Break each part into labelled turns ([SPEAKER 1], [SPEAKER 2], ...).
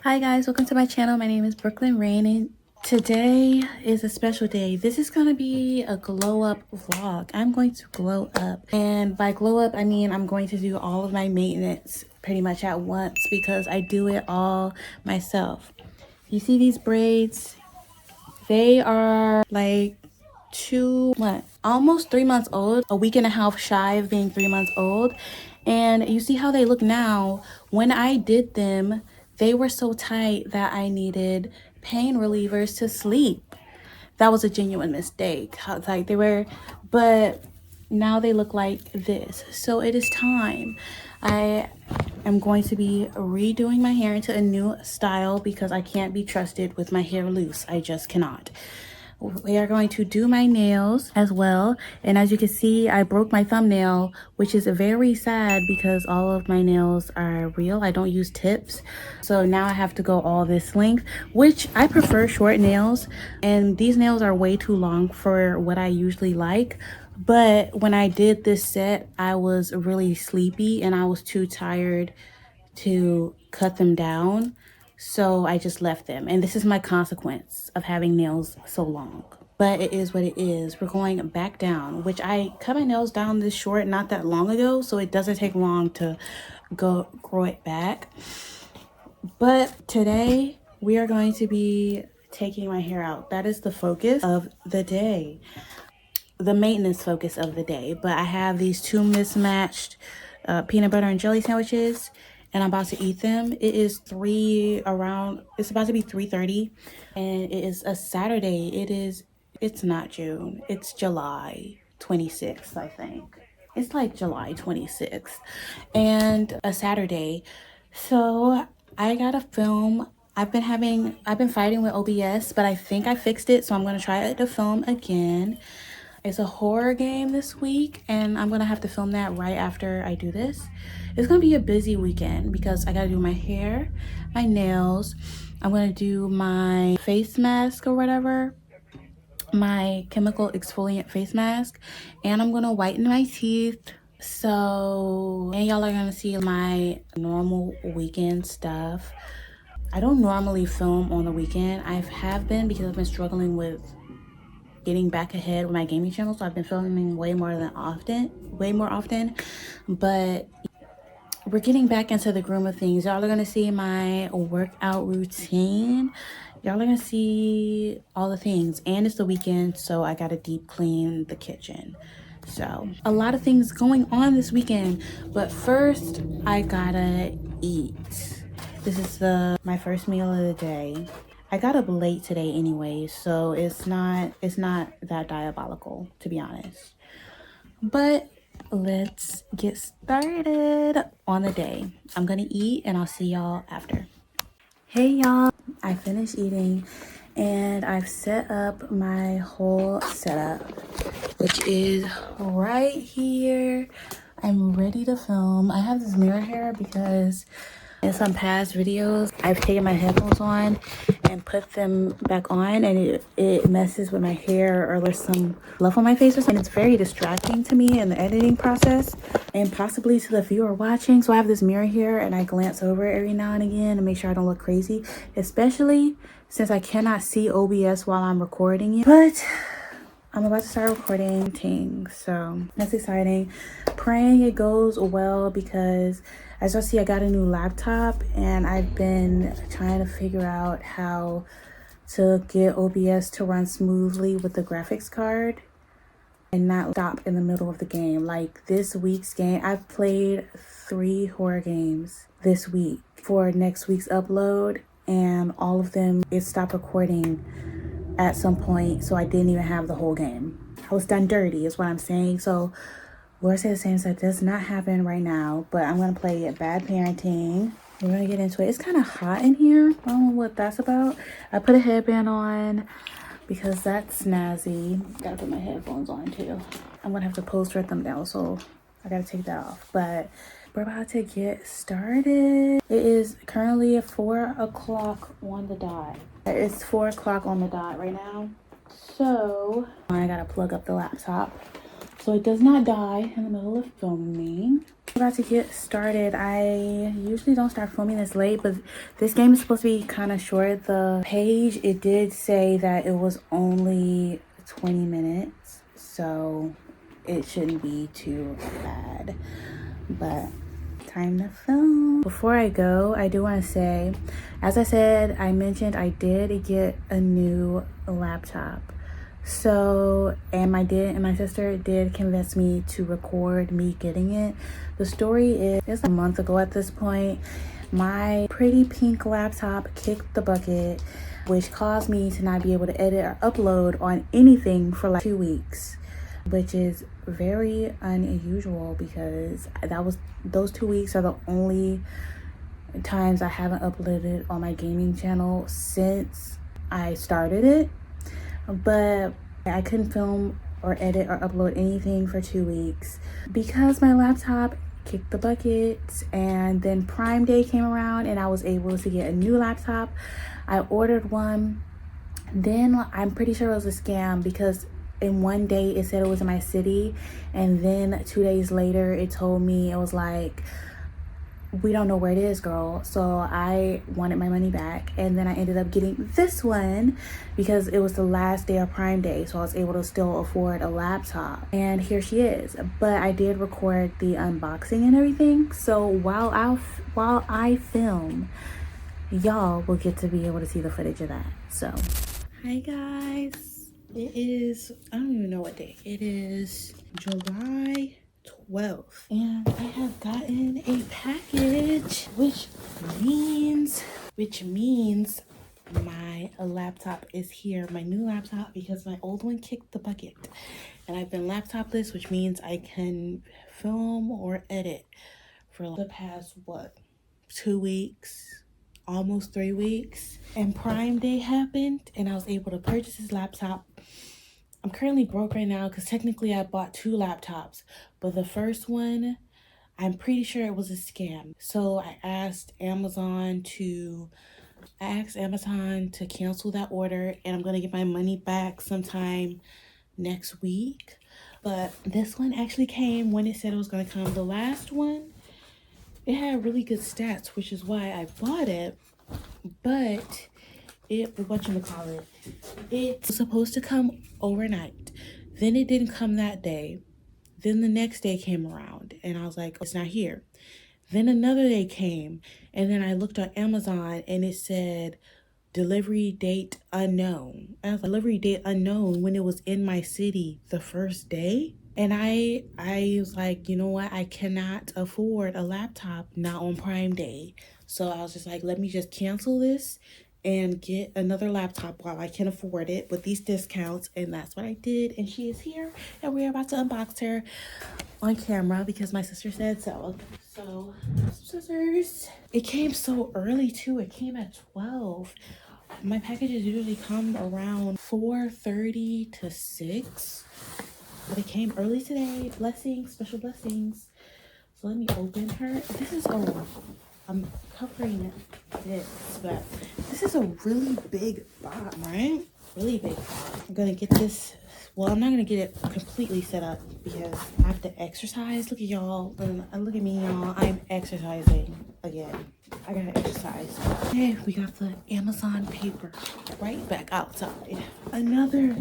[SPEAKER 1] Hi guys, welcome to my channel. My name is Rayne, and today is a special day. This is going to be a glow up vlog. I'm going to glow up, and by glow up I mean I'm going to do all of my maintenance pretty much at once because I do it all myself. You see these braids? They are like 2 months, almost 3 months old, a week and a half shy of being 3 months old. And you see how they look now. When I did them, they were so tight that I needed pain relievers to sleep. That was a genuine mistake, how tight they were, but now they look like this. So it is time. I am going to be redoing my hair into a new style because I can't be trusted with my hair loose. I just cannot. We are going to do my nails as well, and as you can see, I broke my thumbnail, which is very sad because all of my nails are real. I don't use tips, so now I have to go all this length, which I prefer short nails, and these nails are way too long for what I usually like. But when I did this set, I was really sleepy and I was too tired to cut them down, so I just left them, and this is my consequence of having nails so long. But it is what it is. We're going back down, which I cut my nails down this short not that long ago, so it doesn't take long to grow it back. But today we are going to be taking my hair out. That is the focus of the day, the maintenance focus of the day. But I have these two mismatched peanut butter and jelly sandwiches, and I'm about to eat them. It is it's about to be 3:30, and it is a Saturday. It's not June, it's July 26th, I think. It's like July 26th and a Saturday. So I gotta film. I've been fighting with OBS, but I think I fixed it, so I'm gonna try to film again. It's a horror game this week, and I'm gonna have to film that right after I do this. It's gonna be a busy weekend because I gotta do my hair, my nails. I'm gonna do my face mask or whatever, my chemical exfoliant face mask, and I'm gonna whiten my teeth. So, and y'all are gonna see my normal weekend stuff. I don't normally film on the weekend. I have been because I've been struggling with getting back ahead with my gaming channel, so I've been filming way more often. But we're getting back into the groove of things. Y'all are gonna see my workout routine. Y'all are gonna see all the things, and it's the weekend, so I gotta deep clean the kitchen. So a lot of things going on this weekend, but first I gotta eat. This is my first meal of the day. I got up late today anyway, so it's not that diabolical, to be honest. But let's get started on the day. I'm gonna eat and I'll see y'all after. Hey y'all, I finished eating and I've set up my whole setup, which is right here. I'm ready to film. I have this mirror here because in some past videos I've taken my headphones on and put them back on, and it messes with my hair, or there's some fluff on my face, and it's very distracting to me in the editing process and possibly to the viewer watching. So I have this mirror here and I glance over it every now and again to make sure I don't look crazy, especially since I cannot see OBS while I'm recording it. But I'm about to start recording things, so that's exciting. Praying it goes well because, as y'all see, I got a new laptop and I've been trying to figure out how to get OBS to run smoothly with the graphics card and not stop in the middle of the game. Like this week's game, I've played 3 horror games this week for next week's upload, and all of them, it stopped recording at some point, so I didn't even have the whole game. I was done dirty is what I'm saying. So Lord says that does not happen right now, but I'm gonna play Bad Parenting. We're gonna get into it. It's kind of hot in here. I don't know what that's about. I put a headband on because that's snazzy. Gotta put my headphones on too. I'm gonna have to pose for a thumbnail, so I gotta take that off. But we're about to get started. It is currently 4 o'clock on the dot. It's 4 o'clock on the dot right now. So I gotta plug up the laptop so it does not die in the middle of filming. About to get started. I usually don't start filming this late, but this game is supposed to be kind of short. The page, it did say that it was only 20 minutes, so it shouldn't be too bad. But time to film. Before I go, I do want to say, as I mentioned I did get a new laptop. So, and my sister did convince me to record me getting it. The story is, it's a month ago at this point, my pretty pink laptop kicked the bucket, which caused me to not be able to edit or upload on anything for like 2 weeks, which is very unusual because those 2 weeks are the only times I haven't uploaded on my gaming channel since I started it. But I couldn't film or edit or upload anything for 2 weeks because my laptop kicked the bucket. And then Prime Day came around and I was able to get a new laptop. I ordered one. Then I'm pretty sure it was a scam because in one day it said it was in my city, and then 2 days later it told me, it was like, we don't know where it is, girl. So I wanted my money back, and then I ended up getting this one because it was the last day of Prime Day, so I was able to still afford a laptop. And here she is. But I did record the unboxing and everything, so while I film, y'all will get to be able to see the footage of that. So hi guys, it is, I don't even know what day it is, July 12th, and I have gotten a package, which means my laptop is here, my new laptop, because my old one kicked the bucket and I've been laptopless, which means I can film or edit for the past 2 weeks, almost 3 weeks. And Prime Day happened and I was able to purchase this laptop. I'm currently broke right now because technically I bought 2 laptops, but the first one, I'm pretty sure it was a scam. So I asked Amazon to cancel that order, and I'm gonna get my money back sometime next week. But this one actually came when it said it was gonna come. The last one, it had really good stats, which is why I bought it, but it was supposed to come overnight. Then it didn't come that day. Then the next day came around and I was like, it's not here. Then another day came, and then I looked on Amazon and it said delivery date unknown. I was like, delivery date unknown when it was in my city the first day. And I was like, you know what? I cannot afford a laptop not on Prime Day. So I was just like, let me just cancel this and get another laptop while I can afford it with these discounts. And that's what I did. And she is here and we're about to unbox her on camera because my sister said so. So, scissors. It came so early too. It came at 12. My packages usually come around 4:30 to 6. But it came early today. Blessings, special blessings. So let me open her. This is, I'm covering this, but this is a really big box, right? Really big box. I'm gonna get this, well, I'm not gonna get it completely set up because I have to exercise. Look at y'all, look at me, y'all. I'm exercising again. I gotta exercise. Okay, we got the Amazon paper right back outside. Another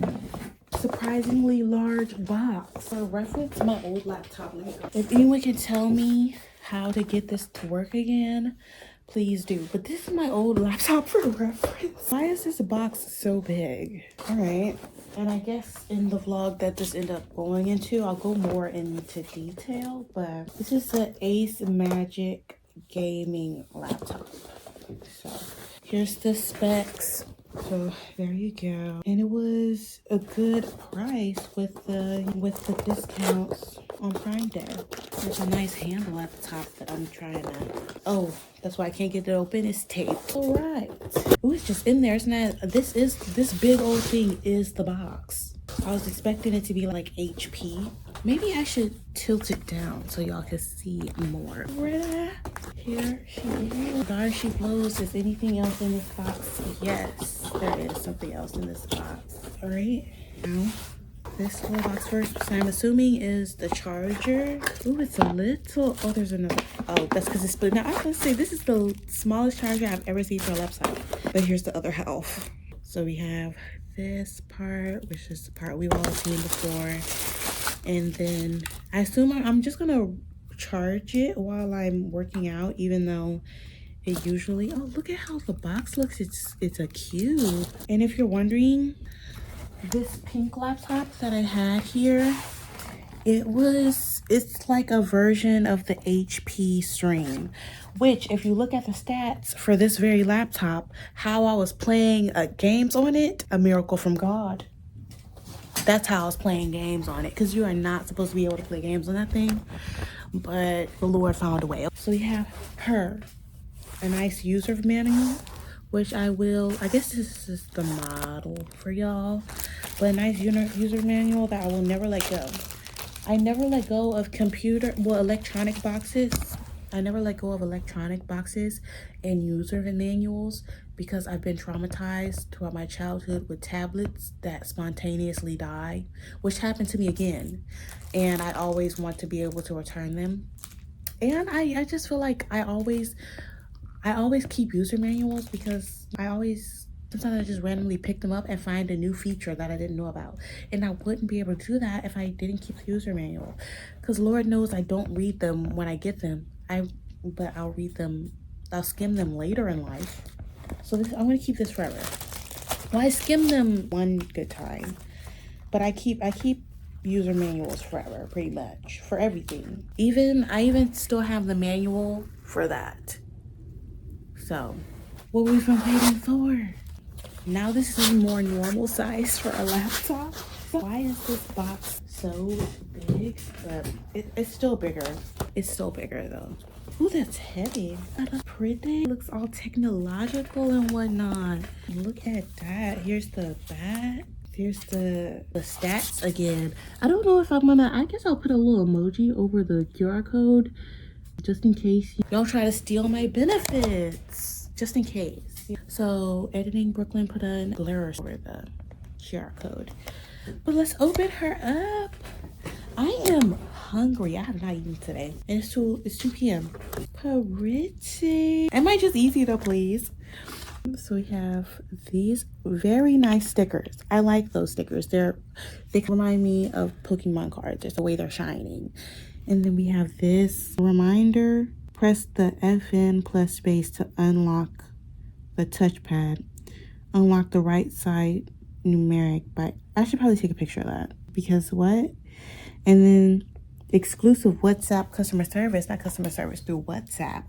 [SPEAKER 1] surprisingly large box. For reference, my old laptop. If anyone can tell me how to get this to work again, please do. But this is my old laptop for reference. Why is this box so big? All right, and I guess in the vlog that this ended up going into, I'll go more into detail, but this is the Ace Magic gaming laptop. So here's the specs. So there you go, and it was a good price with the discounts on Prime Day. There's a nice handle at the top that I'm trying to, oh, that's why I can't get it open, it's taped. All right. Oh, it's just in there. It's not, this big old thing is the box. I was expecting it to be like HP. Maybe I should tilt it down so y'all can see more. Here she is. Darn, she blows. Is anything else in this box? Yes, there is something else in this box. All right. Now, this little box first, which I'm assuming is the charger. Ooh, it's a little, oh, there's another. Oh, that's because it's split. Now, I was going to say, this is the smallest charger I've ever seen for a laptop. But here's the other half. So we have this part, which is the part we've all seen before. And then I assume I'm just going to charge it while I'm working out, even though it usually, oh, look at how the box looks. It's a cube. And if you're wondering, this pink laptop that I had here, it's like a version of the HP Stream, which if you look at the stats for this very laptop, how I was playing games on it, a miracle from God. That's how I was playing games on it, because you are not supposed to be able to play games on that thing, but the Lord found a way. So we have a nice user manual, which I guess this is the model for y'all, but a nice user manual that I will never let go. I never let go of electronic boxes. I never let go of electronic boxes and user manuals because I've been traumatized throughout my childhood with tablets that spontaneously die, which happened to me again. And I always want to be able to return them. And I just feel like I always keep user manuals because sometimes I just randomly pick them up and find a new feature that I didn't know about. And I wouldn't be able to do that if I didn't keep the user manual. Because Lord knows I don't read them when I get them. But I'll read them, I'll skim them later in life. So I'm gonna keep this forever. Well, I skim them one good time, but I keep user manuals forever, pretty much, for everything. I even still have the manual for that. So, what we've been waiting for. Now this is more normal size for a laptop. Why is this box so big? But it's still bigger. It's still bigger though. Ooh, that's heavy. That's pretty. It looks all technological and whatnot. Look at that. Here's the back. Here's the stats again. I don't know if I guess I'll put a little emoji over the QR code just in case y'all try to steal my benefits. Just in case. So editing Brooklyn put a glare over the QR code. But let's open her up. I am hungry. I have not eaten today. And it's 2 p.m. Pretty. Am I just easy though, please? So we have these very nice stickers. I like those stickers. They remind me of Pokemon cards. Just the way they're shining. And then we have this reminder. Press the FN plus space to unlock the touchpad. Unlock the right side numeric by, I should probably take a picture of that because what? And then exclusive WhatsApp customer service, not customer service through WhatsApp.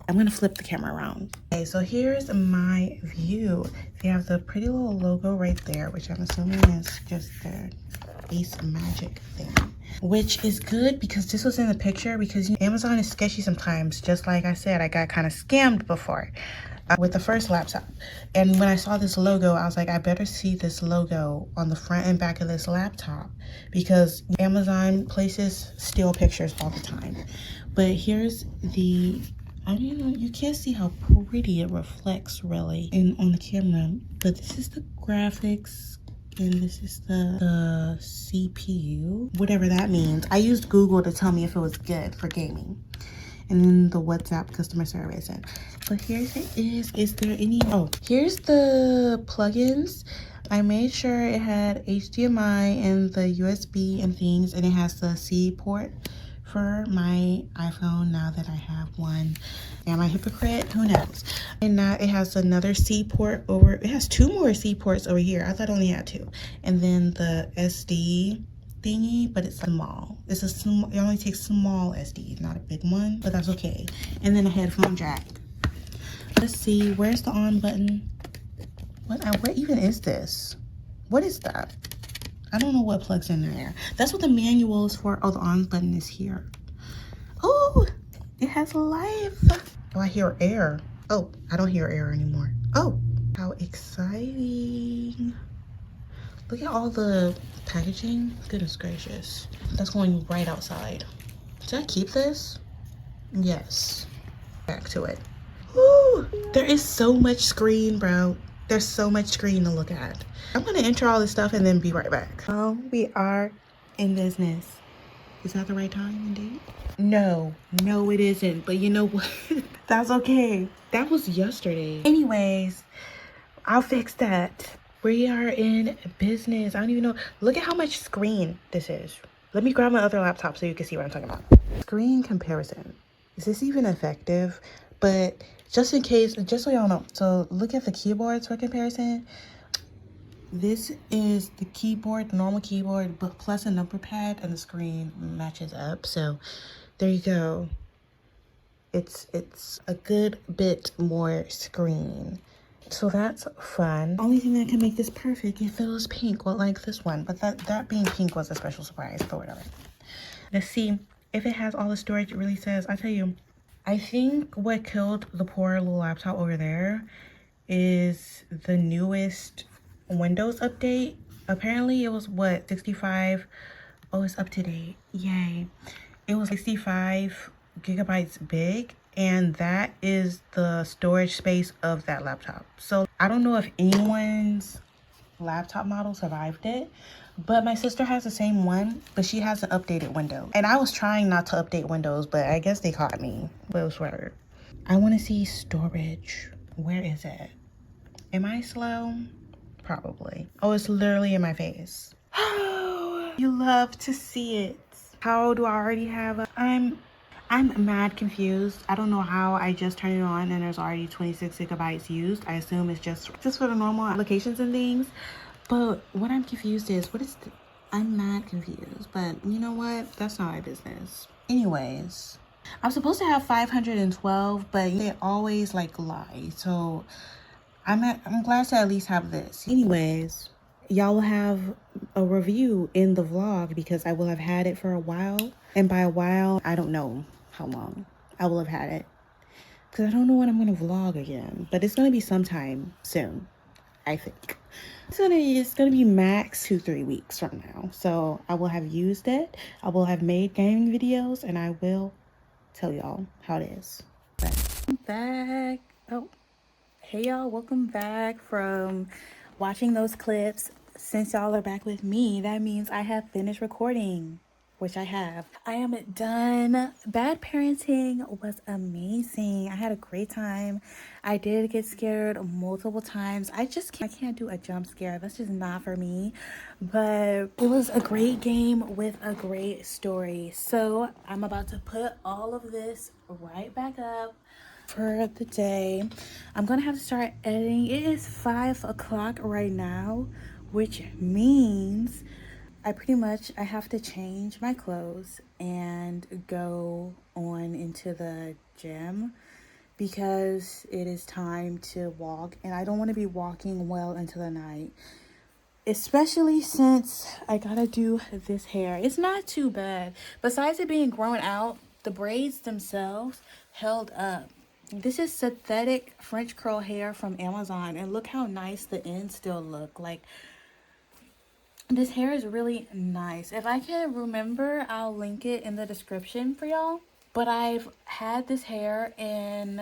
[SPEAKER 1] I'm gonna flip the camera around. Okay, so here's my view. They have the pretty little logo right there, which I'm assuming is just their Ace Magic thing, which is good because this was in the picture because Amazon is sketchy sometimes. Just like I said, I got kind of scammed before with the first laptop. And when I saw this logo, I was like, I better see this logo on the front and back of this laptop because Amazon places steal pictures all the time. But here's the, I don't know, you can't see how pretty it reflects really on the camera, but this is the graphics and this is the CPU, whatever that means. I used Google to tell me if it was good for gaming. And then the WhatsApp customer service. But here's it is there any, oh, here's the plugins. I made sure it had HDMI and the USB and things, and it has the C port for my iPhone now that I have one. Am I a hypocrite? Who knows? And now it has another C port over, it has 2 more C ports over here. I thought it only had 2. And then the SD thingy, but it's small. It's a small, it only takes small SD, not a big one, but that's okay. And then a headphone jack. Let's see, where's the on button? What even is this? What is that? I don't know what plugs in there. That's what the manual is for. Oh, the on button is here. Oh, it has life. Oh, I hear air. Oh, I don't hear air anymore. Oh, how exciting. Look at all the packaging. Goodness gracious. That's going right outside. Should I keep this? Yes. Back to it. Ooh, there is so much screen, bro. There's so much screen to look at. I'm gonna enter all this stuff and then be right back. Oh, we are in business. Is that the right time indeed? No, no it isn't, but you know what? That's okay. That was yesterday. Anyways, I'll fix that. We are in business. I don't even know. Look at how much screen this is. Let me grab my other laptop so you can see what I'm talking about. Screen comparison. Is this even effective? But just in case, just so y'all know. So look at the keyboards for comparison. This is the keyboard, the normal keyboard, but plus a number pad, and the screen matches up. So there you go. It's a good bit more screen. So that's fun. Only thing that can make this perfect if it was pink, well, like this one. But that being pink was a special surprise, but whatever. Let's see if it has all the storage it really says. I tell you, I think what killed the poor little laptop over there is the newest Windows update. Apparently it was what, 65? Oh, it's up to date. Yay. It was 65 gigabytes big, and that is the storage space of that laptop. So I don't know if anyone's laptop model survived it, but my sister has the same one, but she has an updated Windows. And I was trying not to update Windows, but I guess they caught me. But it was whatever. I want to see storage. Where is it? Am I slow? Probably. Oh, it's literally in my face. You love to see it. How do I already have I'm mad confused. I don't know how I just turned it on and there's already 26 gigabytes used. I assume it's just for the normal applications and things. But what I'm confused is, I'm mad confused. But you know what? That's not my business. Anyways, I'm supposed to have 512, but they always like lie. So I'm glad to at least have this. Anyways, y'all will have a review in the vlog because I will have had it for a while. And by a while, I don't know how long I will have had it. Because I don't know when I'm going to vlog again. But it's going to be sometime soon, I think. It's gonna be max 2-3 weeks from now. So I will have used it. I will have made gaming videos. And I will tell y'all how it is. I'm back. Oh. Hey y'all, welcome back from watching those clips. Since y'all are back with me, that means I have finished recording, which I have. I am done. Bad parenting was amazing. I had a great time. I did get scared multiple times. I can't do a jump scare. That's just not for me. But it was a great game with a great story. So I'm about to put all of this right back up for the day. I'm gonna have to start editing. It is 5 o'clock right now, which means I have to change my clothes and go on into the gym because it is time to walk, and I don't want to be walking well into the night, especially since I gotta do this hair. It's not too bad. Besides it being grown out, the braids themselves held up. This is synthetic French curl hair from Amazon, and look how nice the ends still look. Like, this hair is really nice. If I can remember, I'll link it in the description for y'all. But I've had this hair in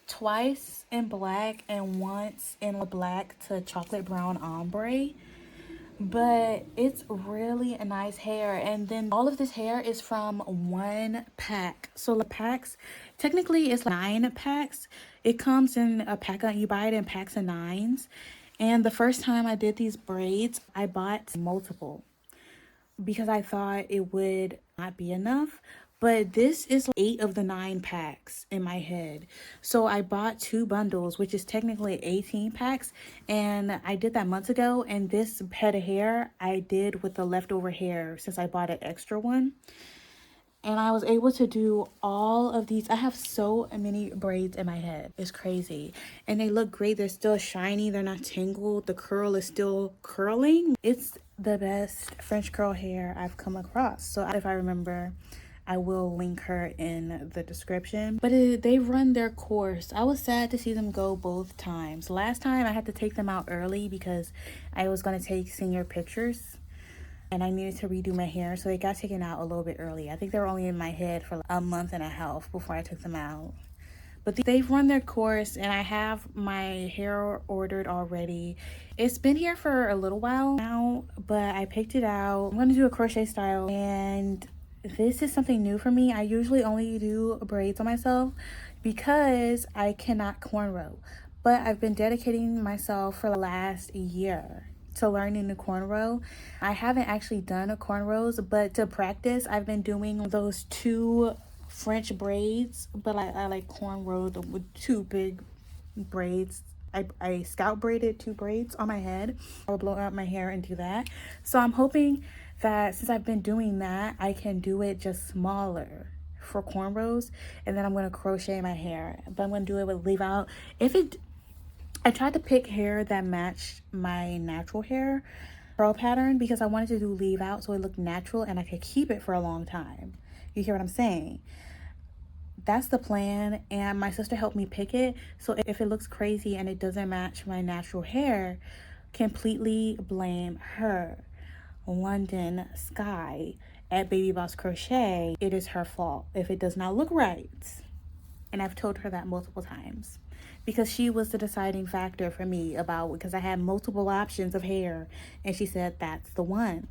[SPEAKER 1] twice in black and once in a black to chocolate brown ombre. But it's really a nice hair. And then all of this hair is from one pack. So the packs, technically it's 9 packs. It comes in a pack, you buy it in packs of 9s. And the first time I did these braids, I bought multiple because I thought it would not be enough. But this is 8 of the 9 packs in my head. So I bought 2 bundles, which is technically 18 packs. And I did that months ago. And this head of hair I did with the leftover hair since I bought an extra one. And I was able to do all of these. I have so many braids in my head. It's crazy. And they look great. They're still shiny. They're not tangled. The curl is still curling. It's the best French curl hair I've come across. So if I remember, I will link her in the description. But they run their course. I was sad to see them go both times. Last time I had to take them out early because I was going to take senior pictures. And I needed to redo my hair, so they got taken out a little bit early. I think they were only in my head for a month and a half before I took them out. But they've run their course and I have my hair ordered already. It's been here for a little while now, but I picked it out. I'm gonna do a crochet style, and this is something new for me. I usually only do braids on myself because I cannot cornrow. But I've been dedicating myself for the last year to learning the cornrow. I haven't actually done a cornrows, but to practice, I've been doing those two French braids, but I like cornrows with two big braids. I scalp braided two braids on my head. I'll blow out my hair and do that. So I'm hoping that since I've been doing that, I can do it just smaller for cornrows, and then I'm going to crochet my hair. But I'm going to do it with leave out. I tried to pick hair that matched my natural hair curl pattern because I wanted to do leave out so it looked natural and I could keep it for a long time. You hear what I'm saying? That's the plan, and my sister helped me pick it. So if it looks crazy and it doesn't match my natural hair, completely blame her. London Sky at Baby Boss Crochet, it is her fault if it does not look right. And I've told her that multiple times because she was the deciding factor for me because I had multiple options of hair, and she said that's the one.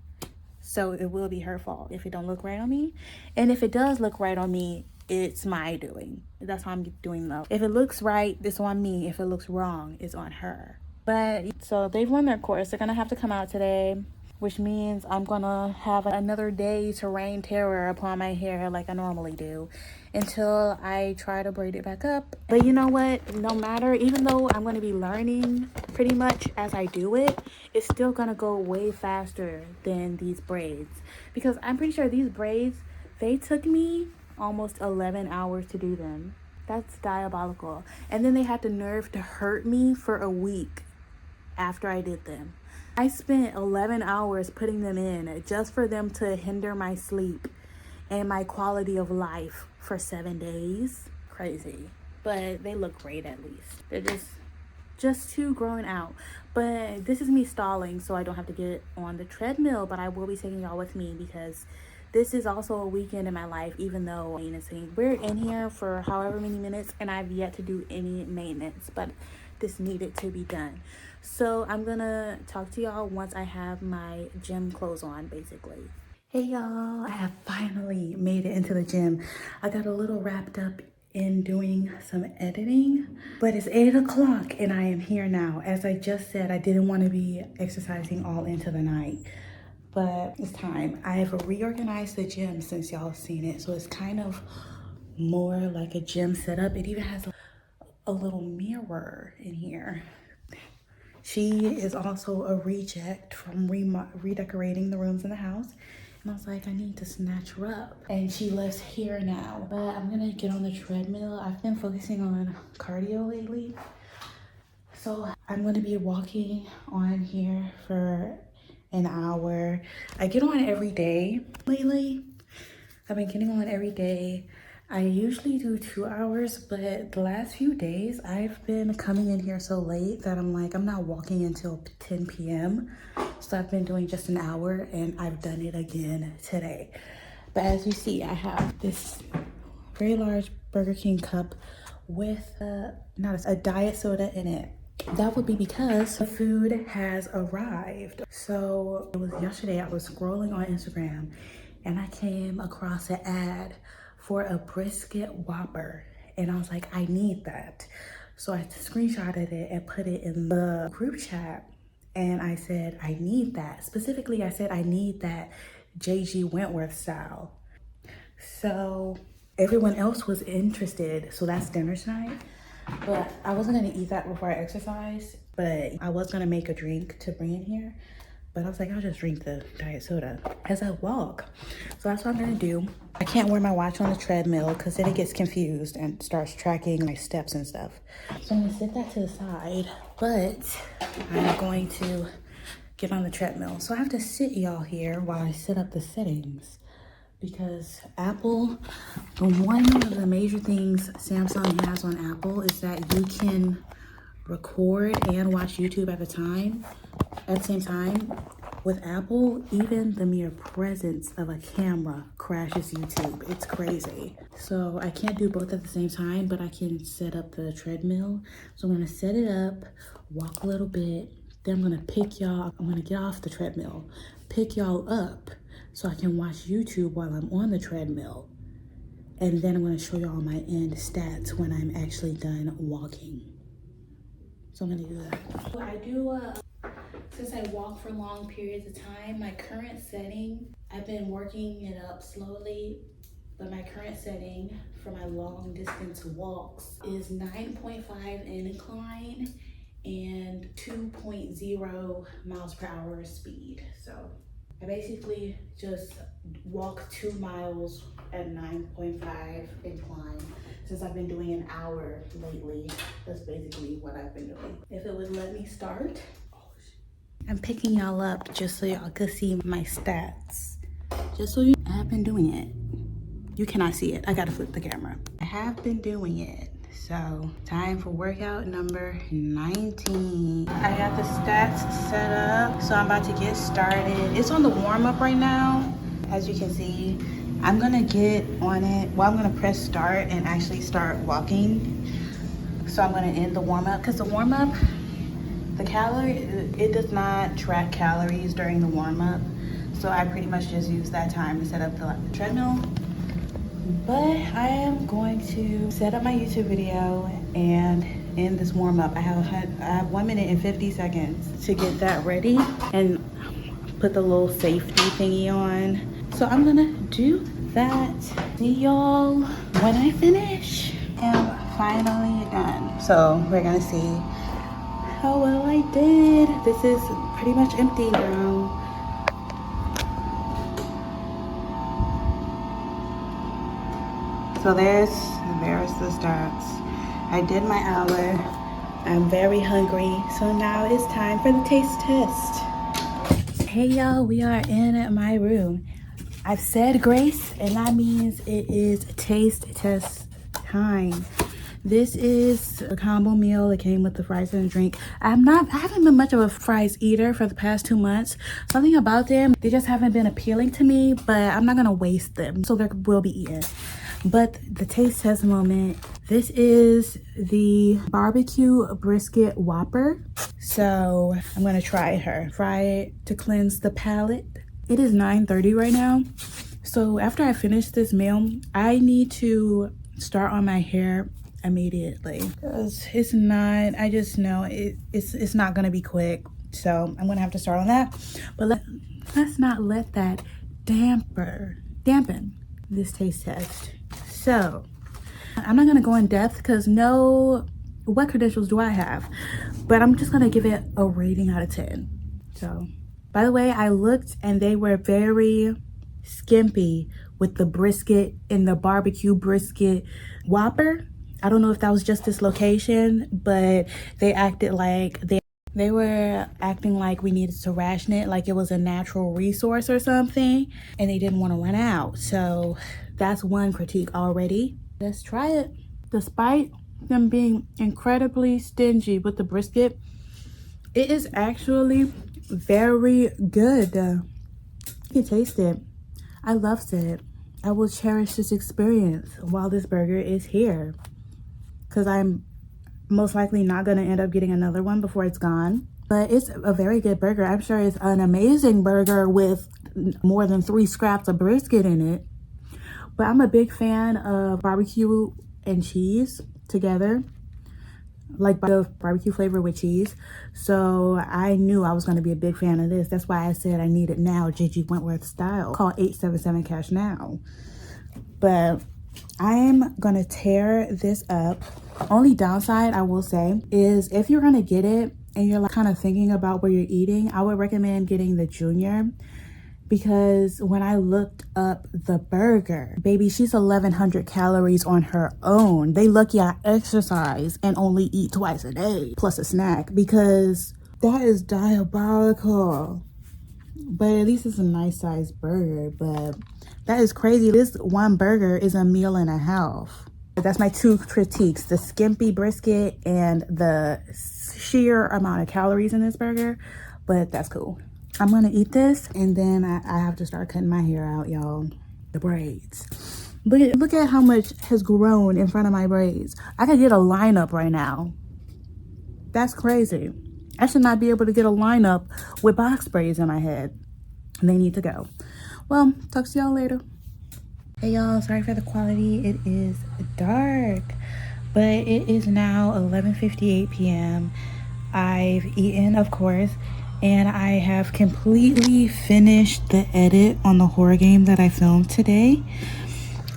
[SPEAKER 1] So it will be her fault if it don't look right on me. And if it does look right on me, it's my doing. That's how I'm doing though. If it looks right, it's on me. If it looks wrong, it's on her. But so they've run their course. They're gonna have to come out today, which means I'm gonna have another day to rain terror upon my hair like I normally do until I try to braid it back up. But you know what? No matter, even though I'm gonna be learning pretty much as I do it, it's still gonna go way faster than these braids because I'm pretty sure these braids, they took me almost 11 hours to do them. That's diabolical. And then they had the nerve to hurt me for a week after I did them. I spent 11 hours putting them in just for them to hinder my sleep and my quality of life for 7 days. Crazy. But they look great at least. They're just too grown out. But this is me stalling so I don't have to get on the treadmill, but I will be taking y'all with me because this is also a weekend in my life, even though we're in here for however many minutes and I've yet to do any maintenance, but this needed to be done. So I'm gonna talk to y'all once I have my gym clothes on, basically. Hey y'all, I have finally made it into the gym. I got a little wrapped up in doing some editing, but it's 8 o'clock and I am here now. As I just said, I didn't want to be exercising all into the night, but it's time. I have reorganized the gym since y'all have seen it, so it's kind of more like a gym setup. It even has a little mirror in here. She is also a reject from redecorating the rooms in the house, and I was like, I need to snatch her up, and she lives here now. But I'm gonna get on the treadmill. I've been focusing on cardio lately, so I'm gonna be walking on here for an hour. I get on every day lately. I've been getting on every day. I usually do 2 hours, but the last few days I've been coming in here so late that I'm like, I'm not walking until 10 p.m. So I've been doing just an hour and I've done it again today. But as you see, I have this very large Burger King cup with a diet soda in it. That would be because the food has arrived. So it was yesterday, I was scrolling on Instagram and I came across an ad for a brisket Whopper. And I was like, I need that. So I screenshotted it and put it in the group chat. And I said, I need that. Specifically, I said, I need that JG Wentworth style. So everyone else was interested. So that's dinner tonight. But I wasn't gonna eat that before I exercise, but I was gonna make a drink to bring in here. But I was like, I'll just drink the diet soda as I walk. So that's what I'm gonna do. I can't wear my watch on the treadmill because then it gets confused and starts tracking my steps and stuff. So I'm gonna set that to the side, but I'm going to get on the treadmill. So I have to sit y'all here while I set up the settings. Because Apple, one of the major things Samsung has on Apple is that you can record and watch YouTube at the same time. With Apple, even the mere presence of a camera crashes YouTube. It's crazy. So I can't do both at the same time, but I can set up the treadmill. So I'm gonna set it up, walk a little bit, then I'm gonna pick y'all, I'm gonna get off the treadmill, pick y'all up so I can watch YouTube while I'm on the treadmill. And then I'm gonna show y'all my end stats when I'm actually done walking. So I'm gonna do that. I do, since I walk for long periods of time, my current setting, I've been working it up slowly, but my current setting for my long distance walks is 9.5 incline and 2.0 miles per hour speed. So I basically just walk 2 miles at 9.5 incline. Since I've been doing an hour lately, that's basically what I've been doing. If it would let me start. I'm picking y'all up just so y'all could see my stats. Just so you, I have been doing it. You cannot see it, I gotta flip the camera. I have been doing it. So, time for workout number 19. I got the stats set up, so I'm about to get started. It's on the warm up right now, as you can see. I'm gonna get on it, well, I'm gonna press start and actually start walking. So I'm gonna end the warm up, because the warm up, the calorie, it does not track calories during the warm up. So I pretty much just use that time to set up the treadmill. But I am going to set up my YouTube video and end this warm up. I have 1 minute and 50 seconds to get that ready and put the little safety thingy on. So I'm gonna do that. See y'all when I finish. I'm finally done. So we're gonna see how well I did. This is pretty much empty now. So there's the stats. I did my hour. I'm very hungry. So now it's time for the taste test. Hey y'all, we are in my room. I've said grace, and that means it is taste test time. This is a combo meal that came with the fries and the drink. I haven't been much of a fries eater for the past 2 months. Something about them, they just haven't been appealing to me, but I'm not gonna waste them, so they will be eaten. But the taste test moment, this is the barbecue brisket Whopper. So I'm gonna try her. Fry it to cleanse the palate. It is 9:30 right now. So after I finish this meal, I need to start on my hair immediately, because it's not, I just know it's not gonna be quick, so I'm gonna have to start on that. But let's not let that dampen this taste test. So I'm not gonna go in depth because what credentials do I have, but I'm just gonna give it a rating out of 10. So by the way, I looked and they were very skimpy with the brisket and the barbecue brisket Whopper. I don't know if that was just this location, but they acted like they were acting like we needed to ration it, like it was a natural resource or something, and they didn't want to run out. So that's one critique already. Let's try it. Despite them being incredibly stingy with the brisket, it is actually very good. You can taste it. I loved it. I will cherish this experience while this burger is here, because I'm most likely not going to end up getting another one before it's gone. But it's a very good burger. I'm sure it's an amazing burger with more than 3 scraps of brisket in it. But I'm a big fan of barbecue and cheese together, like the barbecue flavor with cheese. So I knew I was going to be a big fan of this. That's why I said I need it now, Gigi Wentworth style. Call 877 cash now. But I'm gonna tear this up. Only downside I will say is, if you're gonna get it and you're like kind of thinking about what you're eating, I would recommend getting the junior, because when I looked up the burger, baby, she's 1,100 calories on her own. They lucky I exercise and only eat twice a day plus a snack, because that is diabolical. But at least it's a nice sized burger. But that is crazy. This one burger is a meal and a half. That's my 2 critiques: the skimpy brisket and the sheer amount of calories in this burger. But that's cool. I'm gonna eat this and then I have to start cutting my hair out, y'all. The braids. Look at how much has grown in front of my braids. I could get a lineup right now. That's crazy. I should not be able to get a lineup with box braids in my head. They need to go. Well, talk to y'all later. Hey y'all, sorry for the quality. It is dark, but it is now 11:58 p.m. I've eaten, of course, and I have completely finished the edit on the horror game that I filmed today.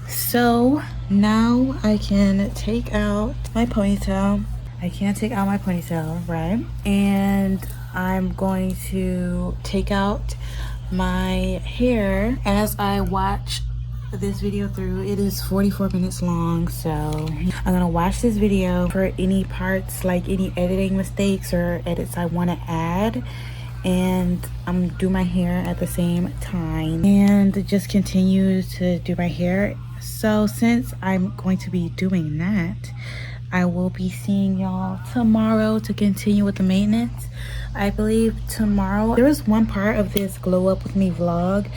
[SPEAKER 1] So now I can take out my ponytail. I can't take out my ponytail, right? And I'm going to take out my hair as I watch this video through. It is 44 minutes long, so I'm gonna watch this video for any parts, like any editing mistakes or edits I want to add, and I'm gonna do my hair at the same time and just continue to do my hair. So since I'm going to be doing that, I will be seeing y'all tomorrow to continue with the maintenance. I believe tomorrow there was one part of this glow up with me vlog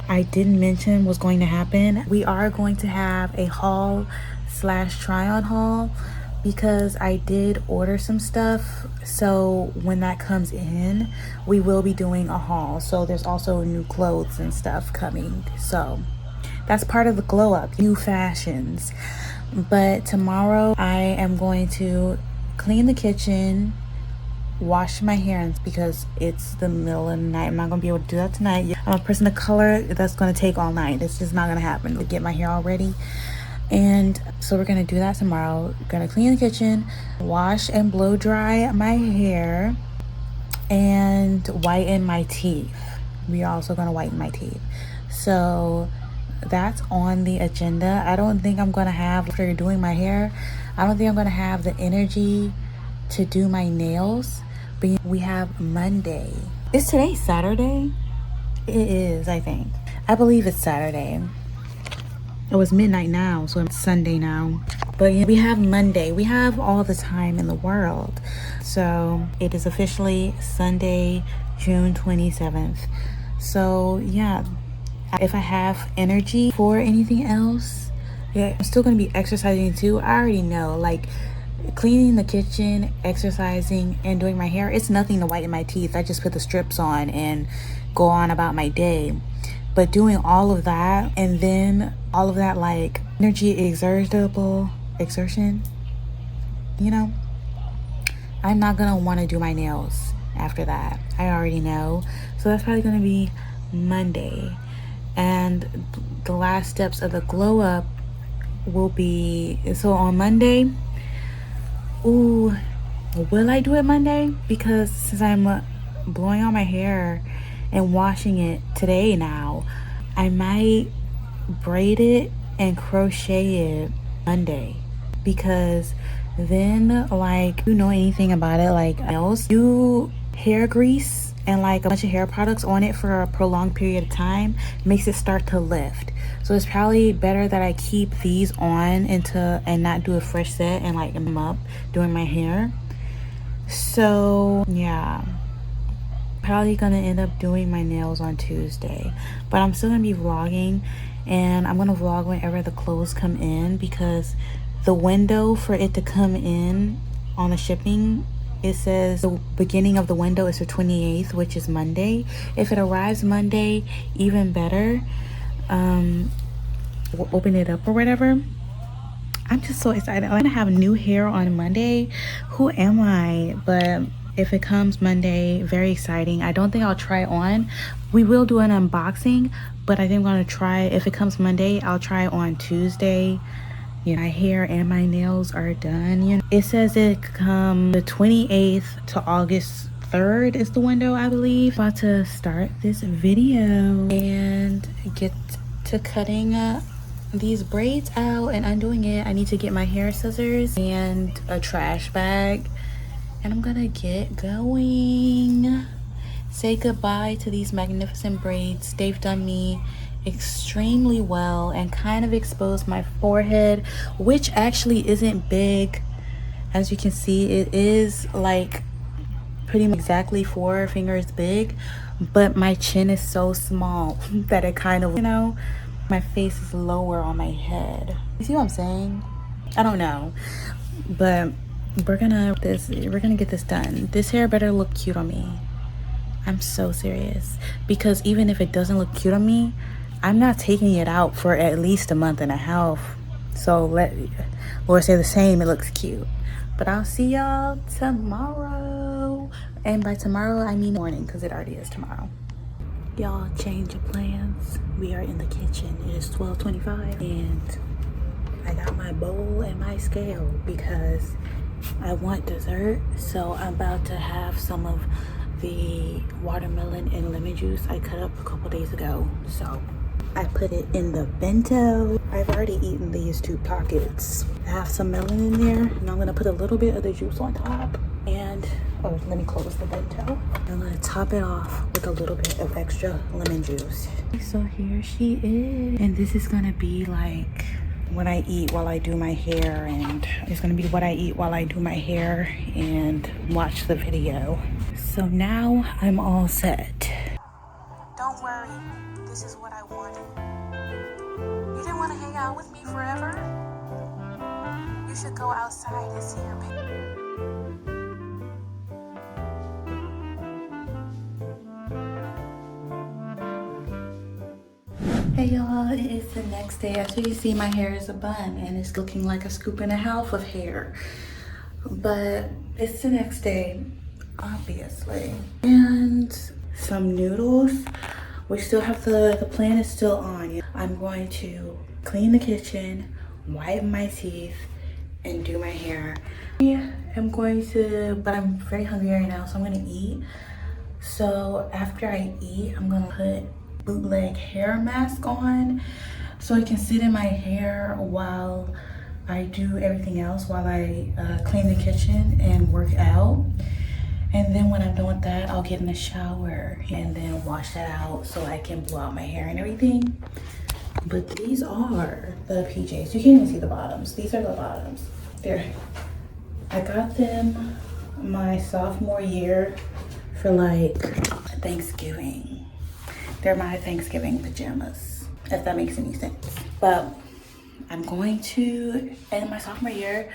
[SPEAKER 1] I didn't mention was going to happen. We are going to have a haul slash try on haul because I did order some stuff, so when that comes in we will be doing a haul. So there's also new clothes and stuff coming, so that's part of the glow up, new fashions. But tomorrow I am going to clean the kitchen, wash my hair because it's the middle of the night. I'm not gonna be able to do that tonight. I'm a person of color, that's gonna take all night. It's just not gonna happen to get my hair all ready. And so we're gonna do that tomorrow. We're gonna clean the kitchen, wash and blow dry my hair, and whiten my teeth. We're also gonna whiten my teeth. So that's on the agenda. I don't think I'm gonna have, after doing my hair, I don't think I'm gonna have the energy to do my nails. But we have Monday. Is today Saturday? It is, I think. I believe it's Saturday. It was midnight now, so it's Sunday now. But yeah, we have Monday. We have all the time in the world. So it is officially Sunday, June 27th. So yeah, if I have energy for anything else, yeah, I'm still gonna be exercising too. I already know, like, cleaning the kitchen, exercising, and doing my hair, it's nothing to whiten my teeth. I just put the strips on and go on about my day. But doing all of that, and then all of that, like, energy exertion, you know, I'm not gonna want to do my nails after that. I already know. So that's probably gonna be Monday. And the last steps of the glow up will be, so on Monday, ooh, will I do it Monday? Because since I'm blowing on my hair and washing it today now, I might braid it and crochet it Monday. Because then, like, you know anything about it, like nails, you hair grease and like a bunch of hair products on it for a prolonged period of time makes it start to lift. So it's probably better that I keep these on and not do a fresh set and like them up doing my hair. So yeah, probably gonna end up doing my nails on Tuesday, but I'm still gonna be vlogging, and I'm gonna vlog whenever the clothes come in, because the window for it to come in on the shipping, it says the beginning of the window is the 28th, which is Monday. If it arrives Monday, even better. We'll open it up or whatever. I'm just so excited. I'm gonna have new hair on Monday. Who am I? But if it comes Monday, very exciting. I don't think I'll try on. We will do an unboxing, but I think I'm gonna try, if it comes Monday, I'll try on Tuesday. You know, my hair and my nails are done. You know, it says it come the 28th to August 3rd is the window, I believe. About to start this video and get to cutting these braids out and undoing it. I need to get my hair scissors and a trash bag, and I'm gonna get going. Say goodbye to these magnificent braids. They've done me extremely well and kind of exposed my forehead, which actually isn't big. As you can see, it is like pretty much exactly 4 fingers big, but my chin is so small that it kind of, you know, my face is lower on my head. You see what I'm saying? I don't know, but we're gonna get this done. This hair better look cute on me. I'm so serious, because even if it doesn't look cute on me, I'm not taking it out for at least a month and a half. So let Lord say the same, it looks cute. But I'll see y'all tomorrow. And by tomorrow, I mean morning, because it already is tomorrow. Y'all, change of plans. We are in the kitchen. It is 12:25 and I got my bowl and my scale because I want dessert. So I'm about to have some of the watermelon and lemon juice I cut up a couple days ago. So I put it in the bento. I've already eaten these 2 pockets. I have some melon in there, and I'm gonna put a little bit of the juice on top. And, oh, let me close the bento. I'm gonna top it off with a little bit of extra lemon juice. So here she is. And this is gonna be like what I eat while I do my hair, and it's gonna be what I eat while I do my hair and watch the video. So now I'm all set. Don't worry, this is what I wanted. You didn't want to hang out with me forever? You should go outside and see your baby. Hey y'all, it is the next day. As you can see, my hair is a bun and it's looking like a scoop and a half of hair. But it's the next day, obviously. And some noodles. We still have the plan is still on. I'm going to clean the kitchen, wipe my teeth, and do my hair. I'm going to, but I'm very hungry right now, so I'm gonna eat. So after I eat, I'm gonna put bootleg hair mask on so I can sit in my hair while I do everything else, while I clean the kitchen and work out. And then when I'm done with that, I'll get in the shower and then wash that out so I can blow out my hair and everything. But these are the PJs. You can't even see the bottoms. These are the bottoms. There. I got them my sophomore year for like Thanksgiving. They're my Thanksgiving pajamas, if that makes any sense. But I'm going to end my sophomore year.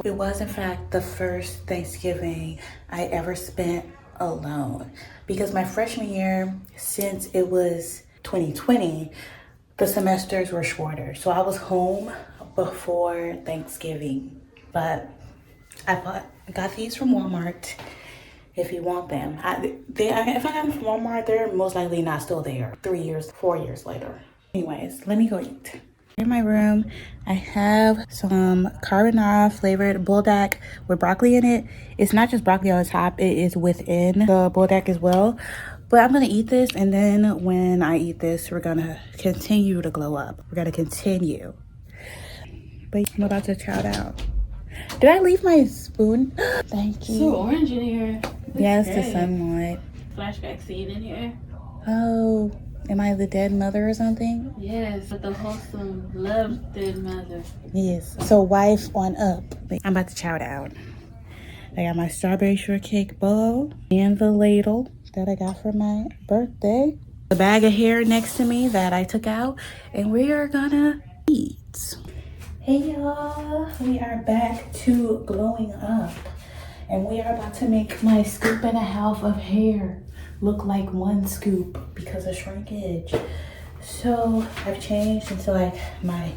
[SPEAKER 1] It was in fact the first Thanksgiving I ever spent alone, because my freshman year, since it was 2020, the semesters were shorter. So I was home before Thanksgiving, but I got these from Walmart. If you want them, if I got them from Walmart, they're most likely not still there 4 years later. Anyways, let me go eat. In my room, I have some carbonara flavored buldak with broccoli in it. It's not just broccoli on the top, it is within the buldak as well. But I'm gonna eat this, and then when I eat this, we're gonna continue to glow up. We're gonna continue. But I'm about to chow down. Did I leave my spoon? Thank you.
[SPEAKER 2] So orange in here.
[SPEAKER 1] Yes, the sunlight.
[SPEAKER 2] Flashback scene in here.
[SPEAKER 1] Oh, am I the dead mother or something?
[SPEAKER 2] Yes, but the wholesome, loved dead mother.
[SPEAKER 1] Yes. So wife on up. I'm about to chow down. I got my strawberry shortcake bowl and the ladle that I got for my birthday. The bag of hair next to me that I took out, and we are gonna eat. Hey y'all, we are back to glowing up, and we are about to make my scoop and a half of hair look like 1 scoop because of shrinkage. So I've changed into like my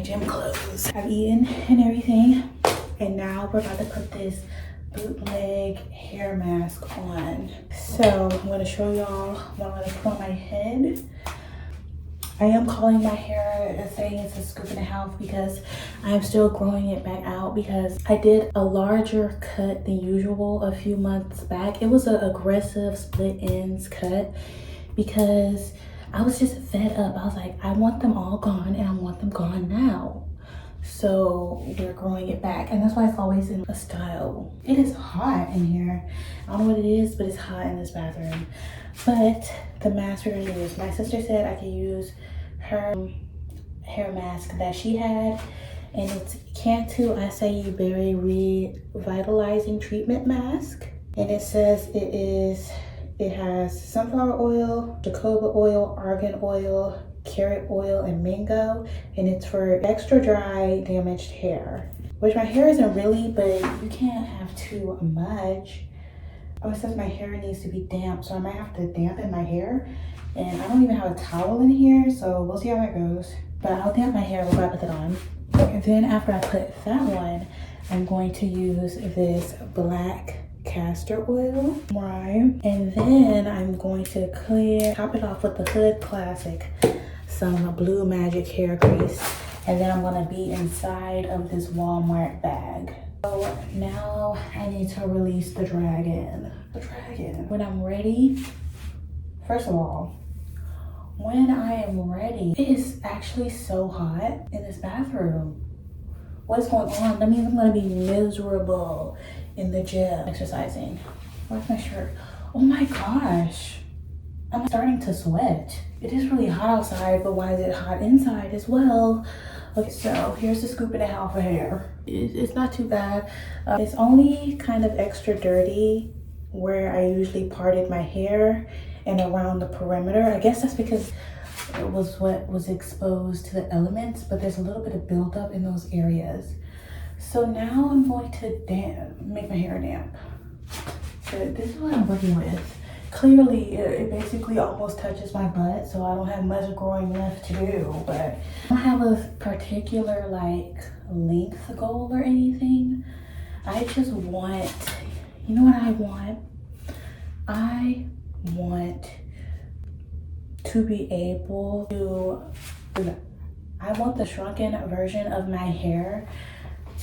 [SPEAKER 1] gym clothes. I've eaten and everything, and now we're about to put this bootleg hair mask on. So I'm gonna show y'all what I'm gonna put on my head. I am calling my hair and saying it's a scoop and a half because I am still growing it back out, because I did a larger cut than usual a few months back. It was an aggressive split ends cut because I was just fed up. I was like, I want them all gone and I want them gone now. So we're growing it back, and that's why it's always in a style. It is hot in here. I don't know what it is, but it's hot in this bathroom. But the mask we're gonna use, my sister said I could use her hair mask that she had, and it's Cantu Acai Berry Revitalizing Treatment Mask. And it says it has sunflower oil, jojoba oil, argan oil, carrot oil, and mango. And it's for extra dry, damaged hair. Which my hair isn't really, but you can't have too much. Oh, it says my hair needs to be damp, so I might have to dampen my hair. And I don't even have a towel in here, so we'll see how that goes. But I'll damp my hair before I put it on. And then after I put that one, I'm going to use this black castor oil, right? And then I'm going to top it off with the Hood Classic, some Blue Magic hair grease. And then I'm gonna be inside of this Walmart bag. So now I need to release the dragon. When I'm ready, first of all, when I am ready, it is actually so hot in this bathroom. What's going on? That means I'm gonna be miserable in the gym exercising. Where's my shirt? Oh my gosh, I'm starting to sweat. It is really hot outside, but why is it hot inside as well? Okay, so here's the scoop and a half of hair. It's not too bad. It's only kind of extra dirty where I usually parted my hair and around the perimeter. I guess that's because it was what was exposed to the elements, but there's a little bit of buildup in those areas. So now I'm going to make my hair damp. But this is what I'm working with. Clearly, it basically almost touches my butt, so I don't have much growing left to do, but I don't have a particular like length goal or anything. I just want, you know what I want? I want to be able to, I want the shrunken version of my hair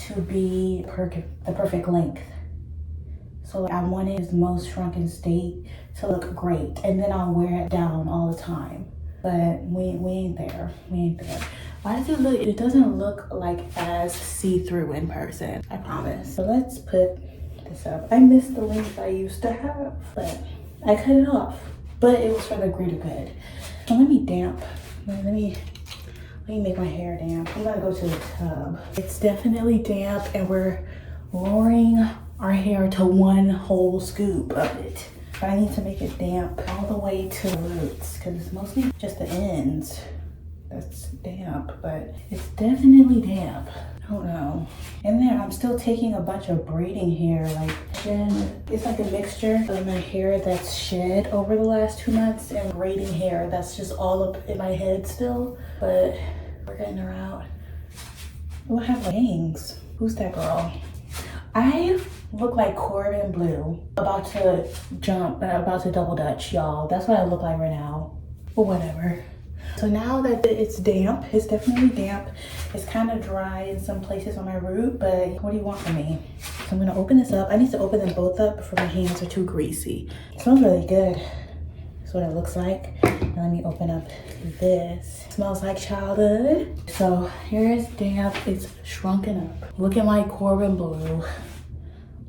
[SPEAKER 1] to be the perfect length. So I want its most shrunken state to look great, and then I'll wear it down all the time. But we ain't there. Why does it look? It doesn't look like as see-through in person, I promise. So let's put this up. I miss the length I used to have, but I cut it off. But it was for the greater good. So let me make my hair damp. I'm gonna go to the tub. It's definitely damp, and we're lowering our hair to one whole scoop of it. But I need to make it damp all the way to the roots, because it's mostly just the ends that's damp, but it's definitely damp. I don't know. And then I'm still taking a bunch of braiding hair, it's like a mixture of my hair that's shed over the last 2 months and braiding hair that's just all up in my head still, but we're getting her out. We'll have bangs. Who's that girl? I look like Corbin Blue, about to double dutch, y'all. That's what I look like right now, but whatever. So now that it's damp, it's definitely damp. It's kind of dry in some places on my root, but what do you want from me? So I'm gonna open this up. I need to open them both up before my hands are too greasy. It smells really good. That's what it looks like. And let me open up this. It smells like childhood. So here is damp. It's shrunken up, looking like Corbin Blue.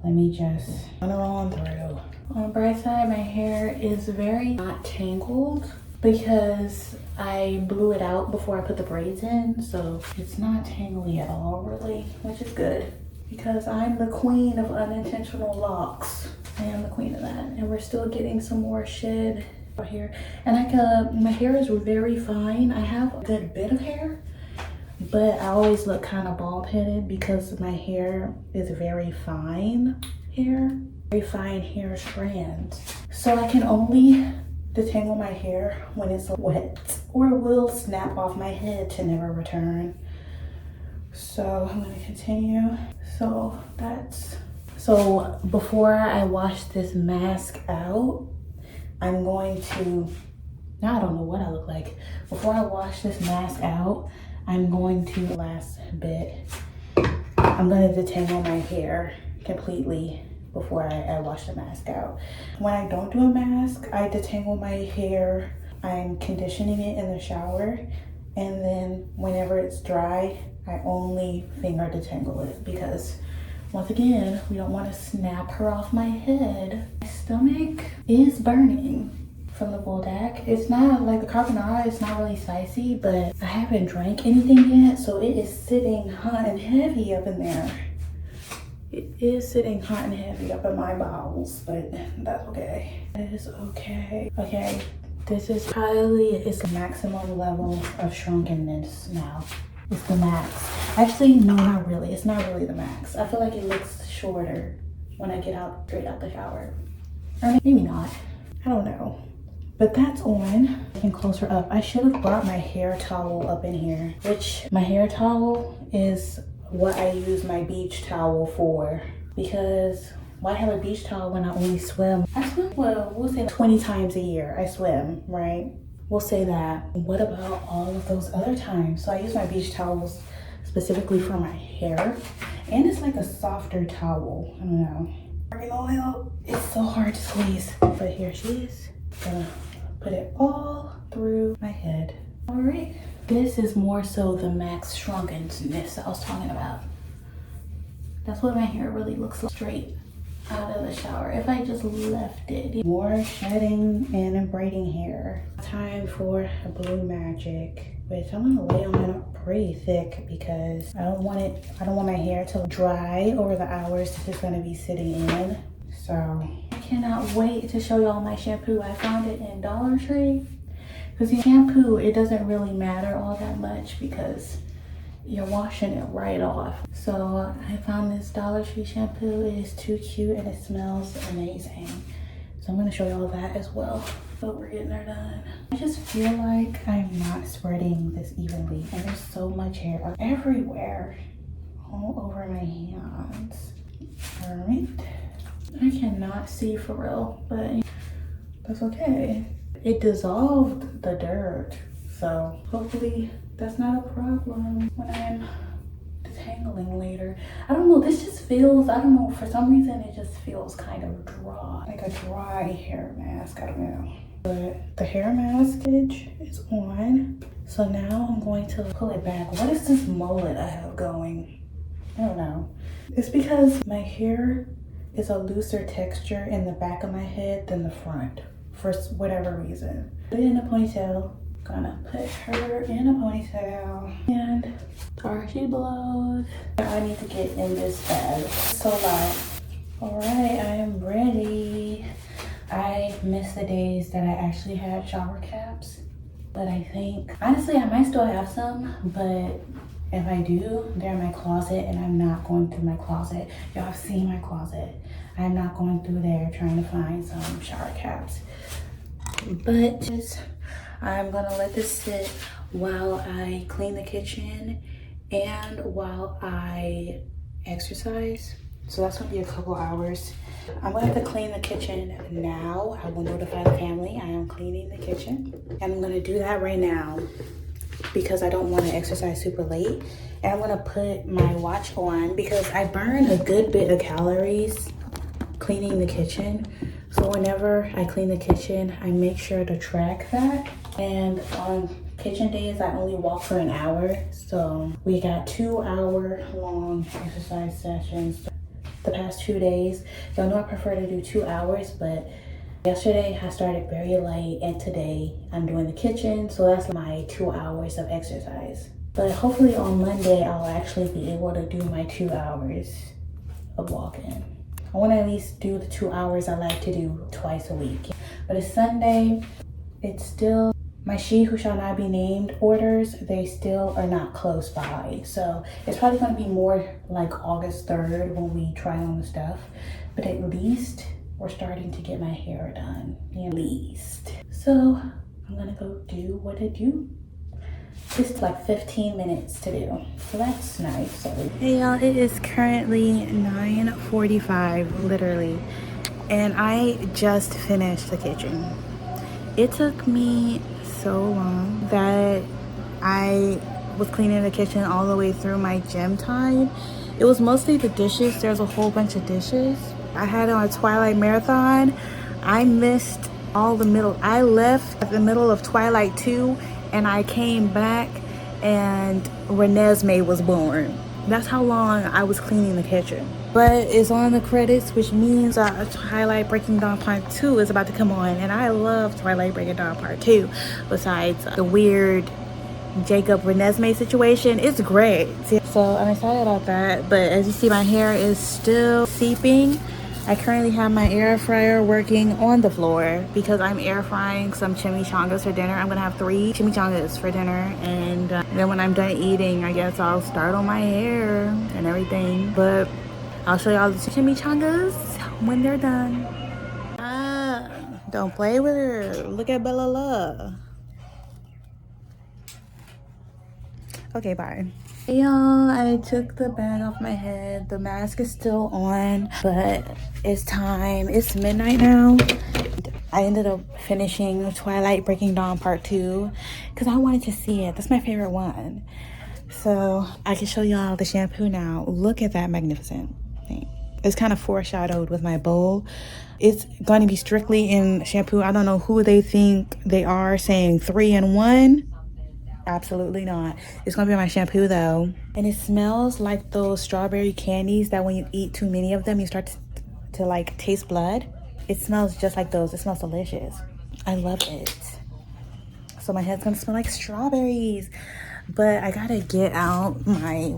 [SPEAKER 1] Let me just run it on through. On the bright side, my hair is very not tangled because I blew it out before I put the braids in, so it's not tangly at all really, which is good because I'm the queen of unintentional locks. I am the queen of that, and we're still getting some more shed out here. And my hair is very fine. I have a good bit of hair, but I always look kind of bald-headed because my hair is very fine hair strands. So I can only detangle my hair when it's wet, or it will snap off my head to never return. So I'm gonna continue. So before I wash this mask out, I'm going to, now I don't know what I look like. Before I wash this mask out, I'm going to, last bit, I'm gonna detangle my hair completely before I wash the mask out. When I don't do a mask, I detangle my hair. I'm conditioning it in the shower, and then whenever it's dry, I only finger detangle it because, once again, we don't want to snap her off my head. My stomach is burning from the bulldog. It's not like the carbonara, it's not really spicy, but I haven't drank anything yet, so it is sitting hot and heavy up in there. It is sitting hot and heavy up in my bowels, but that's okay. It is okay. Okay, this is probably it's the maximum level of drunkenness now. It's the max. Actually, no, not really. It's not really the max. I feel like it looks shorter when I get out straight out the shower. Or maybe not. I don't know. But that's on. I can close her up. I should have brought my hair towel up in here, which my hair towel is what I use my beach towel for, because why have a beach towel when I only swim? I swim, well, we'll say 20 times a year I swim, right? We'll say that. What about all of those other times? So I use my beach towels specifically for my hair, and it's like a softer towel. I don't know. Argan oil, it's so hard to squeeze. But here she is. Gonna put it all through my head. All right. This is more so the max drunkenness I was talking about. That's what my hair really looks like straight out of the shower if I just left it. More shedding and braiding hair. Time for a blue magic, which I'm gonna lay on it pretty thick because I don't want my hair to dry over the hours that it's gonna be sitting in. So I cannot wait to show y'all my shampoo. I found it in Dollar Tree. Because the shampoo, it doesn't really matter all that much because you're washing it right off. So I found this Dollar Tree shampoo. It is too cute and it smells amazing. So I'm gonna show y'all that as well. But we're getting her done. I just feel like I'm not spreading this evenly, and there's so much hair everywhere, all over my hands. All right. I cannot see for real, but that's okay. It dissolved the dirt, so hopefully that's not a problem when I'm detangling later. I don't know, this just feels, I don't know, for some reason it just feels kind of dry, like a dry hair mask, I don't know. But the hair mask is on, so now I'm going to pull it back. What is this mullet I have going? I don't know. It's because my hair is a looser texture in the back of my head than the front. For whatever reason. Put it in a ponytail. Gonna put her in a ponytail. And there she blows. I need to get in this bag. It's so loud. Alright, I am ready. I miss the days that I actually had shower caps. But I think, honestly, I might still have some. But if I do, they're in my closet and I'm not going through my closet. Y'all have seen my closet. I'm not going through there trying to find some shower caps. But I'm gonna let this sit while I clean the kitchen and while I exercise. So that's gonna be a couple hours. I'm gonna have to clean the kitchen now. I will notify the family I am cleaning the kitchen. And I'm gonna do that right now because I don't want to exercise super late. And I'm gonna put my watch on because I burn a good bit of calories cleaning the kitchen. So whenever I clean the kitchen, I make sure to track that. And on kitchen days, I only walk for an hour. So we got 2-hour long exercise sessions the past 2 days. Y'all know I prefer to do 2 hours, but yesterday I started very light and today I'm doing the kitchen. So that's my 2 hours of exercise. But hopefully on Monday, I'll actually be able to do my 2 hours of walking. I want to at least do the 2 hours I like to do twice a week. But it's Sunday. It's still my She Who Shall Not Be Named orders. They still are not close by. So it's probably going to be more like August 3rd when we try on the stuff. But at least we're starting to get my hair done. At least. So I'm going to go do what I do. It's like 15 minutes to do, so that's nice. Hey y'all, it is currently 9:45 literally, and I just finished the kitchen. It took me so long that I was cleaning the kitchen all the way through my gym time. It was mostly the dishes. There's a whole bunch of dishes. I had on a Twilight marathon. I missed all the middle. I left at the middle of Twilight 2 and I came back and Renesmee was born. That's how long I was cleaning the kitchen. But it's on the credits, which means Twilight Breaking Dawn Part 2 is about to come on. And I love Twilight Breaking Dawn Part 2. Besides the weird Jacob Renesmee situation, it's great. So I'm excited about that. But as you see, my hair is still seeping. I currently have my air fryer working on the floor because I'm air frying some chimichangas for dinner. I'm gonna have 3 chimichangas for dinner, and then when I'm done eating, I guess I'll start on my hair and everything. But I'll show y'all the chimichangas when they're done. Don't play with her. Look at Bella La. Okay, bye. Hey y'all, I took the bag off my head. The mask is still on, but it's time. It's midnight now. I ended up finishing Twilight Breaking Dawn Part 2 because I wanted to see it. That's my favorite one. So I can show y'all the shampoo now. Look at that magnificent thing. It's kind of foreshadowed with my bowl. It's going to be strictly in shampoo. I don't know who they think they are saying 3 in 1. Absolutely not. It's gonna be my shampoo though, and it smells like those strawberry candies that when you eat too many of them you start to like taste blood. It smells just like those. It smells delicious. I love it. So my head's gonna smell like strawberries, but I gotta get out my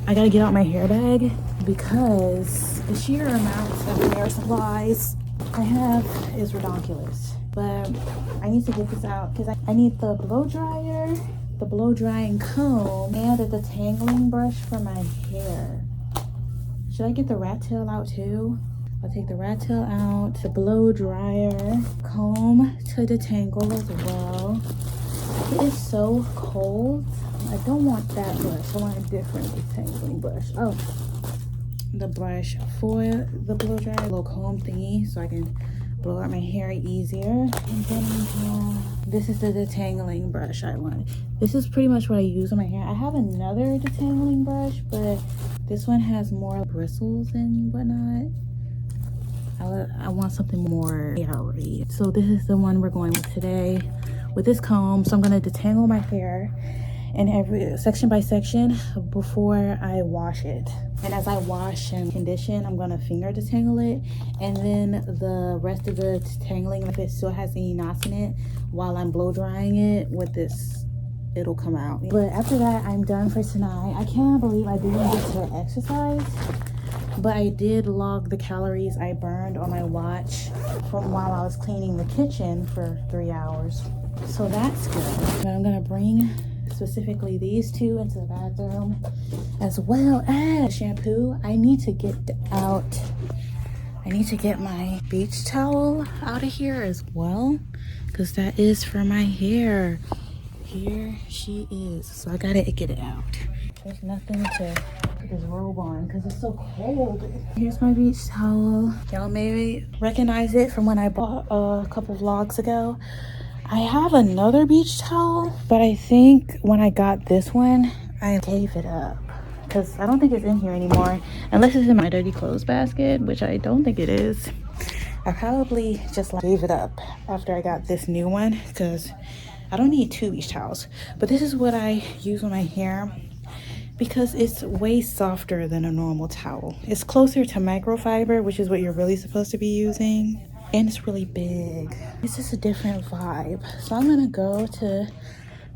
[SPEAKER 1] I gotta get out my hair bag because the sheer amount of hair supplies I have is ridiculous. But I need to get this out because I need the blow dryer, the blow drying comb, and the detangling brush for my hair. Should I get the rat tail out too? I'll take the rat tail out, the blow dryer, comb to detangle as well. It is so cold. I don't want that brush. I want a different detangling brush. Oh, the brush for the blow dryer, little comb thingy, so I can blow out my hair easier. And then this is the detangling brush I want. This is pretty much what I use on my hair. I have another detangling brush, but this one has more bristles and whatnot. I want something more hairy. So this is the one we're going with today with this comb. So I'm going to detangle my hair and every section by section before I wash it. And as I wash and condition, I'm gonna finger detangle it, and then the rest of the detangling, if it still has any knots in it, while I'm blow drying it with this, it'll come out. But after that, I'm done for tonight. I can't believe I didn't get to exercise, but I did log the calories I burned on my watch from while I was cleaning the kitchen for 3 hours. So that's good. But I'm gonna bring specifically these 2 into the bathroom, as well as shampoo. I need to get my beach towel out of here as well, because that is for my hair. Here she is. So I gotta get it out. There's nothing to put this robe on because it's so cold. Here's my beach towel. Y'all may recognize it from when I bought a couple vlogs ago. I have another beach towel, but I think when I got this one, I gave it up because I don't think it's in here anymore, unless it's in my dirty clothes basket, which I don't think it is. I probably just gave it up after I got this new one because I don't need 2 beach towels. But this is what I use on my hair because it's way softer than a normal towel. It's closer to microfiber, which is what you're really supposed to be using. And it's really big. It's just a different vibe. So I'm gonna go to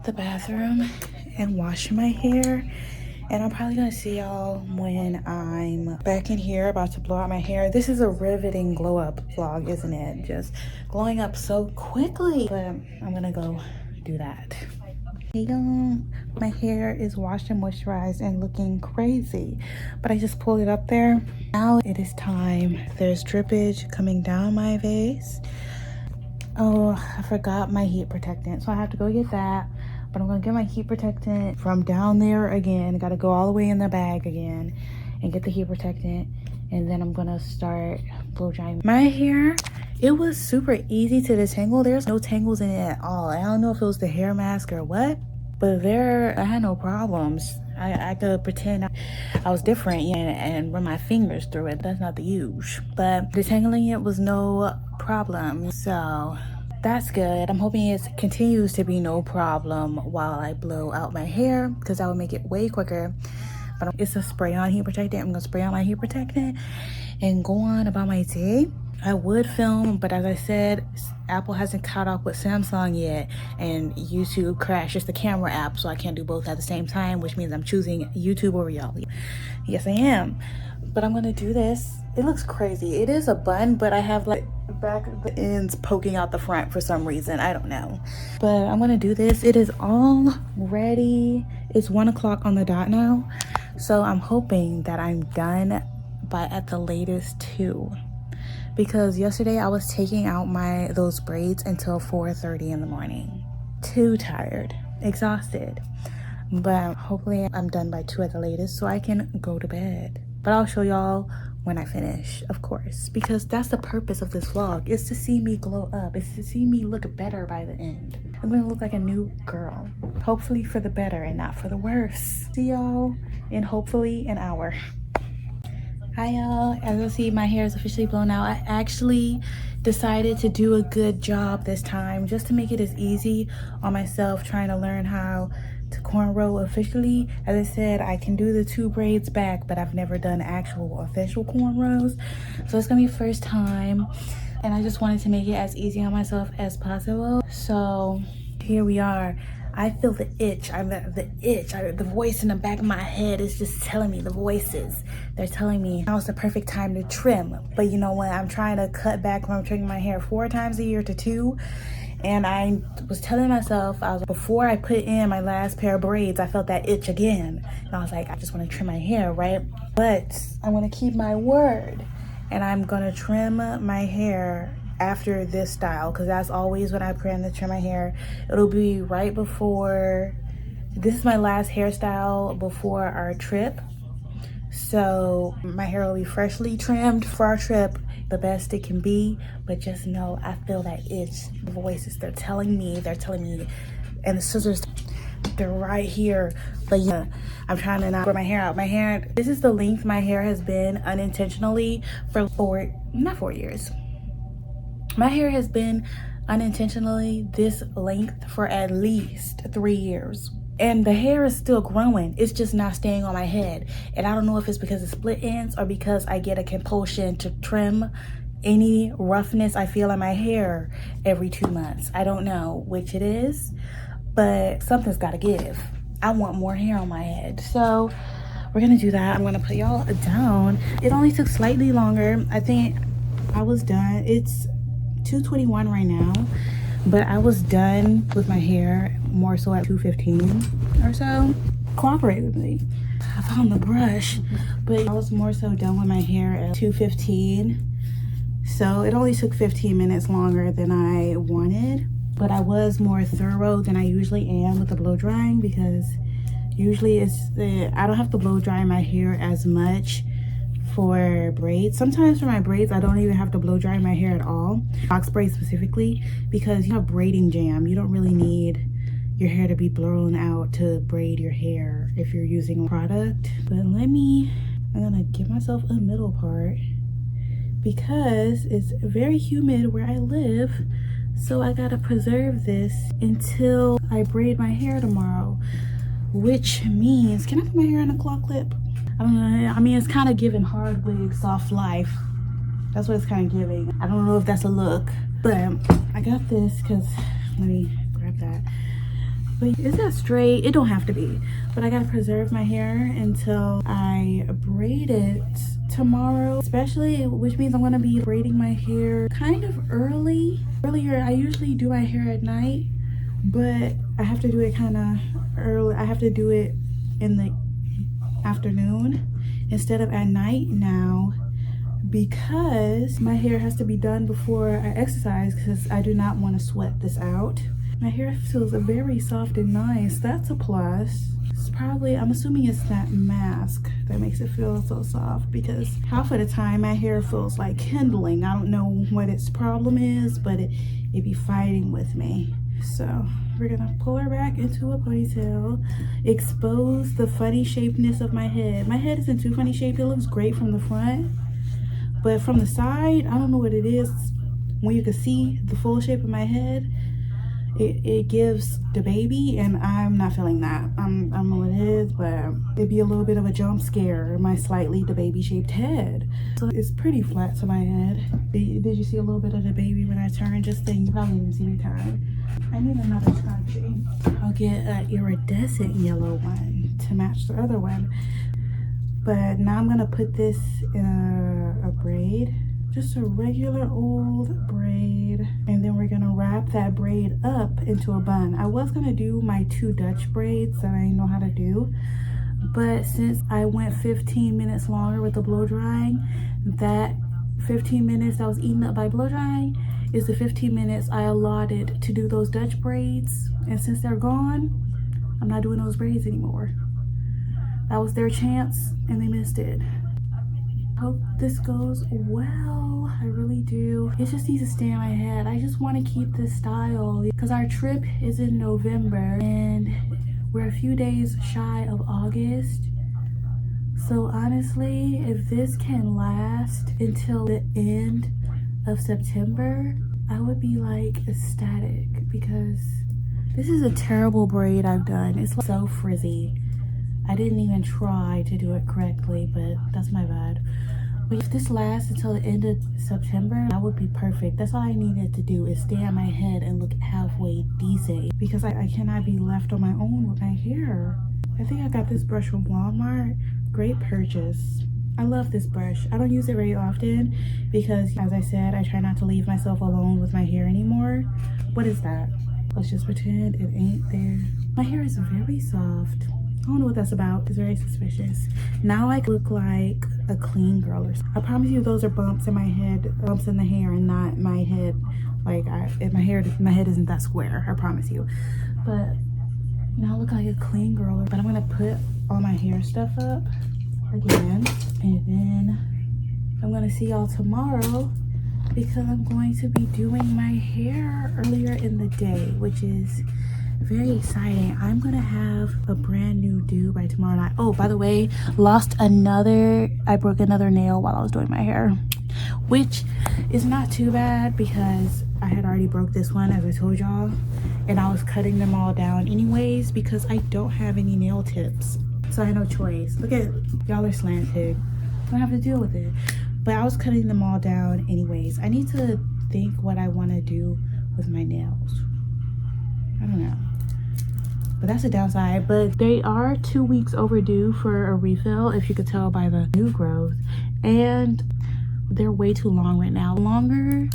[SPEAKER 1] the bathroom and wash my hair, and I'm probably gonna see y'all when I'm back in here about to blow out my hair. This is a riveting glow up vlog, isn't it? Just glowing up so quickly. But I'm gonna go do that. Hey y'all, my hair is washed and moisturized and looking crazy, but I just pulled it up there. Now it is time. There's drippage coming down my face. Oh, I forgot my heat protectant, so I have to go get that. But I'm gonna get my heat protectant from down there again. Gotta go all the way in the bag again and get the heat protectant, and then I'm gonna start blow drying my hair. It was super easy to detangle. There's no tangles in it at all. I don't know if it was the hair mask or what, but I had no problems. I could pretend I was different, and run my fingers through it. That's not the usual, but detangling it was no problem. So that's good. I'm hoping it continues to be no problem while I blow out my hair, because that would make it way quicker. But it's a spray on heat protectant. I'm gonna spray on my heat protectant and go on about my day. I would film, but as I said, Apple hasn't caught up with Samsung yet, and YouTube crashes the camera app, so I can't do both at the same time, which means I'm choosing YouTube over y'all. Yes, I am. But I'm gonna do this. It looks crazy. It is a bun, but I have like back of the ends poking out the front for some reason. I don't know. But I'm gonna do this. It is all ready. It's 1 o'clock on the dot now. So I'm hoping that I'm done by at the latest 2. Because yesterday I was taking out those braids until 4:30 in the morning. Too tired, exhausted. But hopefully I'm done by 2 at the latest so I can go to bed. But I'll show y'all when I finish, of course, because that's the purpose of this vlog, is to see me glow up. It's to see me look better by the end. I'm gonna look like a new girl, hopefully for the better and not for the worse. See y'all in hopefully an hour. Hi y'all, as you see, my hair is officially blown out. I actually decided to do a good job this time just to make it as easy on myself, trying to learn how to cornrow officially. As I said, I can do the 2 braids back, but I've never done actual official cornrows, so it's gonna be first time, and I just wanted to make it as easy on myself as possible. So here we are. I feel the itch. The voice in the back of my head is just telling me, the voices, they're telling me now's the perfect time to trim. But you know what? I'm trying to cut back when I'm trimming my hair 4 times a year to 2. And I was telling myself, before I put in my last pair of braids, I felt that itch again. And I was like, I just want to trim my hair, right? But I want to keep my word. And I'm going to trim my hair after this style, because that's always when I plan to trim my hair. It'll be right before, this is my last hairstyle before our trip. So my hair will be freshly trimmed for our trip, the best it can be. But just know, I feel that itch. The voices, they're telling me, and the scissors, they're right here. But yeah, I'm trying to not grow my hair out. This is the length my hair has been unintentionally for not 4 years. My hair has been unintentionally this length for at least 3 years. And the hair is still growing. It's just not staying on my head. And I don't know if it's because of split ends or because I get a compulsion to trim any roughness I feel in my hair every 2 months. I don't know which it is, but something's got to give. I want more hair on my head. So we're going to do that. I'm going to put y'all down. It only took slightly longer. I think I was done. It's 2:21 right now, but I was done with my hair more so at 2:15 or so. Cooperate with me. I found the brush, but I was more so done with my hair at 2:15. So it only took 15 minutes longer than I wanted, but I was more thorough than I usually am with the blow drying, because usually I don't have to blow dry my hair as much for braids. Sometimes for my braids, I don't even have to blow dry my hair at all. Box braids specifically, because you have braiding jam. You don't really need your hair to be blown out to braid your hair if you're using a product. But I'm gonna give myself a middle part because it's very humid where I live. So I gotta preserve this until I braid my hair tomorrow, which means, can I put my hair in a claw clip? I don't know. I mean, it's kind of giving hard wig, soft life. That's what it's kind of giving. I don't know if that's a look, but I got this because, let me grab that. But is that straight? It don't have to be. But I gotta preserve my hair until I braid it tomorrow, especially, which means I'm gonna be braiding my hair kind of early. Earlier, I usually do my hair at night, but I have to do it kind of early. I have to do it in the afternoon instead of at night now, because my hair has to be done before I exercise, because I do not want to sweat this out. My hair feels very soft and nice. That's a plus. It's probably, I'm assuming it's that mask that makes it feel so soft, because half of the time my hair feels like kindling. I don't know what its problem is, but it be fighting with me. So we're gonna pull her back into a ponytail, expose the funny shapeness of my head. My head isn't too funny shaped. It looks great from the front, but from the side, I don't know what it is. When you can see the full shape of my head, it gives the baby, and I'm not feeling that. I don't know what it is, but it'd be a little bit of a jump scare in my slightly the baby shaped head. So it's pretty flat to my head. Did you see a little bit of the baby when I turned? Just saying, you probably didn't see me turn. I need another scrunchie. I'll get an iridescent yellow one to match the other one. But now I'm gonna put this in a braid, just a regular old braid, and then we're gonna wrap that braid up into a bun. I was gonna do my 2 Dutch braids that I know how to do, but since I went 15 minutes longer with the blow drying, that 15 minutes that was eaten up by blow drying is the 15 minutes I allotted to do those Dutch braids, and since they're gone, I'm not doing those braids anymore. That was their chance and they missed it. Hope this goes well. I really do. It just needs to stay in my head. I just want to keep this style because our trip is in November and we're a few days shy of August. So honestly, if this can last until the end of September, I would be like ecstatic because this is a terrible braid I've done. It's so frizzy. I didn't even try to do it correctly, but that's my bad. But if this lasts until the end of September, that would be perfect. That's all I needed to do is stay on my head and look halfway decent because I cannot be left on my own with my hair. I think I got this brush from Walmart. Great purchase. I love this brush. I don't use it very often because, as I said, I try not to leave myself alone with my hair anymore. What is that? Let's just pretend it ain't there. My hair is very soft. I don't know what that's about. It's very suspicious. Now I look like a clean girl or something. I promise you those are bumps in my head, bumps in the hair and not my head. Like my head isn't that square, I promise you. But now I look like a clean girl. But I'm gonna put all my hair stuff up again. And then I'm gonna see y'all tomorrow because I'm going to be doing my hair earlier in the day, which is very exciting. I'm gonna have a brand new do by tomorrow night. Oh, by the way, I broke another nail while I was doing my hair, which is not too bad because I had already broke this one, as I told y'all, and I was cutting them all down anyways because I don't have any nail tips, so I had no choice. Look at y'all are slanted. I don't have to deal with it, but I was cutting them all down anyways. I need to think what I want to do with my nails. I don't know, but that's a downside. But they are 2 weeks overdue for a refill, if you could tell by the new growth, and they're way too long right now. Longer,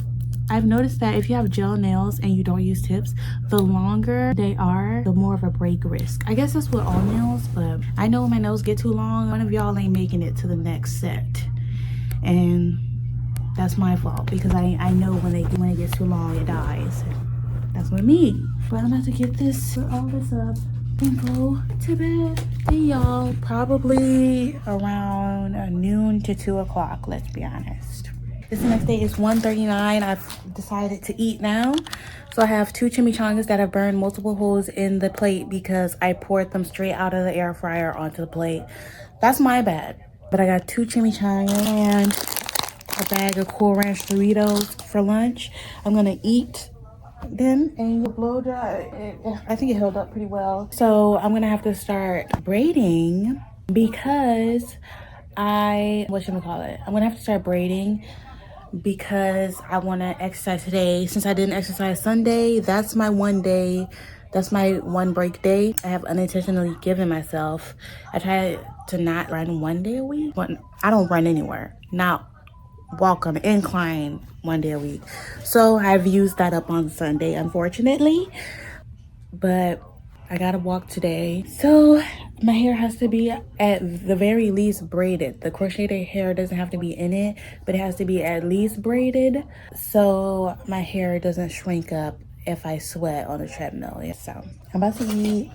[SPEAKER 1] I've noticed that if you have gel nails and you don't use tips, the longer they are, the more of a break risk. I guess that's with all nails, but I know when my nails get too long, one of y'all ain't making it to the next set, and that's my fault because I know when it gets too long, it dies. That's what I mean. But I'm about to get all this up and go to bed. See y'all probably around noon to 2 o'clock, let's be honest. This next day is 1:39. I've decided to eat now. So I have 2 chimichangas that have burned multiple holes in the plate because I poured them straight out of the air fryer onto the plate. That's my bad. But I got 2 chimichangas and a bag of Cool Ranch Doritos for lunch. I'm gonna eat then and blow dry. I think it held up pretty well. So I'm gonna have to start braiding because I'm gonna have to start braiding because I want to exercise today. Since I didn't exercise Sunday, that's my one break day I have unintentionally given myself. I try to not run 1 day a week, but I don't run anywhere, not walk on the incline 1 day a week. So I've used that up on Sunday, unfortunately, but I gotta walk today. So my hair has to be at the very least braided. The crocheted hair doesn't have to be in it, but it has to be at least braided so my hair doesn't shrink up if I sweat on the treadmill. So I'm about to eat,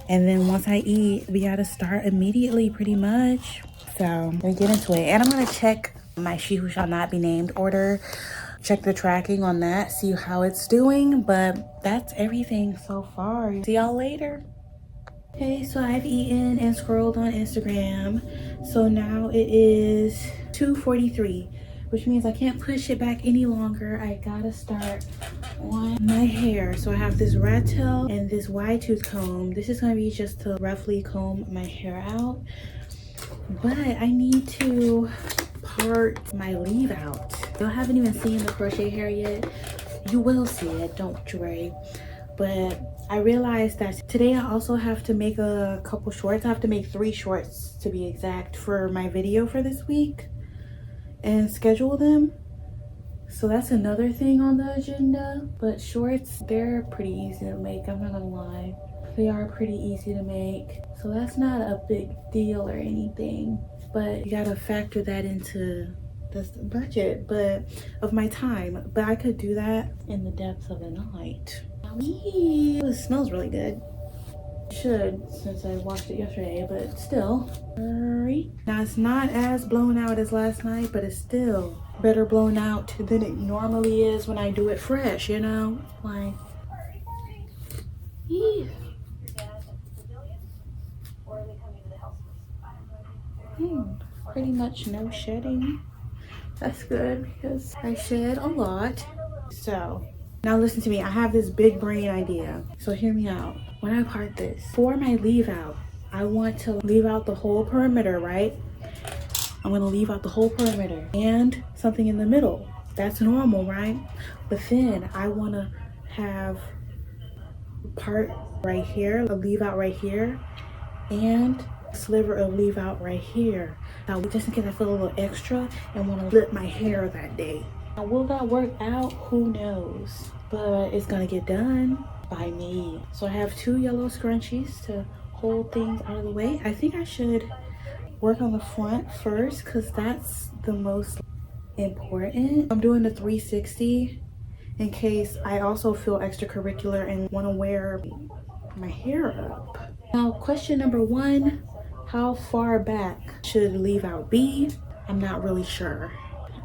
[SPEAKER 1] and then once I eat, we gotta start immediately pretty much. So we get into it, and I'm gonna check my She Who Shall Not Be Named order, check the tracking on that, see how it's doing. But that's everything so far. See y'all later. Okay, so I've eaten and scrolled on Instagram. So now it is 2:43. which means I can't push it back any longer. I gotta start on my hair. So I have this rat tail and this wide tooth comb. This is gonna be just to roughly comb my hair out, but I need to part my leave out. Y'all haven't even seen the crochet hair yet. You will see it, don't you worry. But I realized that today I also have to make a couple shorts. I have to make 3 shorts to be exact for my video for this week and schedule them. So that's another thing on the agenda. But shorts, they're pretty easy to make, I'm not gonna lie. They are pretty easy to make. So that's not a big deal or anything. But you gotta factor that into the budget of my time. But I could do that in the depths of the night. Ooh, it smells really good. Should, since I washed it yesterday, but still. Now it's not as blown out as last night, but it's still better blown out than it normally is when I do it fresh, you know? Like, yeah. Pretty much no shedding. That's good because I shed a lot. So now listen to me, I have this big brain idea. So hear me out. When I part this, for my leave out, I want to leave out the whole perimeter, right? I'm gonna leave out the whole perimeter and something in the middle. That's normal, right? But then I wanna have part right here, a leave out right here, and a sliver of leave out right here. Now, just in case I feel a little extra and wanna flip my hair that day. Now, will that work out? Who knows? But it's gonna get done by me. So I have 2 yellow scrunchies to hold things out of the way. I think I should work on the front first because that's the most important. I'm doing the 360 in case I also feel extracurricular and want to wear my hair up. Now, question number 1, how far back should leave out be? I'm not really sure.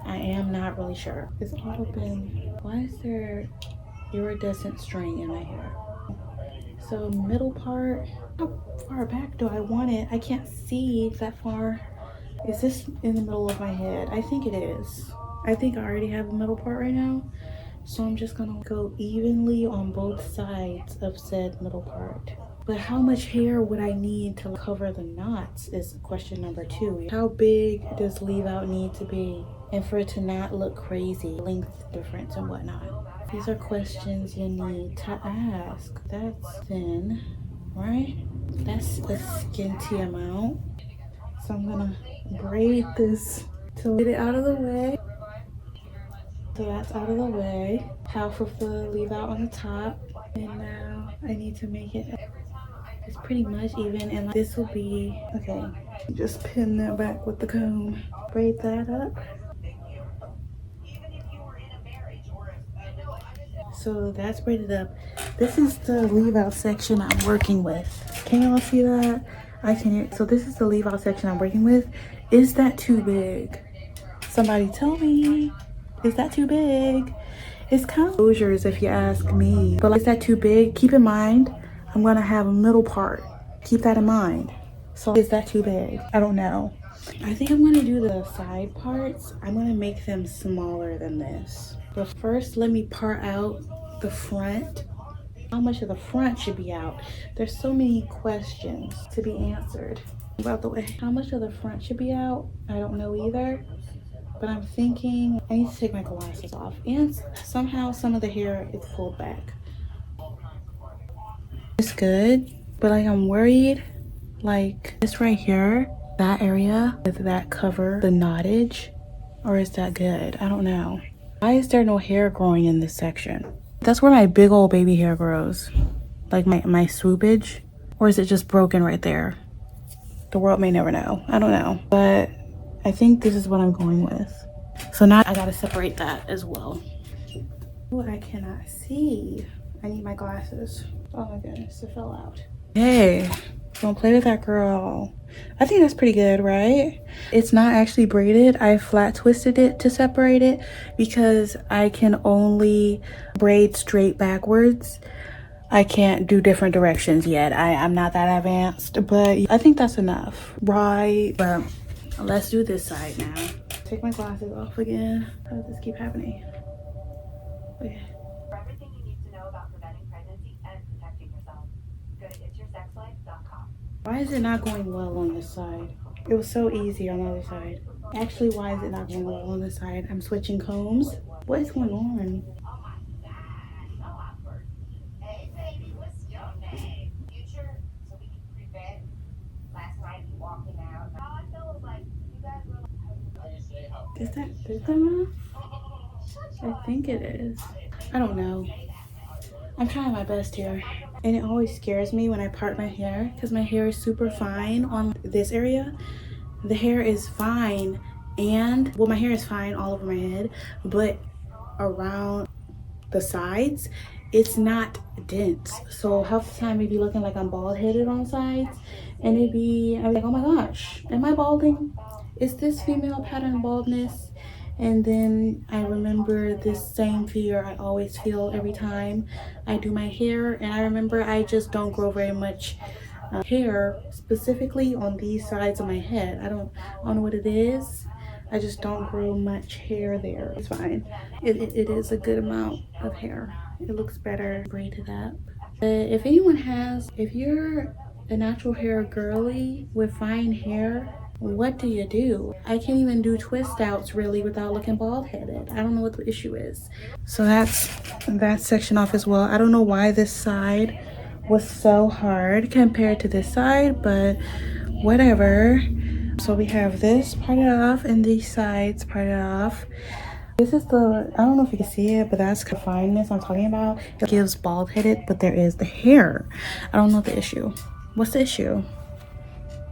[SPEAKER 1] I am not really sure. It's all open. Why is there iridescent string in my hair? So middle part, how far back do I want it? I can't see that far. Is this in the middle of my head? I think it is. I think I already have a middle part right now. So I'm just gonna go evenly on both sides of said middle part. But how much hair would I need to cover the knots is question number 2. How big does leave out need to be? And for it to not look crazy, length difference and whatnot. These are questions you need to ask. That's thin, right? That's a skinty amount. So I'm gonna braid this to get it out of the way. So that's out of the way. Half of the leave out on the top. And now I need to make it, it's pretty much even. And this will be, okay, just pin that back with the comb. Braid that up. So that's braided up. This is the leave out section I'm working with. Can y'all see that? I can't. So this is the leave out section I'm working with. Is that too big? Somebody tell me. Is that too big? It's kind of closures if you ask me. But like, is that too big? Keep in mind, I'm gonna have a middle part. Keep that in mind. So is that too big? I don't know. I think I'm gonna do the side parts. I'm gonna make them smaller than this. But first, let me part out the front. How much of the front should be out? There's so many questions to be answered. About the way, how much of the front should be out? I don't know either. But I'm thinking I need to take my glasses off. And somehow some of the hair is pulled back. It's good, but like I'm worried, like this right here, that area, does that cover the knottage? Or is that good? I don't know. Why is there no hair growing in this section? That's where my big old baby hair grows. Like my swoopage. Or is it just broken right there? The world may never know. I don't know. But I think this is what I'm going with. So now I gotta separate that as well. Oh, I cannot see. I need my glasses. Oh my goodness, it fell out. Hey, don't play with that girl. I think that's pretty good, right? It's not actually braided. I flat twisted it to separate it because I can only braid straight backwards. I can't do different directions yet. I'm not that advanced, but I think that's enough, right? But let's do this side now. take my glasses off again. How does this keep happening? Okay.
[SPEAKER 3] For everything you need to know about preventing pregnancy and protecting yourself, go to itsYoursexLife.com.
[SPEAKER 1] Why is it not going well on this side? It was so easy on the other side. Actually, why is it not going well on this side? I'm switching combs. What is going on?
[SPEAKER 3] Oh my gosh, so awkward. Hey baby, what's your name? Future, so we can prevent last night you walking out. All I feel was like you guys were like,
[SPEAKER 1] Is that this one? I think it is. I don't know. I'm trying my best here. And it always scares me when I part my hair because my hair is super fine on this area. The hair is fine and, well, my hair is fine all over my head, but around the sides, it's not dense. So half the time it'd be looking like I'm bald headed on the sides, and I'm like, oh my gosh, am I balding? Is this female pattern baldness? And then I remember this same fear I always feel every time I do my hair, and I remember I just don't grow very much hair, specifically on these sides of my head. I don't know what it is. I just don't grow much hair there. It's fine. It is a good amount of hair. It looks better braided up. If you're a natural hair girly with fine hair, what do you do? I can't even do twist outs really without looking bald headed. I don't know what the issue is. So that's that section off as well. I don't know why this side was so hard compared to this side, but whatever. So we have this parted off and these sides parted off. This is I don't know if you can see it, but that's the fineness I'm talking about. It gives bald headed, but there is the hair. I don't know the issue. What's the issue?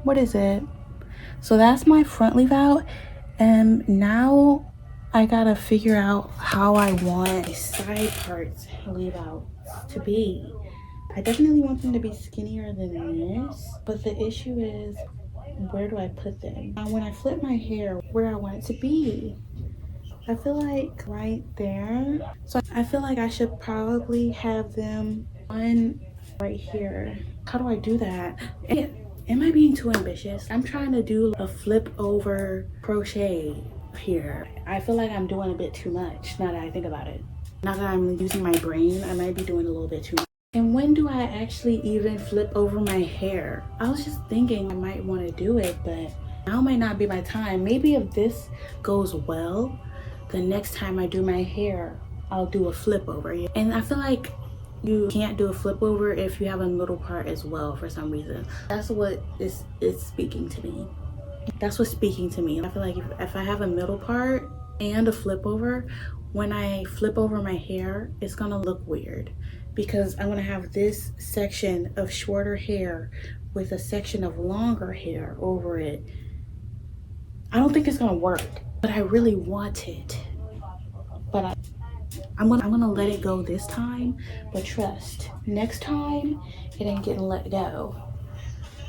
[SPEAKER 1] What is it? So that's my front leave out, and now I gotta figure out how I want the side parts leave out to be. I definitely want them to be skinnier than this, but the issue is, where do I put them? Now, when I flip my hair, where I want it to be, I feel like right there. So I feel like I should probably have them on right here. How do I do that? Am I being too ambitious? I'm trying to do a flip over crochet here. I feel like I'm doing a bit too much now that I think about it. Now that I'm using my brain, I might be doing a little bit too much. And when do I actually even flip over my hair? I was just thinking I might want to do it, but now might not be my time. Maybe if this goes well, the next time I do my hair, I'll do a flip over. And I feel like you can't do a flip over if you have a middle part as well for some reason. That's what is speaking to me. That's what's speaking to me. I feel like if I have a middle part and a flip over, when I flip over my hair, it's gonna look weird because I'm gonna have this section of shorter hair with a section of longer hair over it. I don't think it's gonna work, but I really want it. But I'm gonna let it go this time, but trust, next time it ain't getting let go.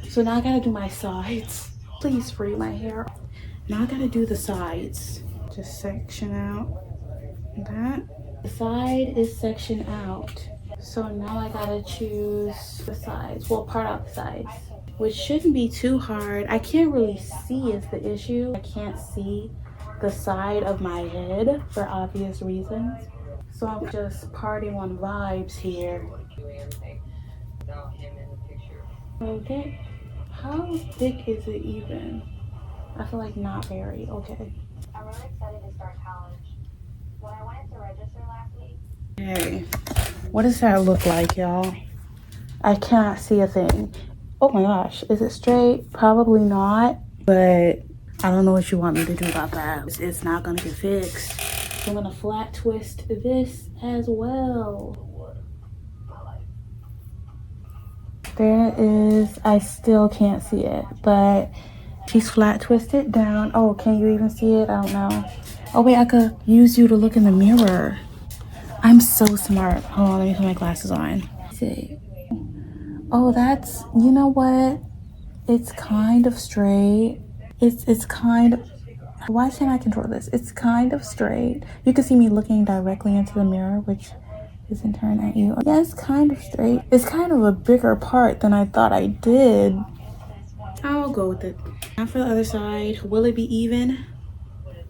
[SPEAKER 1] So now I gotta do my sides. Please free my hair. Now I gotta do the sides. Just section out that. The side is sectioned out. So now I gotta choose the sides. Well, part out the sides, which shouldn't be too hard. I can't really see is the issue. I can't see the side of my head for obvious reasons. So I'm just parting on vibes here. Okay, how thick is it even? I feel like not very. Okay.
[SPEAKER 3] I'm really excited to start college. When I went to register last week.
[SPEAKER 1] Hey, what does that look like, y'all? I cannot see a thing. Oh my gosh, is it straight? Probably not, but I don't know what you want me to do about that. It's not gonna get fixed. I'm gonna flat twist this as well. There is, I still can't see it, but she's flat twisted down. Oh, can you even see it? I don't know. Oh wait, I could use you to look in the mirror. I'm so smart. Hold on, let me put my glasses on. Let's see. Oh, that's, you know what? It's kind of straight. It's kind of, why can't I control this? It's kind of straight. You can see me looking directly into the mirror, which isn't turned at you. Yeah, it's kind of straight. It's kind of a bigger part than I thought I did. I'll go with it. Now for the other side, will it be even?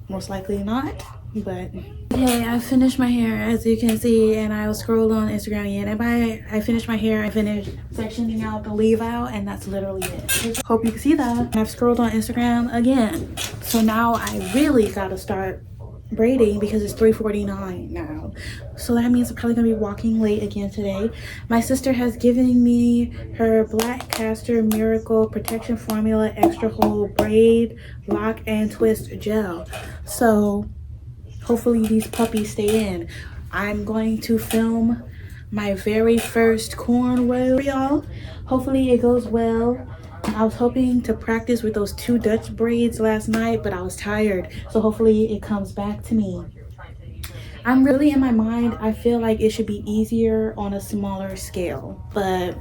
[SPEAKER 1] Most likely not, but okay, I finished my hair as you can see, and I will scroll on Instagram again, and by I finished my hair, I finished sectioning out the leave out, and that's literally it. Hope you can see that. I've scrolled on Instagram again, so now I really gotta start braiding because it's 3:49 now, so that means I'm probably gonna be walking late again today. My sister has given me her Black Castor Miracle Protection Formula Extra Hold Braid Lock and Twist Gel, so hopefully these puppies stay in. I'm going to film my very first cornrow for y'all. Hopefully it goes well. I was hoping to practice with those 2 Dutch braids last night, but I was tired, so hopefully it comes back to me. I'm really, in my mind, I feel like it should be easier on a smaller scale, but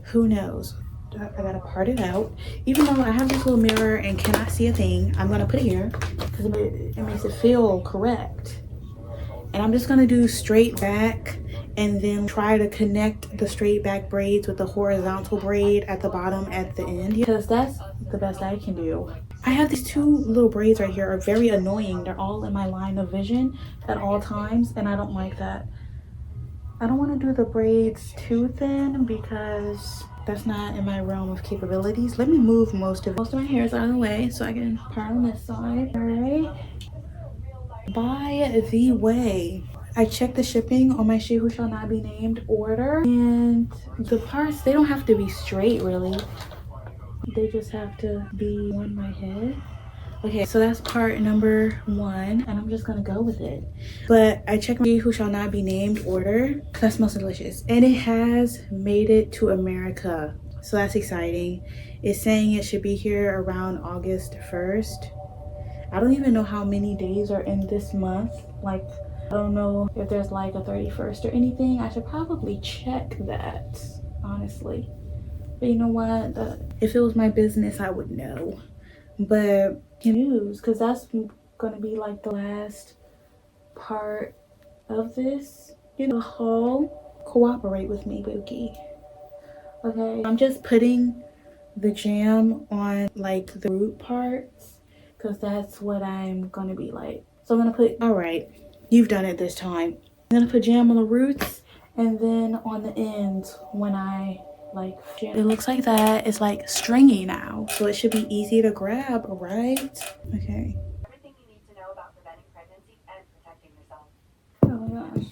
[SPEAKER 1] who knows. I gotta part it out. Even though I have this little mirror and cannot see a thing, I'm gonna put it here because it makes it feel correct. And I'm just gonna do straight back and then try to connect the straight back braids with the horizontal braid at the bottom at the end, because that's the best I can do. I have these 2 little braids right here, are very annoying. They're all in my line of vision at all times, and I don't like that. I don't want to do the braids too thin because that's not in my realm of capabilities. Let me move most of my hairs out of the way so I can part on this side. All right. By the way, I checked the shipping on my She Who Shall Not Be Named order, and the parts, they don't have to be straight really. They just have to be on my head. Okay, so that's part number 1, and I'm just gonna go with it. But I checked my Who Shall Not Be Named order. That smells delicious, and it has made it to America, so that's exciting. It's saying it should be here around August 1st. I don't even know how many days are in this month. Like, I don't know if there's like a 31st or anything. I should probably check that, honestly. But you know what? If it was my business, I would know. But news, because that's gonna be like the last part of this, you know, haul. Cooperate with me, Bookie. Okay, I'm just putting the jam on like the root parts because that's what I'm gonna be like. So I'm gonna put, all right, you've done it this time. I'm gonna put jam on the roots and then on the ends when I like jam. It looks like that. It's like stringy now, so it should be easy to grab, right? Okay.
[SPEAKER 3] Everything you need to know about preventing pregnancy and protecting yourself.
[SPEAKER 1] Oh my gosh.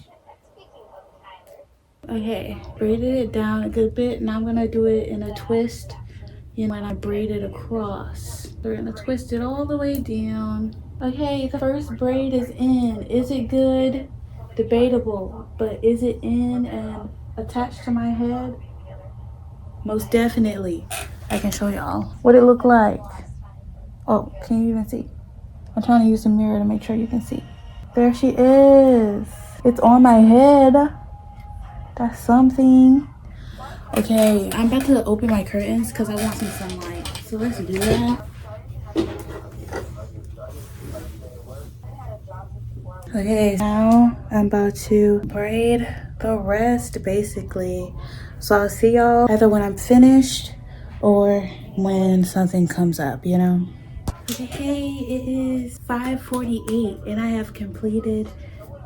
[SPEAKER 1] Okay, braided it down a good bit. Now I'm gonna do it in a twist. You know, when I braid it across, we're gonna twist it all the way down. Okay, the first braid is in. Is it good? Debatable, but is it in and attached to my head? Most definitely. I can show y'all what it looked like. Oh, can you even see? I'm trying to use the mirror to make sure you can see. There she is. It's on my head. That's something. Okay, I'm about to open my curtains because I want some sunlight. So let's do that. Okay, now I'm about to braid the rest basically. So I'll see y'all either when I'm finished or when something comes up, you know? Okay, it is 5:48 and I have completed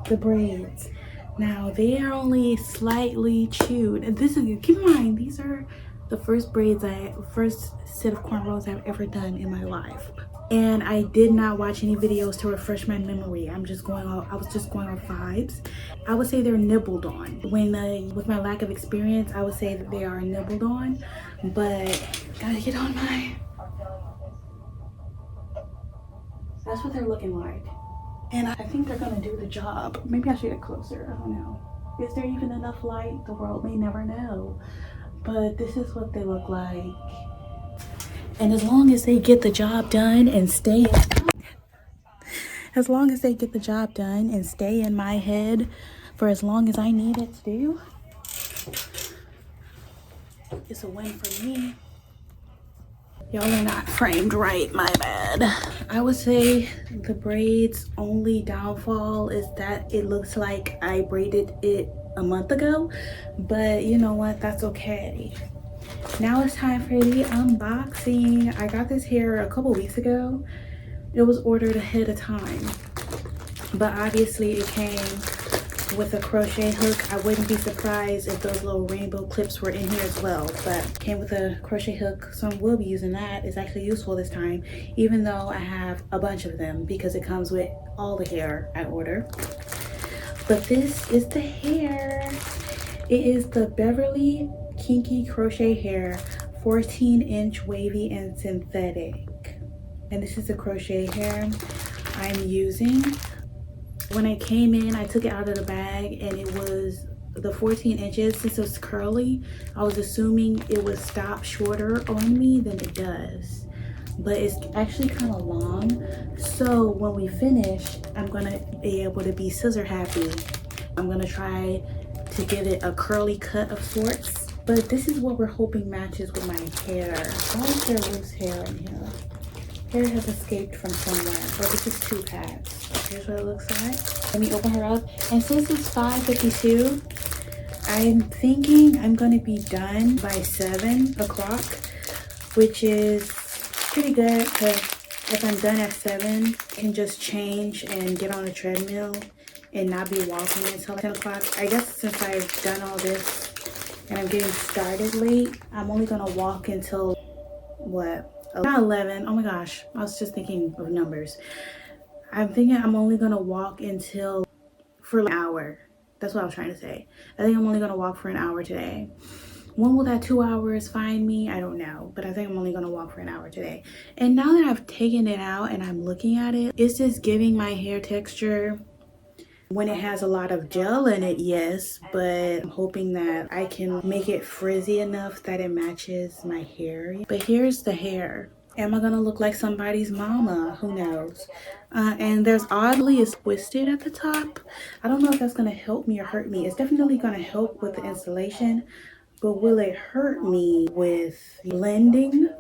[SPEAKER 1] the braids. Now they are only slightly chewed. And this is, keep in mind, these are the first first set of cornrows I've ever done in my life. And I did not watch any videos to refresh my memory. I was just going off vibes. I would say they're nibbled on. With my lack of experience, I would say that they are nibbled on, but gotta get on my, that's what they're looking like. And I think they're gonna do the job. Maybe I should get closer, I don't know. Is there even enough light? The world may never know. But this is what they look like. And as long as they get the job done and stay in my head for as long as I need it to do, it's a win for me. Y'all are not framed right, my bad. I would say the braids' only downfall is that it looks like I braided it a month ago, but you know what, that's okay. Now it's time for the unboxing. I got this hair a couple weeks ago It was ordered ahead of time, but obviously it came with a crochet hook. I wouldn't be surprised if those little rainbow clips were in here as well, but came with a crochet hook, so I will be using that. It's actually useful this time, even though I have a bunch of them because it comes with all the hair I order. But this is the hair. It is the Beverly Kinky Crochet Hair 14-inch wavy and synthetic, and this is the crochet hair I'm using. When I came in, I took it out of the bag and it was the 14 inches. Since it was curly, I was assuming it would stop shorter on me than it does, but it's actually kind of long. So when we finish, I'm gonna be able to be scissor happy. I'm gonna try to give it a curly cut of sorts, but this is what we're hoping matches with my hair. Why is there loose hair in here? Hair has escaped from somewhere. Well, this is 2 pads. Here's what it looks like. Let me open her up. And since it's 5:52, I'm thinking I'm gonna be done by 7 o'clock, which is pretty good because if I'm done at 7, I can just change and get on a treadmill and not be walking until 10 o'clock. I guess since I've done all this and I'm getting started late, I'm only gonna walk until what? Not 11. Oh my gosh, I was just thinking of numbers. I'm thinking I'm only gonna walk until for an hour. That's what I was trying to say. I think I'm only gonna walk for an hour today. When will that 2 hours find me? I don't know, but I think I'm only gonna walk for an hour today. And now that I've taken it out and I'm looking at it, it's just giving my hair texture when it has a lot of gel in it, yes, but I'm hoping that I can make it frizzy enough that it matches my hair. But here's the hair. Am I gonna look like somebody's mama? Who knows? And there's oddly it's twisted at the top. I don't know if that's gonna help me or hurt me. It's definitely gonna help with the installation, but will it hurt me with blending?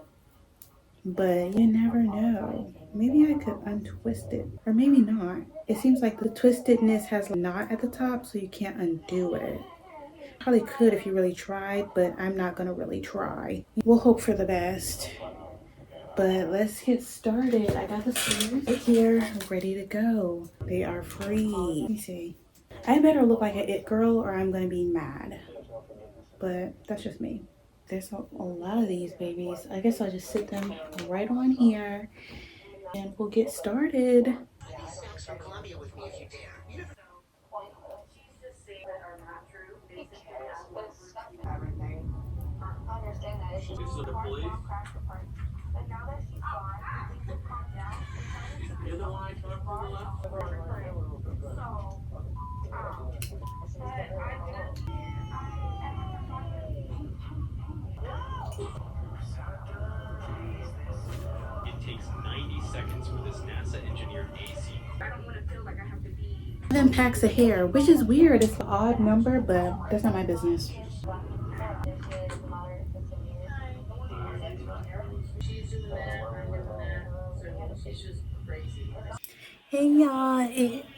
[SPEAKER 1] But you never know. Maybe I could untwist it, or maybe not. It seems like the twistedness has a knot at the top, so you can't undo it. Probably could if you really tried, but I'm not gonna really try. We'll hope for the best. But let's get started. I got the scissors here, ready to go. They are free. Let me see. I better look like an it girl or I'm gonna be mad. But that's just me. There's a lot of these babies. I guess I'll just sit them right on here and we'll get started.
[SPEAKER 4] It takes 90 seconds for this NASA-engineered AC. I don't want to feel like I have to be
[SPEAKER 1] 7 packs of hair, which is weird. It's an odd number, but that's not my business. Hey y'all,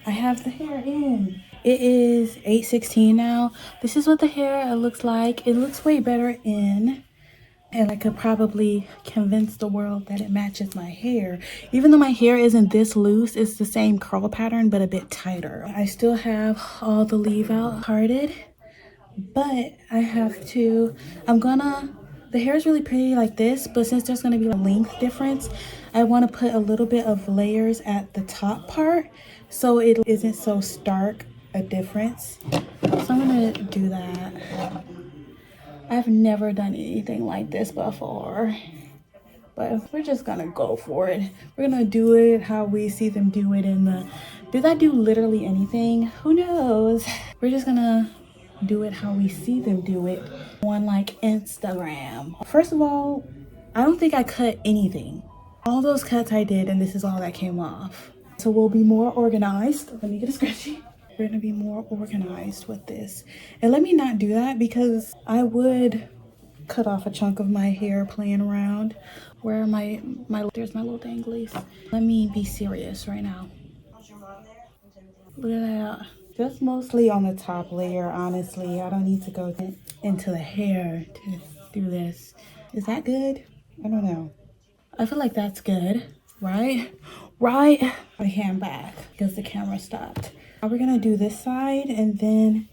[SPEAKER 1] I have the hair in. It is 8:16 now. This is what the hair looks like. It looks way better in. And I could probably convince the world that it matches my hair. Even though my hair isn't this loose, it's the same curl pattern, but a bit tighter. I still have all the leave out parted, but I have to, the hair is really pretty like this, but since there's gonna be a length difference, I wanna put a little bit of layers at the top part so it isn't so stark a difference. So I'm gonna do that. I've never done anything like this before, but we're just gonna go for it. We're gonna do it how we see them do it in the, did I do literally anything? Who knows? We're just gonna do it how we see them do it on like Instagram. First of all, I don't think I cut anything. All those cuts I did and this is all that came off. So we'll be more organized. Let me get a scratchy. We're gonna be more organized with this. And let me not do that because I would cut off a chunk of my hair playing around. Where are there's my little danglies. Let me be serious right now. Look at that. Just mostly on the top layer, honestly. I don't need to go into the hair to do this. Is that good? I don't know. I feel like that's good. right? Right. My hand back because the camera stopped. Now we're gonna do this side and then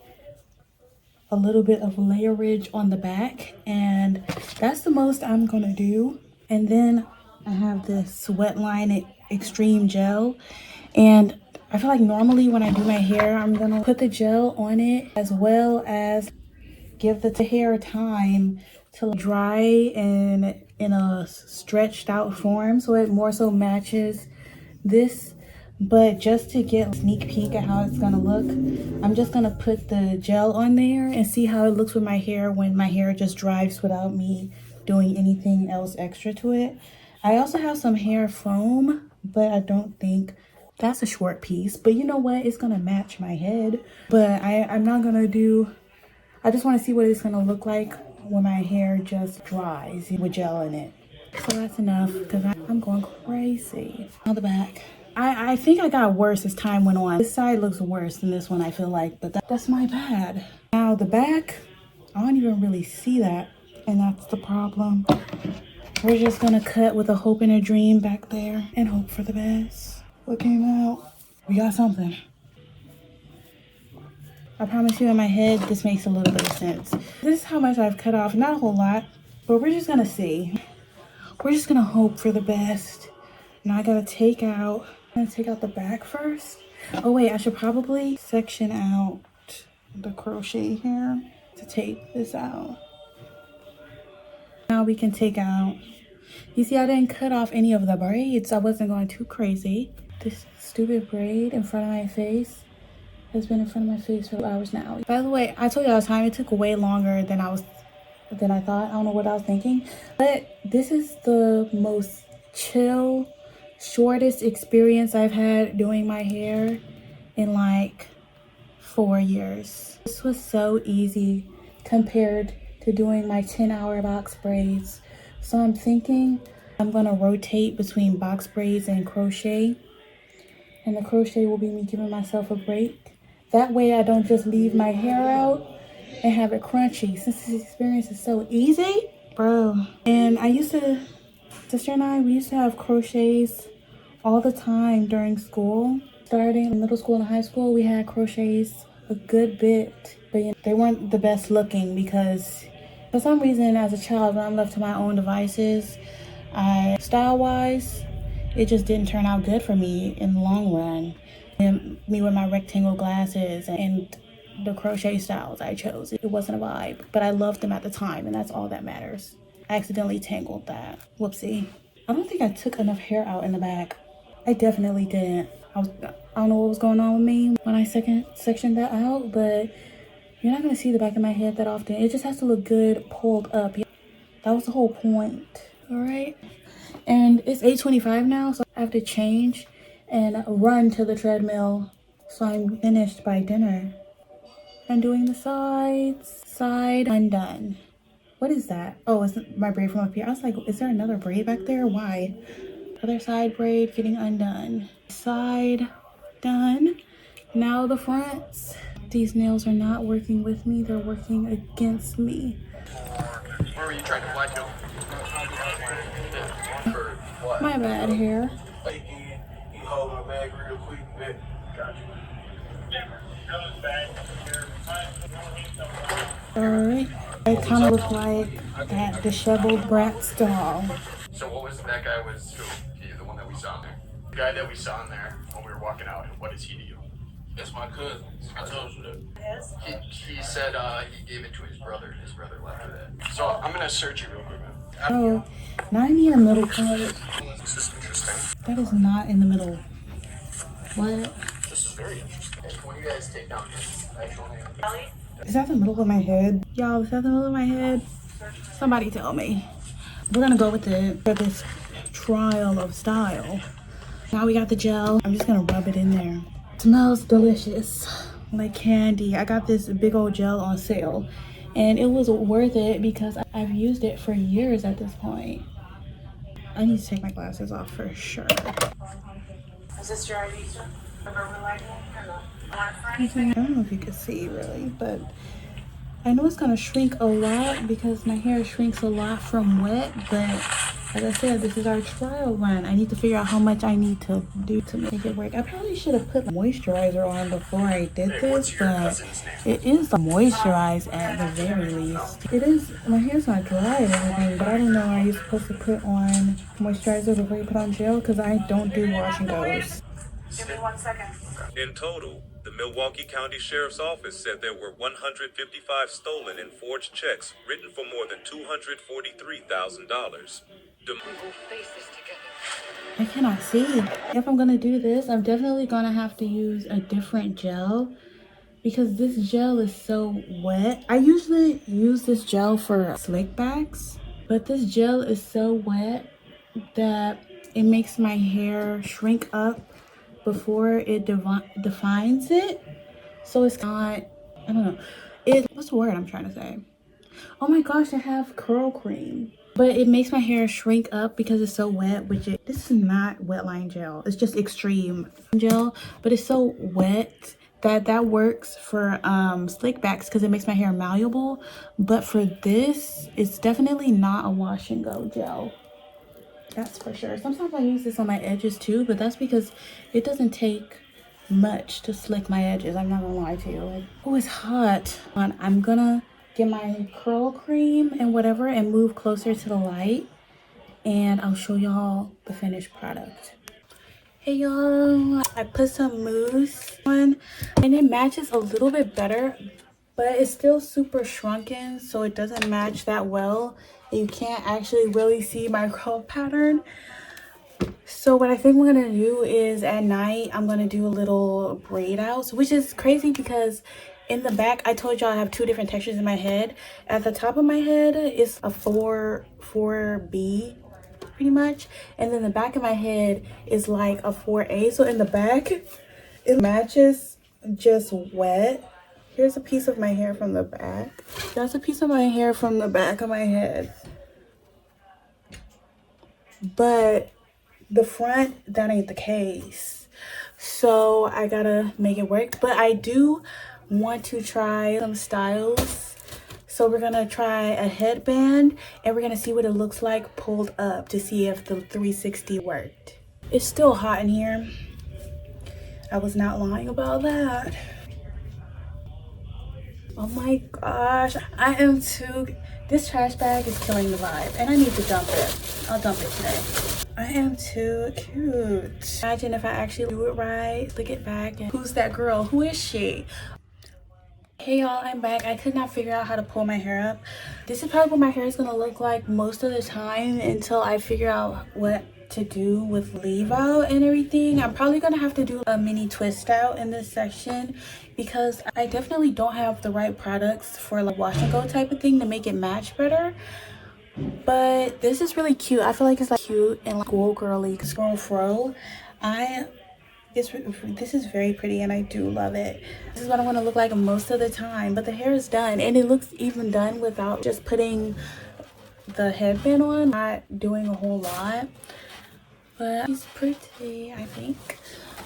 [SPEAKER 1] a little bit of layerage on the back, and that's the most I'm gonna do. And then I have this Wetline Extreme Gel, and I feel like normally when I do my hair, I'm gonna put the gel on it as well as give the hair time to dry and in a stretched out form so it more so matches this. But just to get a sneak peek at how it's gonna look, I'm just gonna put the gel on there and see how it looks with my hair when my hair just dries without me doing anything else extra to it. I also have some hair foam, but I don't think that's a short piece, but you know what, it's gonna match my head. But I'm not gonna do, I just want to see what it's gonna look like when my hair just dries with gel in it. So that's enough because I'm going crazy. On the back, I think I got worse as time went on. This side looks worse than this one, I feel like, but that's my bad. Now the back, I don't even really see that, and that's the problem. We're just gonna cut with a hope and a dream back there and hope for the best. What came out? We got something. I promise you in my head, this makes a little bit of sense. This is how much I've cut off. Not a whole lot, but we're just gonna see. We're just gonna hope for the best. Now I gotta take out, I'm gonna take out the back first. Oh wait, I should probably section out the crochet here to take this out. Now we can take out, you see I didn't cut off any of the braids. I wasn't going too crazy. This stupid braid in front of my face has been in front of my face for hours now. By the way, I told you all the time, it took way longer than I thought. I don't know what I was thinking, but this is the most chill, shortest experience I've had doing my hair in like 4 years. This was so easy compared to doing my 10-hour box braids. So I'm thinking I'm gonna rotate between box braids and crochet, and the crochet will be me giving myself a break. That way I don't just leave my hair out and have it crunchy, since this experience is so easy, bro. And sister and I, we used to have crochets all the time during school. Starting in middle school and high school, we had crochets a good bit, but you know, they weren't the best looking because for some reason as a child, when I'm left to my own devices, style-wise, it just didn't turn out good for me in the long run. And me with my rectangle glasses and the crochet styles I chose, it wasn't a vibe, but I loved them at the time, and that's all that matters. I accidentally tangled that. Whoopsie. I don't think I took enough hair out in the back. I definitely didn't. I don't know what was going on with me when I sectioned that out, but you're not gonna see the back of my head that often. It just has to look good pulled up. That was the whole point. All right. And it's 8:25 now, so I have to change and run to the treadmill so I'm finished by dinner. I'm doing the side undone. What is that? Oh, it's my braid from up here. I was like, is there another braid back there? Why? Other side braid getting undone. Side done. Now the fronts. These nails are not working with me, they're working against me.
[SPEAKER 4] Where were you trying to fly to? For what?
[SPEAKER 1] My bad hair.
[SPEAKER 5] You hold my bag real quick, man. Gotcha.
[SPEAKER 1] Alright. I kind of look like that disheveled Bratz doll.
[SPEAKER 4] So what was that guy was who? He, the one that we saw in there? The guy that we saw in there when we were walking out, what is he to you?
[SPEAKER 5] That's my cousin. I told you that.
[SPEAKER 4] He said he gave it to his brother and his brother left with it. So I'm gonna search you real quick, man.
[SPEAKER 1] Oh, not in your middle part.
[SPEAKER 4] This is interesting.
[SPEAKER 1] That is not in the middle. What?
[SPEAKER 4] This is very interesting. When you guys take down his actual name.
[SPEAKER 1] Is that the middle of my head? Y'all, is that the middle of my head? Somebody tell me. We're gonna go with it for this trial of style. Now we got the gel. I'm just gonna rub it in there. It smells delicious, like candy. I got this big old gel on sale, and it was worth it because I've used it for years at this point. I need to take my glasses off for sure.
[SPEAKER 3] Is this your ID, sir?
[SPEAKER 1] I don't know if you can see really, but I know it's gonna shrink a lot because my hair shrinks a lot from wet, but Like I said, this is our trial run. I need to figure out how much I need to do to make it work. I probably should have put moisturizer on before I did this, but it is moisturized at the very least. It is, my hair's not dry and everything, but I don't know, are you supposed to put on moisturizer before you put on gel? Because I don't do wash and goes.
[SPEAKER 3] Give me 1 second.
[SPEAKER 6] In total, the Milwaukee County Sheriff's Office said there were 155 stolen and forged checks written for more than $243,000.
[SPEAKER 1] I cannot see. If I'm gonna do this, I'm definitely gonna have to use a different gel because this gel is so wet. I usually use this gel for slick backs, but this gel is so wet that it makes my hair shrink up before it defines it. So it's not, I don't know. What's the word I'm trying to say? Oh my gosh, I have curl cream. But it makes my hair shrink up because it's so wet, this is not wetline gel. It's just extreme gel, but it's so wet that works for slick backs because it makes my hair malleable. But for this, it's definitely not a wash and go gel. That's for sure. Sometimes I use this on my edges too, but that's because it doesn't take much to slick my edges. I'm not gonna lie to you. Oh, it's hot. I'm gonna get my curl cream and whatever and move closer to the light, and I'll show y'all the finished product. Hey y'all, I put some mousse on and it matches a little bit better, but it's still super shrunken, so it doesn't match that well. You can't actually really see my curl pattern. So what I think we're gonna do is at night I'm gonna do a little braid out, which is crazy because in the back I told y'all I have two different textures in my head. At the top of my head is a 4B pretty much, and then the back of my head is like a 4A. So in the back it matches just wet. Here's a piece of my hair from the back. That's a piece of my hair from the back of my head, but the front, that ain't the case. So I gotta make it work, but I do want to try some styles. So we're gonna try a headband and we're gonna see what it looks like pulled up to see if the 360 worked. It's still hot in here. I was not lying about that. Oh my gosh, this trash bag is killing the vibe and I need to dump it. I'll dump it today. I am too cute. Imagine if I actually do it right. Look it back and who's that girl? Who is she? Hey y'all, I'm back. I could not figure out how to pull my hair up. This is probably what my hair is gonna look like most of the time until I figure out what to do with leave out and everything. I'm probably gonna have to do a mini twist out in this section because I definitely don't have the right products for like wash and go type of thing to make it match better. But this is really cute. I feel like it's like cute and like cool girly scroll fro. This is very pretty and I do love it. This is what I want to look like most of the time, but the hair is done and it looks even done without just putting the headband on, not doing a whole lot. But it's pretty, I think.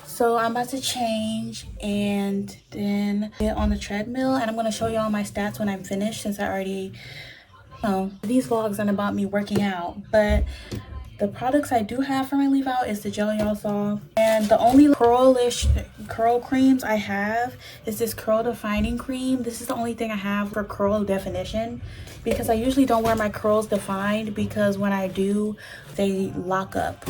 [SPEAKER 1] So I'm about to change and then get on the treadmill and I'm going to show y'all my stats when I'm finished since I already these vlogs aren't about me working out, but the products I do have for my leave out is the gel y'all saw, and the only curl creams I have is this curl defining cream. This is the only thing I have for curl definition because I usually don't wear my curls defined because when I do they lock up.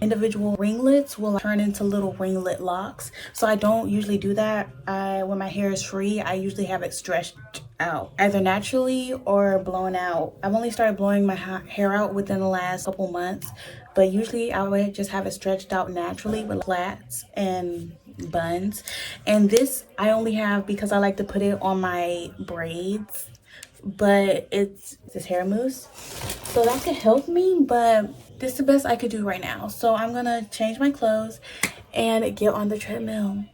[SPEAKER 1] Individual ringlets will turn into little ringlet locks, so I don't usually do that. When my hair is free, I usually have it stretched out either naturally or blown out. I've only started blowing my hair out within the last couple months, but usually I would just have it stretched out naturally with plaits and buns. And this I only have because I like to put it on my braids, but it's this hair mousse, so that could help me, but this is the best I could do right now. So I'm gonna change my clothes and get on the treadmill.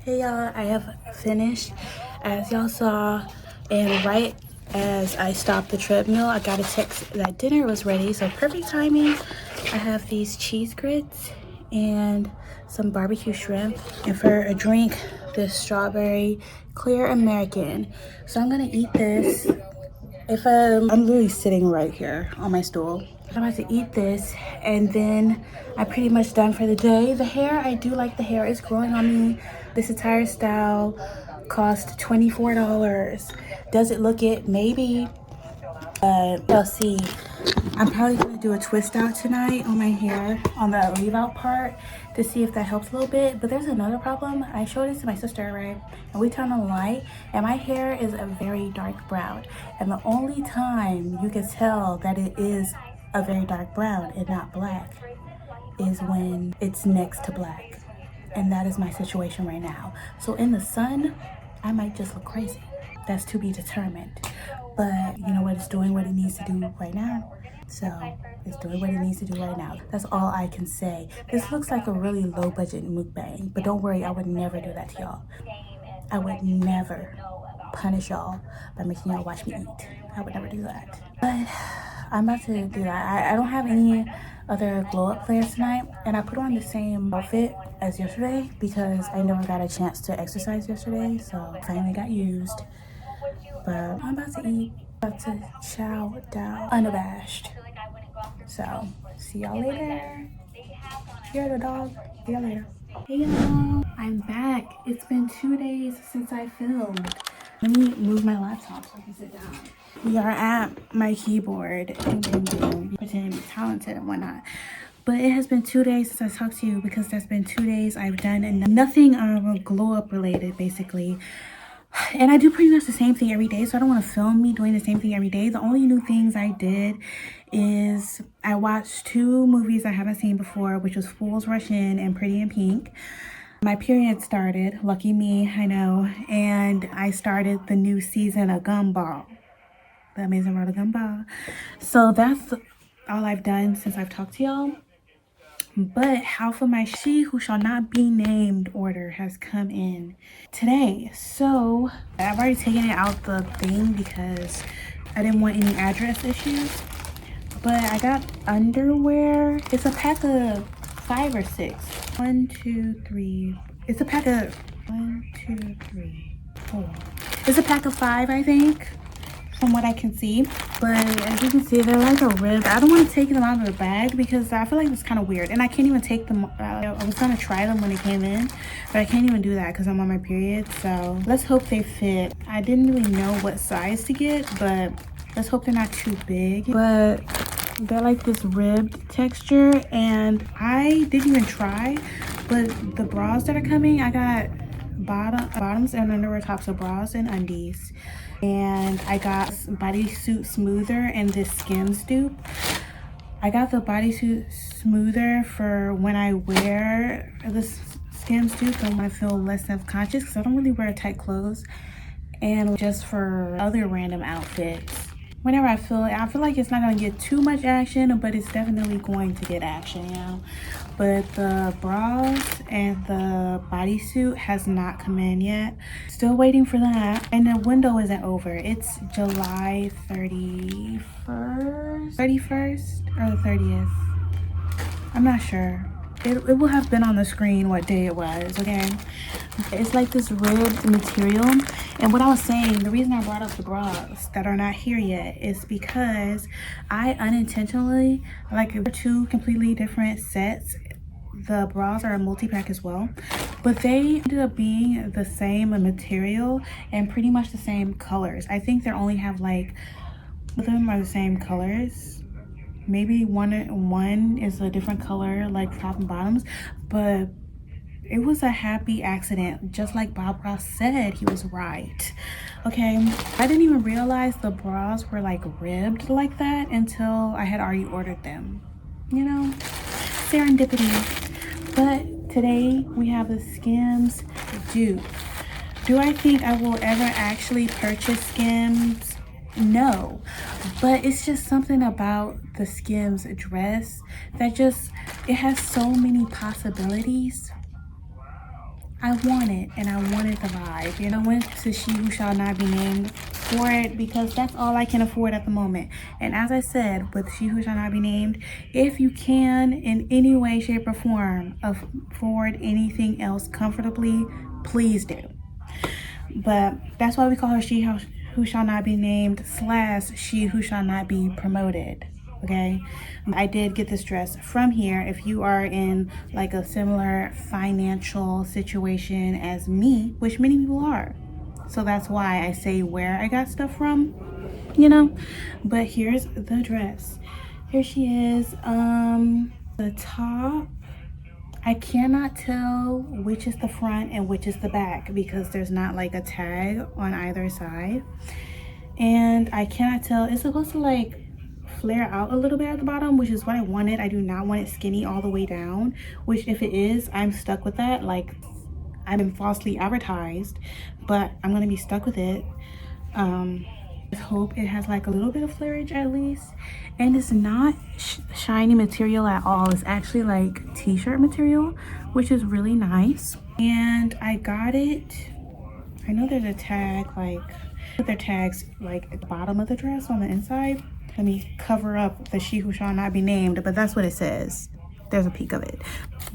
[SPEAKER 1] Hey y'all, I have finished as y'all saw, and right as I stopped the treadmill, I got a text that dinner was ready, so perfect timing. I have these cheese grits and some barbecue shrimp, and for a drink, this strawberry clear American. So I'm gonna eat this. I'm literally sitting right here on my stool. I'm about to eat this, and then I'm pretty much done for the day. The hair, I do like the hair. It's growing on me. This entire style cost $24. Does it look it? Maybe. We'll see. I'm probably gonna do a twist out tonight on my hair, on the leave out part, to see if that helps a little bit. But there's another problem. I showed this to my sister, right? And we turned on the light, and my hair is a very dark brown. And the only time you can tell that it is a very dark brown and not black is when it's next to black. And that is my situation right now. So in the sun, I might just look crazy. That's to be determined. But you know what, it's doing what it needs to do right now. So it's doing what it needs to do right now. That's all I can say. This looks like a really low budget mukbang, but don't worry, I would never do that to y'all. I would never punish y'all by making y'all watch me eat. I would never do that. But I'm about to do that. I don't have any other glow up plans tonight, and I put on the same outfit as yesterday because I never got a chance to exercise yesterday, so I finally got used. But I'm about to eat, about to chow down unabashed. So see y'all later. You're the dog. See y'all later. Hey y'all, I'm back. It's been 2 days since I filmed. Let me move my laptop so I can sit down. We are at my keyboard, pretending to be talented and whatnot. But it has been 2 days since I talked to you because that's been 2 days I've done nothing glow up related, basically. And I do pretty much the same thing every day, so I don't want to film me doing the same thing every day. The only new things I did is I watched 2 movies I haven't seen before, which was Fools Rush In and Pretty in Pink. My period started, lucky me, I know, and I started the new season of Gumball, The Amazing World of Gumball. So that's all I've done since I've talked to y'all. But half of my she who shall not be named order has come in today. So I've already taken it out the thing because I didn't want any address issues. But I got underwear. It's a pack of 5 or 6. 1, 2, 3. It's a pack of 1, 2, 3, 4. It's a pack of 5, I think, from what I can see. But as you can see, they're like a rib. I don't want to take them out of the bag because I feel like it's kind of weird, and I can't even take them out. I was gonna try them when they came in, but I can't even do that because I'm on my period. So let's hope they fit. I didn't really know what size to get, but let's hope they're not too big. But they're like this ribbed texture, and I didn't even try. But the bras that are coming, I got bottoms and underwear tops, so bras and undies. And I got bodysuit smoother and this Skims dupe. I got the bodysuit smoother for when I wear this Skims dupe and when I feel less self-conscious because I don't really wear tight clothes, and just for other random outfits. Whenever I feel like it's not gonna get too much action, but it's definitely going to get action, you know. But the bras and the bodysuit has not come in yet. Still waiting for that. And the window isn't over. It's July 31st or the 30th. I'm not sure. It will have been on the screen what day it was, okay? It's like this ribbed material. And what I was saying, the reason I brought up the bras that are not here yet is because I unintentionally, like 2 completely different sets. The bras are a multi-pack as well, but they ended up being the same material and pretty much the same colors. I think they only have like, both of them are the same colors. Maybe one is a different color, like top and bottoms, but it was a happy accident. Just like Bob Ross said, he was right. Okay, I didn't even realize the bras were like ribbed like that until I had already ordered them. You know, serendipity. But today we have the Skims dupe. Do I think I will ever actually purchase Skims? No, but it's just something about the Skims dress that it has so many possibilities I want it, and I wanted the vibe. You know, I went to She Who Shall Not Be Named for it because that's all I can afford at the moment. And as I said, with She Who Shall Not Be Named, if you can in any way, shape, or form afford anything else comfortably, please do. But that's why we call her She Who Shall Not Be Named / She Who Shall Not Be Promoted. Okay, I did get this dress from here. If you are in like a similar financial situation as me, which many people are, so that's why I say where I got stuff from, you know. But here's the dress. Here she is. The top, I cannot tell which is the front and which is the back because there's not like a tag on either side. And I cannot tell, it's supposed to like flare out a little bit at the bottom, which is what I wanted. I do not want it skinny all the way down, which if it is, I'm stuck with that. Like, I've been falsely advertised, but I'm gonna be stuck with it. I hope it has like a little bit of flairage at least. And it's not shiny material at all. It's actually like t-shirt material, which is really nice. And I got it, I know there's a tag, like put their tags like at the bottom of the dress on the inside. Let me cover up the She Who Shall Not Be Named, but that's what it says. There's a peek of it.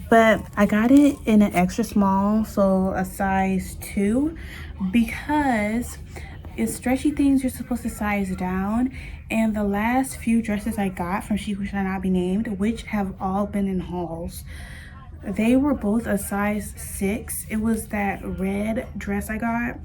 [SPEAKER 1] But I got it in an extra small, so a size 2, because it's stretchy things you're supposed to size down. And the last few dresses I got from She Who Shall Not Be Named, which have all been in hauls, they were both a size 6. It was that red dress I got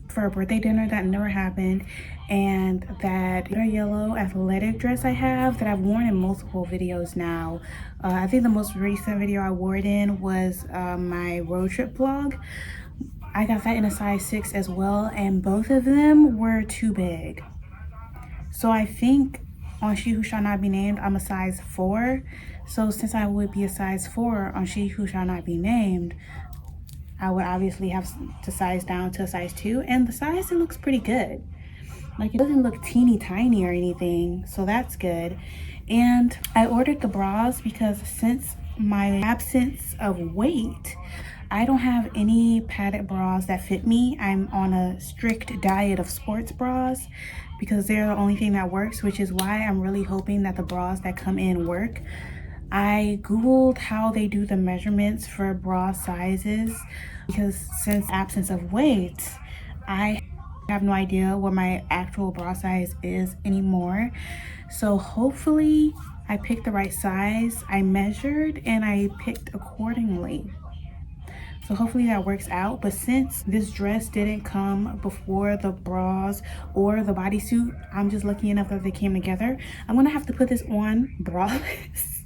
[SPEAKER 1] for a birthday dinner that never happened, and that yellow athletic dress I have that I've worn in multiple videos now. I think the most recent video I wore it in was my road trip vlog. I got that in a size 6 as well, and both of them were too big. So I think on She Who Shall Not Be Named, I'm a size 4. So since I would be a size 4 on She Who Shall Not Be Named, I would obviously have to size down to a size 2. And the size, it looks pretty good. Like, it doesn't look teeny tiny or anything, so that's good. And I ordered the bras because since my absence of weight, I don't have any padded bras that fit me. I'm on a strict diet of sports bras because they're the only thing that works, which is why I'm really hoping that the bras that come in work. I googled how they do the measurements for bra sizes because since absence of weight, I have no idea what my actual bra size is anymore. So hopefully I picked the right size. I measured and I picked accordingly. So hopefully that works out. But since this dress didn't come before the bras or the bodysuit, I'm just lucky enough that they came together. I'm gonna have to put this on braless,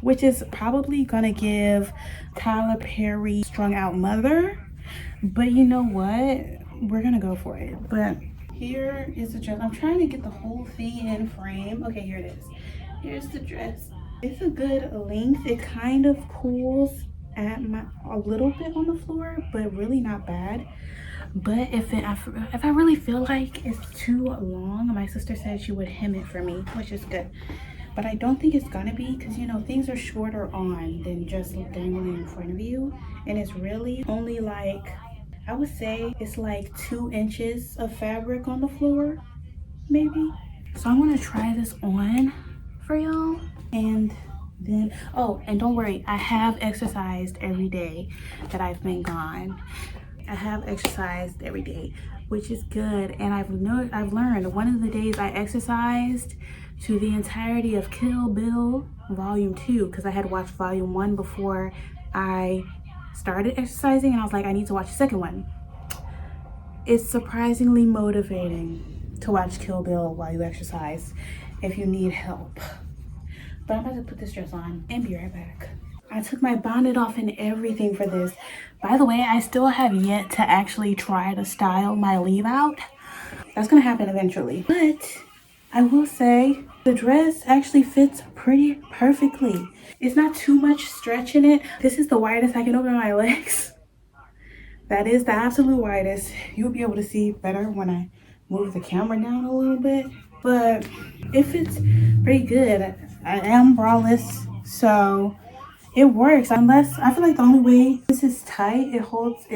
[SPEAKER 1] which is probably gonna give Tyler Perry strung out mother. But you know what? We're gonna go for it. But here is the dress. I'm trying to get the whole thing in frame. Okay, here it is. Here's the dress. It's a good length. It kind of pulls at a little bit on the floor, but really not bad. But if I really feel like it's too long, my sister said she would hem it for me, which is good. But I don't think it's gonna be, because you know things are shorter on than just dangling in front of you, and it's really only like, I would say it's like 2 inches of fabric on the floor, maybe. So I'm gonna try this on for y'all, and then, oh, and don't worry, I have exercised every day that I've been gone. I have exercised every day, which is good. And I've learned one of the days I exercised to the entirety of Kill Bill Volume 2, because I had watched Volume 1 before I started exercising, and I was like, I need to watch the second one. It's surprisingly motivating to watch Kill Bill while you exercise if you need help. But I'm about to put this dress on and be right back. I took my bonnet off and everything for this. By the way, I still have yet to actually try to style my leave out. That's gonna happen eventually. But I will say the dress actually fits pretty perfectly. It's not too much stretch in it. This is the widest I can open my legs. That is the absolute widest. You'll be able to see better when I move the camera down a little bit. But it fits pretty good. I am braless, so it works. Unless, I feel like the only way this is tight, it holds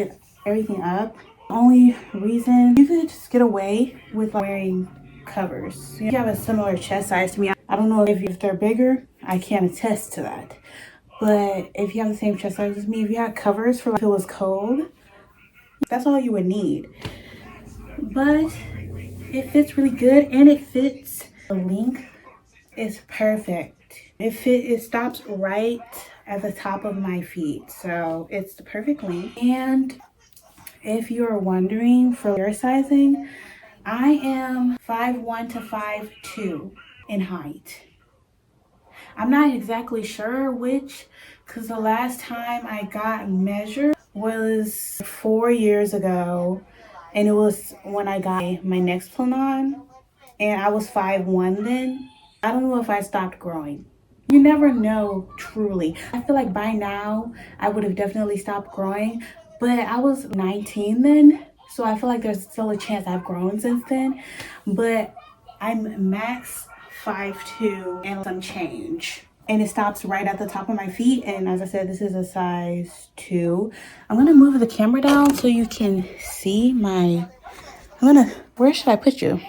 [SPEAKER 1] everything up. The only reason you could just get away with like, wearing covers. You have a similar chest size to me. I don't know if they're bigger. I can't attest to that. But if you have the same chest size as me, if you had covers for like if it was cold, that's all you would need. But it fits really good, and it fits the length is perfect. It stops right at the top of my feet, so it's the perfect length. And if you're wondering for your sizing, I am 5'1" to 5'2" in height. I'm not exactly sure which, because the last time I got measured was 4 years ago, and it was when I got my next plan on, and I was 5'1" then. I don't know if I stopped growing. You never know, truly. I feel like by now I would have definitely stopped growing, but I was 19 then, so I feel like there's still a chance I've grown since then. But I'm max 5'2" and some change, and it stops right at the top of my feet. And as I said, this is a size 2. I'm gonna move the camera down so you can see my, where should I put you?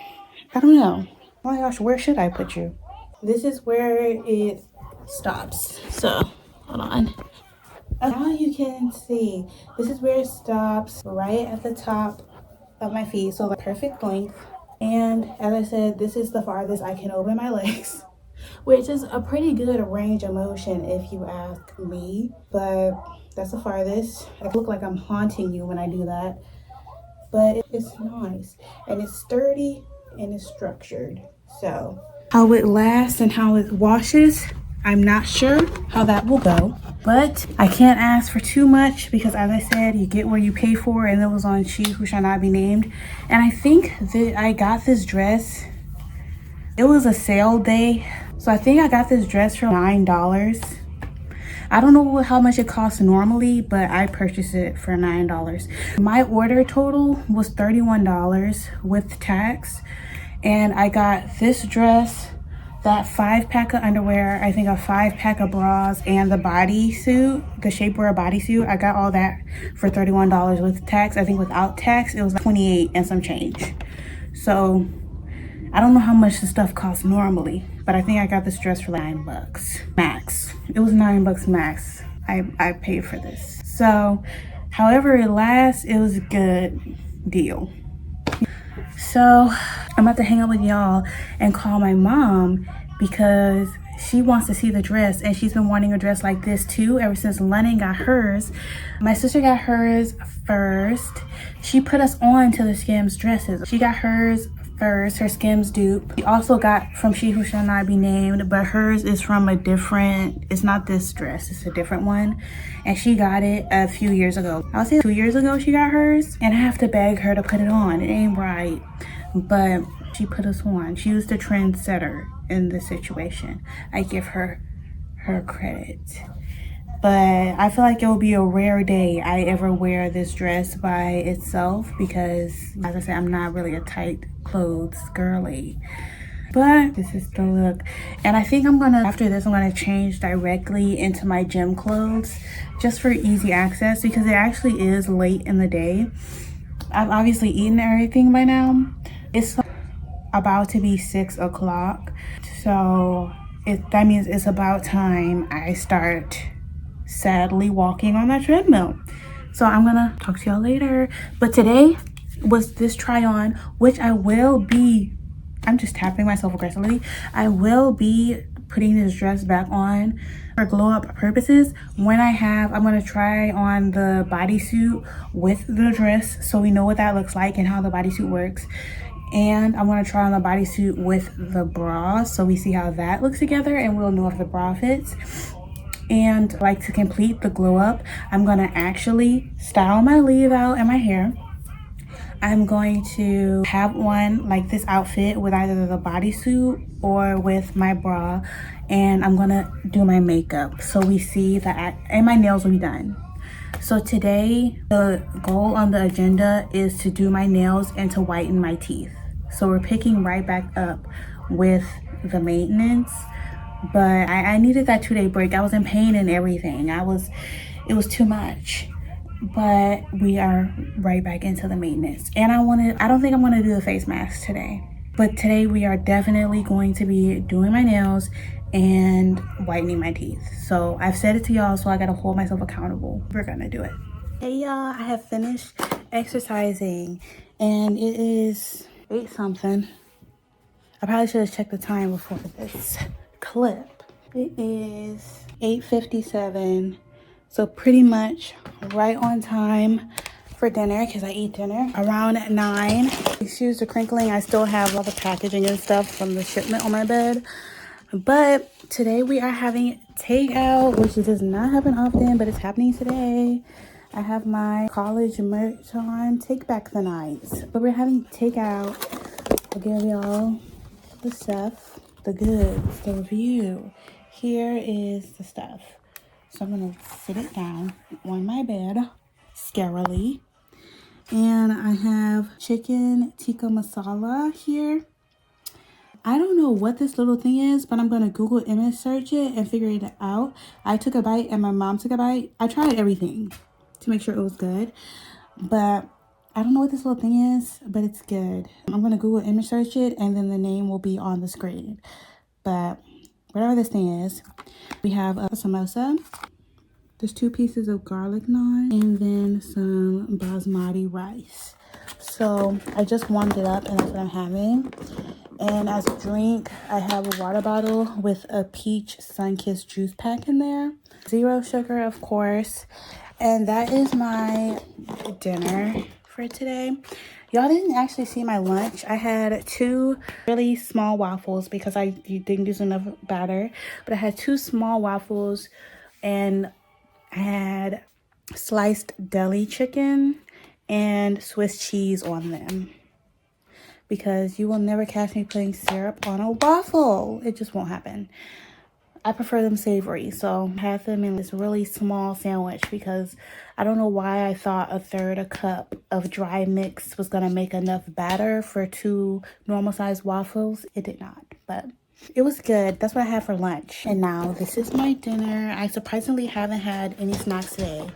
[SPEAKER 1] I don't know. Oh my gosh, where should I put you? This is where it stops. So, hold on. Now you can see, this is where it stops, right at the top of my feet. So the perfect length. And as I said, this is the farthest I can open my legs, which is a pretty good range of motion if you ask me. But that's the farthest. I look like I'm haunting you when I do that. But it's nice, and it's sturdy, and it's structured. So how it lasts and how it washes, I'm not sure how that will go, but I can't ask for too much because, as I said, you get what you pay for, and it was on She Who Shall Not Be Named. And I think that I got this dress, it was a sale day, so I think I got this dress for $9. I don't know how much it costs normally, but I purchased it for $9. My order total was $31 with tax, and I got this dress, that 5-pack of underwear, I think a 5-pack of bras, and the bodysuit, the shapewear bodysuit. I got all that for $31 with tax. I think without tax, it was like $28 and some change. So I don't know how much the stuff costs normally, but I think I got this dress for like $9 max. It was $9 max. I paid for this. So however it lasts, it was a good deal. So I'm about to hang out with y'all and call my mom because she wants to see the dress, and she's been wanting a dress like this too ever since Lennon got hers. My sister got hers first. She put us on to the Skims dresses. She got hers first, her Skims dupe. She also got from She Who Shall Not Be Named, but hers is from a different, it's not this dress, it's a different one. And she got it a few years ago. I would say 2 years ago she got hers, and I have to beg her to put it on. It ain't right, but she put us on. She was the trendsetter in this situation. I give her credit. But I feel like it will be a rare day I ever wear this dress by itself because, as I said, I'm not really a tight clothes girly. But this is the look. And I think after this, I'm gonna change directly into my gym clothes just for easy access because it actually is late in the day. I've obviously eaten everything by now. It's about to be 6 o'clock. So that means it's about time I start sadly walking on that treadmill. So I'm gonna talk to y'all later. But today was this try on, which I'm just tapping myself aggressively. I will be putting this dress back on for glow up purposes when I'm gonna try on the bodysuit with the dress so we know what that looks like and how the bodysuit works. And I'm gonna try on the bodysuit with the bra so we see how that looks together and we'll know if the bra fits. And like to complete the glow up, I'm gonna actually style my leave out and my hair. I'm going to have one like this outfit with either the bodysuit or with my bra, and I'm gonna do my makeup so we see that, and my nails will be done. So today the goal on the agenda is to do my nails and to whiten my teeth. So we're picking right back up with the maintenance. but I needed that 2-day break. I was in pain and everything. It was too much. But we are right back into the maintenance. And I don't think I'm gonna do the face mask today. But today we are definitely going to be doing my nails and whitening my teeth. So I've said it to y'all, so I gotta hold myself accountable. We're gonna do it. Hey y'all, I have finished exercising and it is 8 something. I probably should have checked the time before this clip. It is 8:57, so pretty much right on time for dinner because I eat dinner around 9. Excuse the crinkling. I still have all the packaging and stuff from the shipment on my bed. But today we are having takeout, which does not happen often, but it's happening today. I have my college merch on, take back the nights. But we're having takeout. I'll give y'all the stuff, the goods, the review. Here is the stuff. So I'm gonna sit it down on my bed, scarily. And I have chicken tikka masala here. I don't know what this little thing is, but I'm gonna Google image search it and figure it out. I took a bite and my mom took a bite. I tried everything to make sure it was good, but I don't know what this little thing is, but it's good. I'm gonna Google image search it and then the name will be on the screen. But whatever this thing is, we have a samosa. There's 2 pieces of garlic naan and then some basmati rice. So I just warmed it up and that's what I'm having. And as a drink, I have a water bottle with a peach Sunkist juice pack in there. 0 sugar, of course. And that is my dinner for today. Y'all didn't actually see my lunch. I had 2 really small waffles because I didn't use enough batter. But I had 2 small waffles and I had sliced deli chicken and Swiss cheese on them. Because you will never catch me putting syrup on a waffle. It just won't happen. I prefer them savory, so I had them in this really small sandwich because I don't know why I thought 1/3 cup of dry mix was gonna make enough batter for 2 normal sized waffles. It did not, but it was good. That's what I had for lunch. And now this is my dinner. I surprisingly haven't had any snacks today.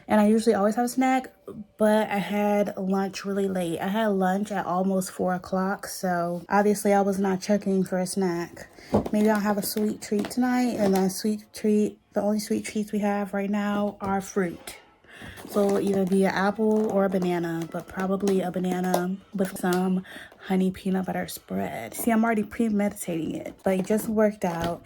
[SPEAKER 1] And I usually always have a snack, but I had lunch really late. I had lunch at almost 4 o'clock, so obviously I was not checking for a snack. Maybe I'll have a sweet treat tonight, and the only sweet treats we have right now are fruit. So it'll either be an apple or a banana, but probably a banana with some honey peanut butter spread. See, I'm already premeditating it, but it just worked out.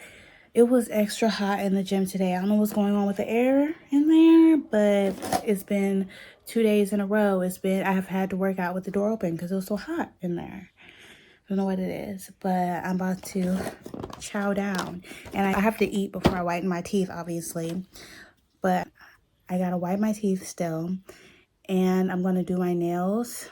[SPEAKER 1] It was extra hot in the gym today. I don't know what's going on with the air in there, but it's been 2 days in a row. I have had to work out with the door open because it was so hot in there. I don't know what it is, but I'm about to chow down. And I have to eat before I whiten my teeth, obviously. But I gotta wipe my teeth still. And I'm gonna do my nails.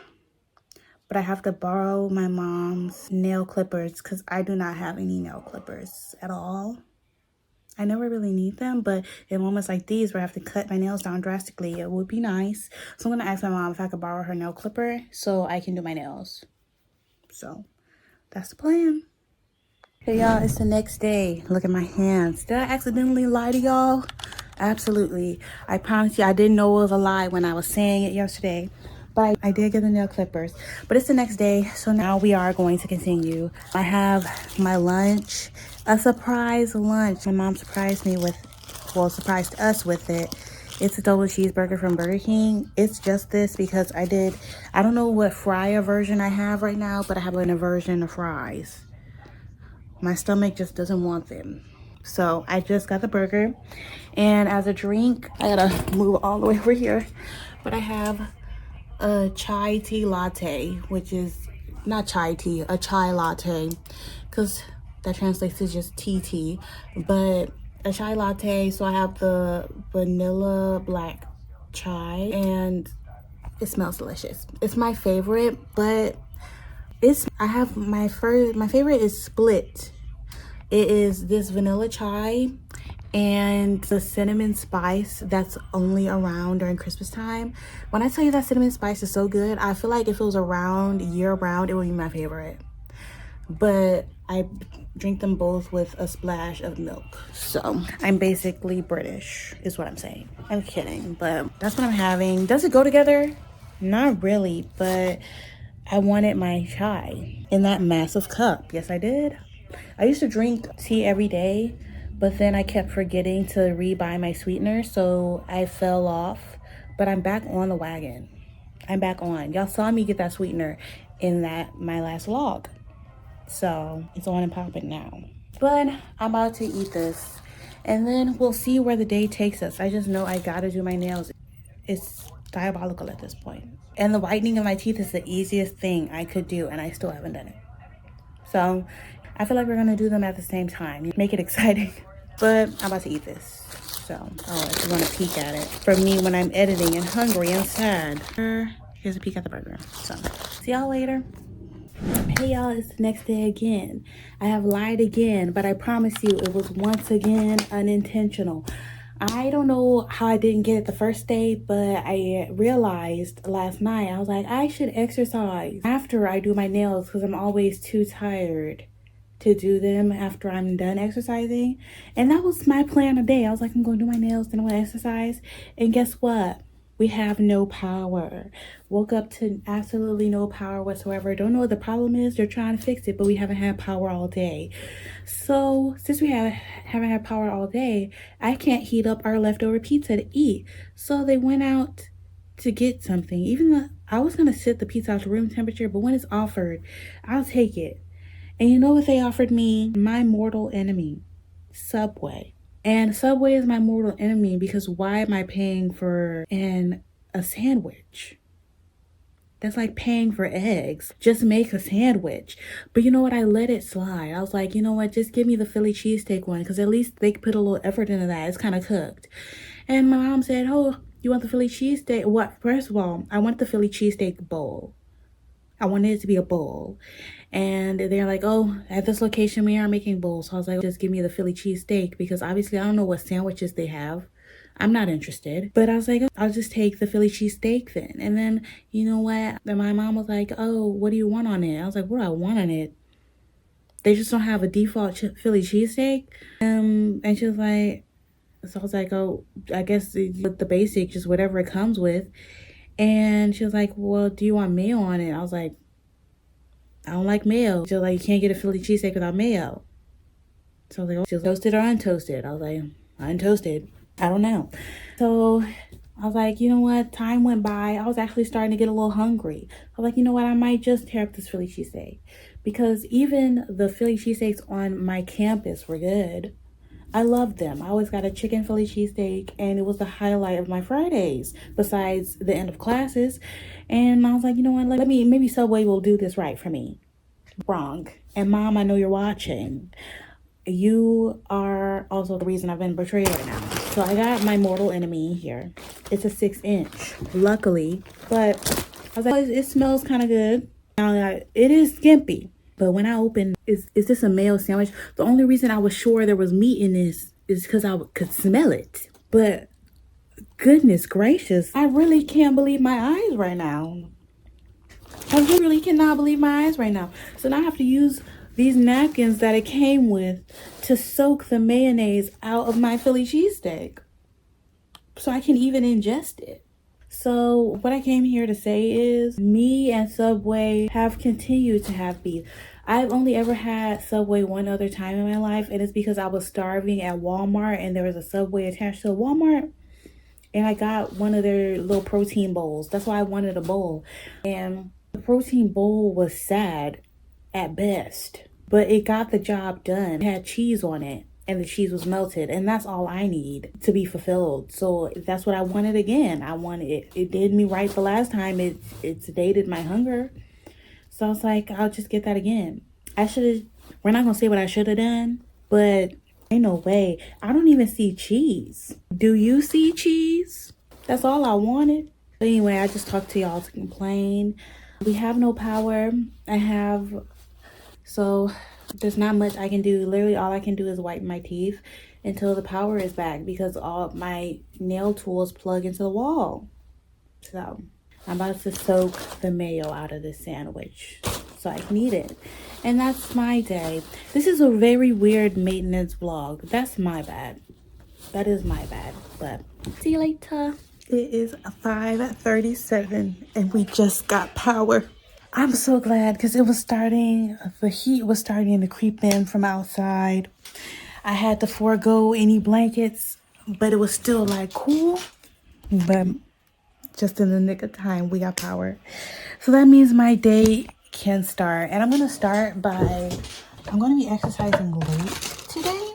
[SPEAKER 1] But I have to borrow my mom's nail clippers because I do not have any nail clippers at all. I never really need them, but in moments like these where I have to cut my nails down drastically, it would be nice. So I'm gonna ask my mom if I could borrow her nail clipper so I can do my nails. So that's the plan. Hey y'all, it's the next day. Look at my hands. Did I accidentally lie to y'all? Absolutely. I promise you, I didn't know it was a lie when I was saying it yesterday. But I did get the nail clippers. But it's the next day, so now we are going to continue. I have my lunch, a surprise lunch. My mom surprised us with it. It's a double cheeseburger from Burger King. It's just this because I don't know what fryer version I have right now, but I have an aversion to fries. My stomach just doesn't want them. So I just got the burger. And as a drink, I gotta move all the way over here. But I have a chai tea latte, which is not chai tea, a chai latte, because that translates to just tea, but a chai latte. So I have the vanilla black chai and it smells delicious. It's my favorite, but my favorite is split. It is this vanilla chai and the cinnamon spice that's only around during Christmas time. When I tell you that cinnamon spice is so good, I feel like if it was around year round, it would be my favorite. But I drink them both with a splash of milk. So I'm basically British is what I'm saying. I'm kidding, but that's what I'm having. Does it go together? Not really, but I wanted my chai in that massive cup. Yes, I did. I used to drink tea every day, but then I kept forgetting to rebuy my sweetener, so I fell off. But I'm back on the wagon. I'm back on. Y'all saw me get that sweetener in my last vlog. So it's on and popping now. But I'm about to eat this and then we'll see where the day takes us. I just know I gotta do my nails. It's diabolical at this point. And the whitening of my teeth is the easiest thing I could do and I still haven't done it. So I feel like we're gonna do them at the same time. Make it exciting. But I'm about to eat this. So, if you want to peek at it. For me when I'm editing and hungry and sad. Here's a peek at the burger. So, see y'all later. Hey y'all, it's the next day again. I have lied again, but I promise you it was once again unintentional. I don't know how I didn't get it the first day, but I realized last night, I was like, I should exercise after I do my nails because I'm always too tired to do them after I'm done exercising. And that was my plan today. I was like, I'm going to do my nails, then I'm going to exercise. And guess what? We have no power. Woke up to absolutely no power whatsoever. Don't know what the problem is. They're trying to fix it, but we haven't had power all day. So since we haven't had power all day, I can't heat up our leftover pizza to eat. So they went out to get something. Even though I was going to set the pizza out to room temperature, but when it's offered, I'll take it. And you know what they offered me? My mortal enemy, Subway. And Subway is my mortal enemy because why am I paying for a sandwich? That's like paying for eggs. Just make a sandwich. But you know what? I let it slide. I was like, you know what? Just give me the Philly cheesesteak one because at least they put a little effort into that. It's kind of cooked. And my mom said, oh, you want the Philly cheesesteak? What? First of all, I want the Philly cheesesteak bowl. I wanted it to be a bowl. And they're like, oh, at this location, we are making bowls. So I was like, just give me the Philly cheesesteak because obviously I don't know what sandwiches they have. I'm not interested. But I was like, I'll just take the Philly cheesesteak then. And then, you know what? Then my mom was like, oh, what do you want on it? I was like, what do I want on it? They just don't have a default Philly cheesesteak. And she was like, so I was like, oh, I guess with the basic, just whatever it comes with. And she was like, well, do you want mayo on it? I was like, I don't like mayo. She was like, you can't get a Philly cheesesteak without mayo. So I was like, oh, she was toasted or untoasted? I was like, untoasted. I don't know. So I was like, you know what? Time went by. I was actually starting to get a little hungry. I was like, you know what? I might just tear up this Philly cheesesteak. Because even the Philly cheesesteaks on my campus were good. I loved them. I always got a chicken Philly cheesesteak and it was the highlight of my Fridays besides the end of classes. And I was like, you know what, maybe Subway will do this right for me. Wrong. And Mom, I know you're watching. You are also the reason I've been betrayed right now. So I got my mortal enemy here. It's a 6-inch, luckily. But I was like, it smells kind of good. Now it is skimpy. But when I opened, is this a mayo sandwich? The only reason I was sure there was meat in this is because I could smell it. But goodness gracious, I really can't believe my eyes right now. I really cannot believe my eyes right now. So now I have to use these napkins that it came with to soak the mayonnaise out of my Philly cheesesteak so I can even ingest it. So what I came here to say is me and Subway have continued to have beef. I've only ever had Subway one other time in my life, and it's because I was starving at Walmart and there was a Subway attached to Walmart. And I got one of their little protein bowls. That's why I wanted a bowl. And the protein bowl was sad at best, but it got the job done. It had cheese on it. And the cheese was melted, and that's all I need to be fulfilled. So that's what I wanted again. I wanted it. It did me right the last time. It sedated my hunger. So I was like, I'll just get that again. We're not gonna say what I should have done, but ain't no way. I don't even see cheese. Do you see cheese? That's all I wanted. But anyway, I just talked to y'all to complain. We have no power. So there's not much I can do. Literally all I can do is wipe my teeth until the power is back because all my nail tools plug into the wall. So I'm about to soak the mayo out of this sandwich. so I can eat it. And that's my day. This is a very weird maintenance vlog. That's my bad. That is my bad, but see you later. It is 5:37 and we just got power. I'm so glad because the heat was starting to creep in from outside. I had to forego any blankets, but it was still like cool. But just in the nick of time, we got power. So that means my day can start. And I'm going to be exercising late today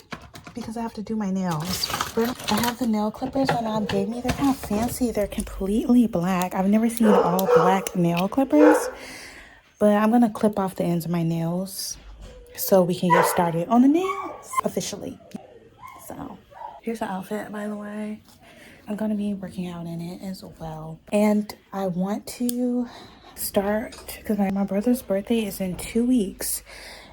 [SPEAKER 1] because I have to do my nails. I have the nail clippers my mom gave me. They're kind of fancy. They're completely black. I've never seen all black nail clippers. But I'm going to clip off the ends of my nails so we can get started on the nails officially. So here's the outfit, by the way. I'm going to be working out in it as well. And I want to start, because my brother's birthday is in 2 weeks.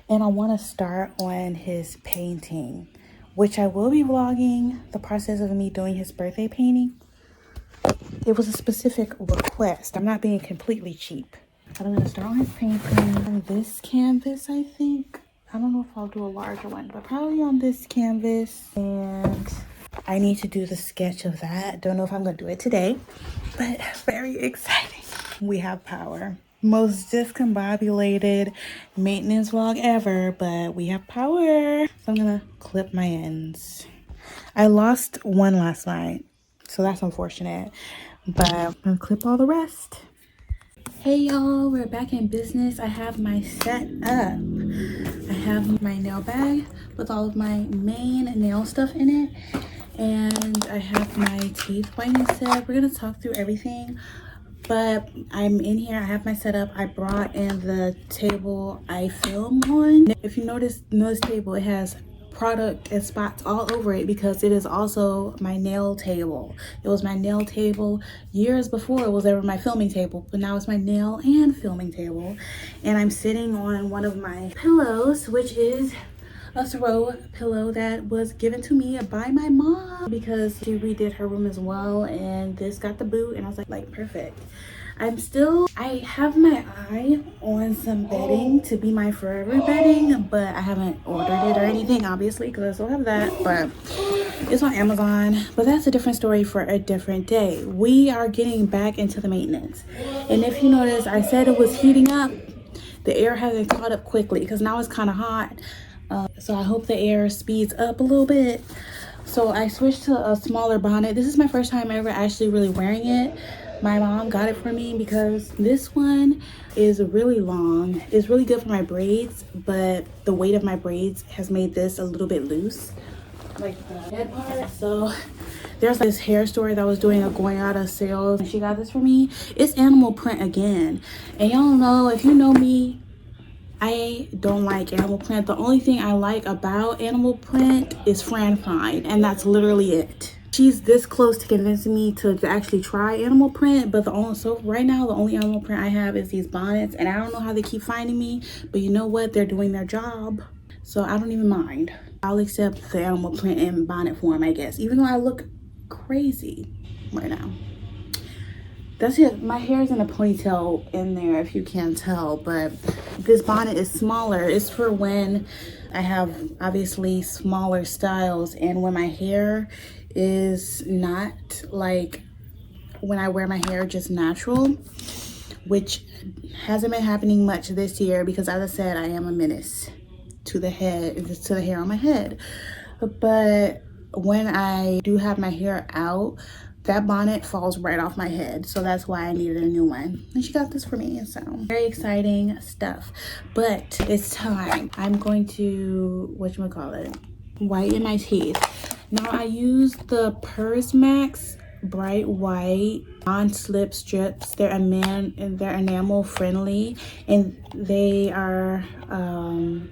[SPEAKER 1] And I want to start on his painting, which I will be vlogging the process of me doing his birthday painting. It was a specific request. I'm not being completely cheap. But I'm going to start on his painting on this canvas, I think. I don't know if I'll do a larger one, but probably on this canvas. And I need to do the sketch of that. Don't know if I'm going to do it today, but very exciting. We have power. Most discombobulated maintenance vlog ever, but we have power. So I'm going to clip my ends. I lost one last night, so that's unfortunate, but I'm going to clip all the rest. Hey y'all, we're back in business. I have my set up. I have my nail bag with all of my main nail stuff in it. And I have my teeth whitening set. We're going to talk through everything. But I'm in here. I have my setup. I brought in the table I film on. If you notice this table, it has product and spots all over it because it is also my nail table. It was my nail table years before it was ever my filming table, but now it's my nail and filming table. And I'm sitting on one of my pillows, which is a throw pillow that was given to me by my mom because she redid her room as well, and this got the boot, and I was like perfect. I have my eye on some bedding to be my forever bedding, but I haven't ordered it or anything, obviously, because I still have that, but it's on Amazon. But that's a different story for a different day. We are getting back into the maintenance, and if you notice, I said it was heating up. The air hasn't caught up quickly because now it's kind of hot. So I hope the air speeds up a little bit. So I switched to a smaller bonnet. This is my first time ever actually really wearing it. My mom got it for me because this one is really long. It's really good for my braids, but the weight of my braids has made this a little bit loose, like the head part. So there's this hair store that was doing a going out of sales, and she got this for me. It's animal print again, and y'all know, if you know me, I don't like animal print. The only thing I like about animal print is Fran Fine, and that's literally it. She's this close to convincing me to actually try animal print, but right now the only animal print I have is these bonnets, and I don't know how they keep finding me, but you know what? They're doing their job, so I don't even mind. I'll accept the animal print in bonnet form, I guess, even though I look crazy right now. That's it. My hair is in a ponytail in there, if you can't tell, but this bonnet is smaller. It's for when I have obviously smaller styles and when my hair is not like when I wear my hair just natural, which hasn't been happening much this year because, as I said, I am a menace to the hair on my head. But when I do have my hair out, that bonnet falls right off my head, so that's why I needed a new one, and she got this for me. So very exciting stuff. But it's time. I'm going to whiten my teeth. Now I use the Persmax Bright White non-slip strips. They're enamel friendly, and they are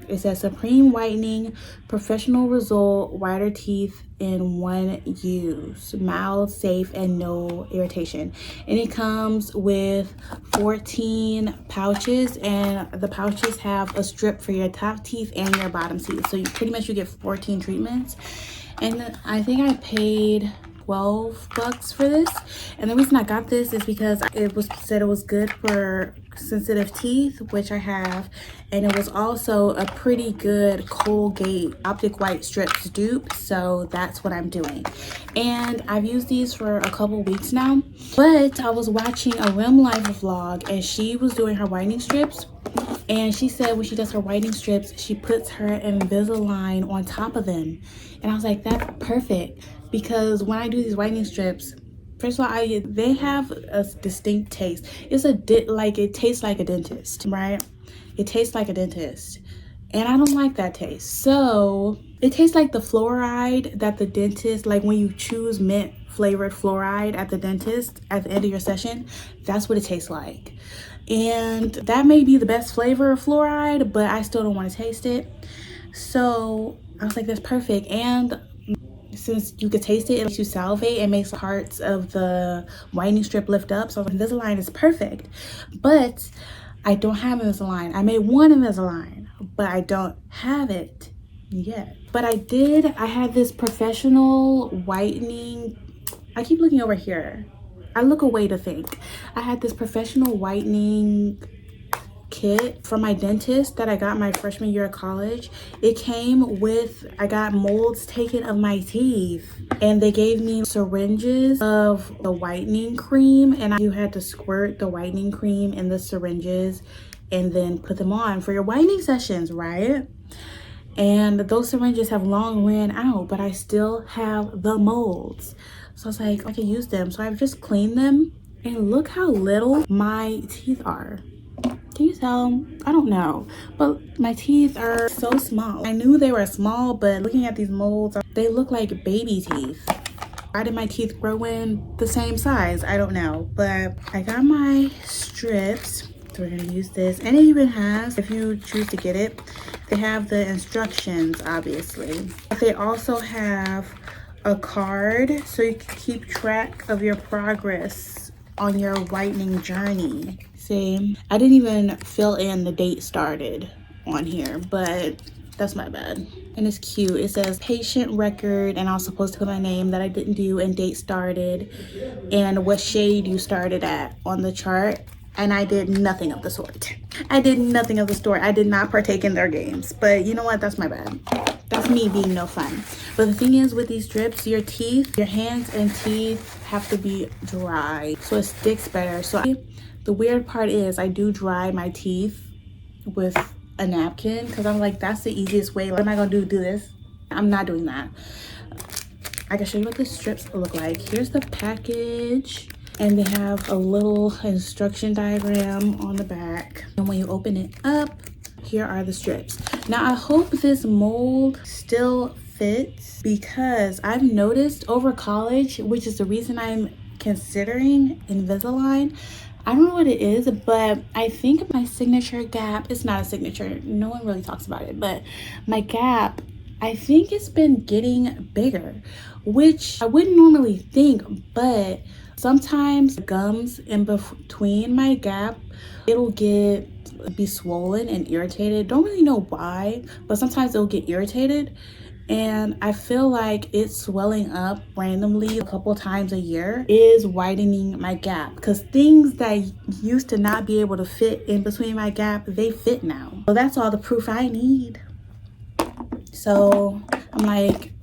[SPEAKER 1] it says supreme whitening, professional result, whiter teeth in one use, mild, safe, and no irritation. And it comes with 14 pouches, and the pouches have a strip for your top teeth and your bottom teeth, so you get 14 treatments. And I think I paid $12 for this. And the reason I got this is because it was said it was good for sensitive teeth, which I have, and it was also a pretty good Colgate Optic White Strips dupe, so that's what I'm doing. And I've used these for a couple weeks now, but I was watching a Rim Life vlog and she was doing her whitening strips, and she said when she does her whitening strips she puts her Invisalign on top of them, and I was like, that's perfect, because when I do these whitening strips, first of all, they have a distinct taste. It's it tastes like a dentist, right? It tastes like a dentist, and I don't like that taste. So it tastes like the fluoride that the dentist, like when you choose mint flavored fluoride at the dentist at the end of your session, that's what it tastes like. And that may be the best flavor of fluoride, but I still don't want to taste it. So I was like, that's perfect. And since you could taste it, it makes you salivate, it makes the parts of the whitening strip lift up. So Invisalign is perfect. But I don't have Invisalign. I made one Invisalign, but I don't have it yet. But I had this professional whitening. I keep looking over here. I look away to think. I had this professional whitening kit from my dentist that I got my freshman year of college. It came with, I got molds taken of my teeth, and they gave me syringes of the whitening cream, and you had to squirt the whitening cream in the syringes and then put them on for your whitening sessions, right? And those syringes have long ran out, but I still have the molds. So I was like, I can use them. So I've just cleaned them, and look how little my teeth are. Can you tell? I don't know, but my teeth are so small. I knew they were small, but looking at these molds, they look like baby teeth. Why did my teeth grow in the same size? I don't know, but I got my strips. So we're gonna use this, and it even has, if you choose to get it, they have the instructions, obviously. But they also have a card so you can keep track of your progress on your whitening journey. See, I didn't even fill in the date started on here, but that's my bad. And it's cute. It says patient record, and I was supposed to put my name that I didn't do, and date started, and what shade you started at on the chart. And I did nothing of the sort. I did nothing of the sort. I did not partake in their games. But you know what? That's my bad. That's me being no fun. But the thing is, with these strips, your teeth, your hands and teeth have to be dry so it sticks better. So the weird part is I do dry my teeth with a napkin, because I'm like, that's the easiest way. What am I gonna do this? I'm not doing that. I can show you what the strips look like. Here's the package, and they have a little instruction diagram on the back. And when you open it up, here are the strips. Now I hope this mold still fits, because I've noticed over college, which is the reason I'm considering Invisalign, I don't know what it is, but I think my signature gap, it's not a signature, no one really talks about it, but my gap, I think it's been getting bigger, which I wouldn't normally think, but sometimes the gums in between my gap, it'll be swollen and irritated. Don't really know why, but sometimes it'll get irritated. And I feel like it's swelling up randomly a couple times a year is widening my gap, because things that used to not be able to fit in between my gap, they fit now. So that's all the proof I need. So I'm like,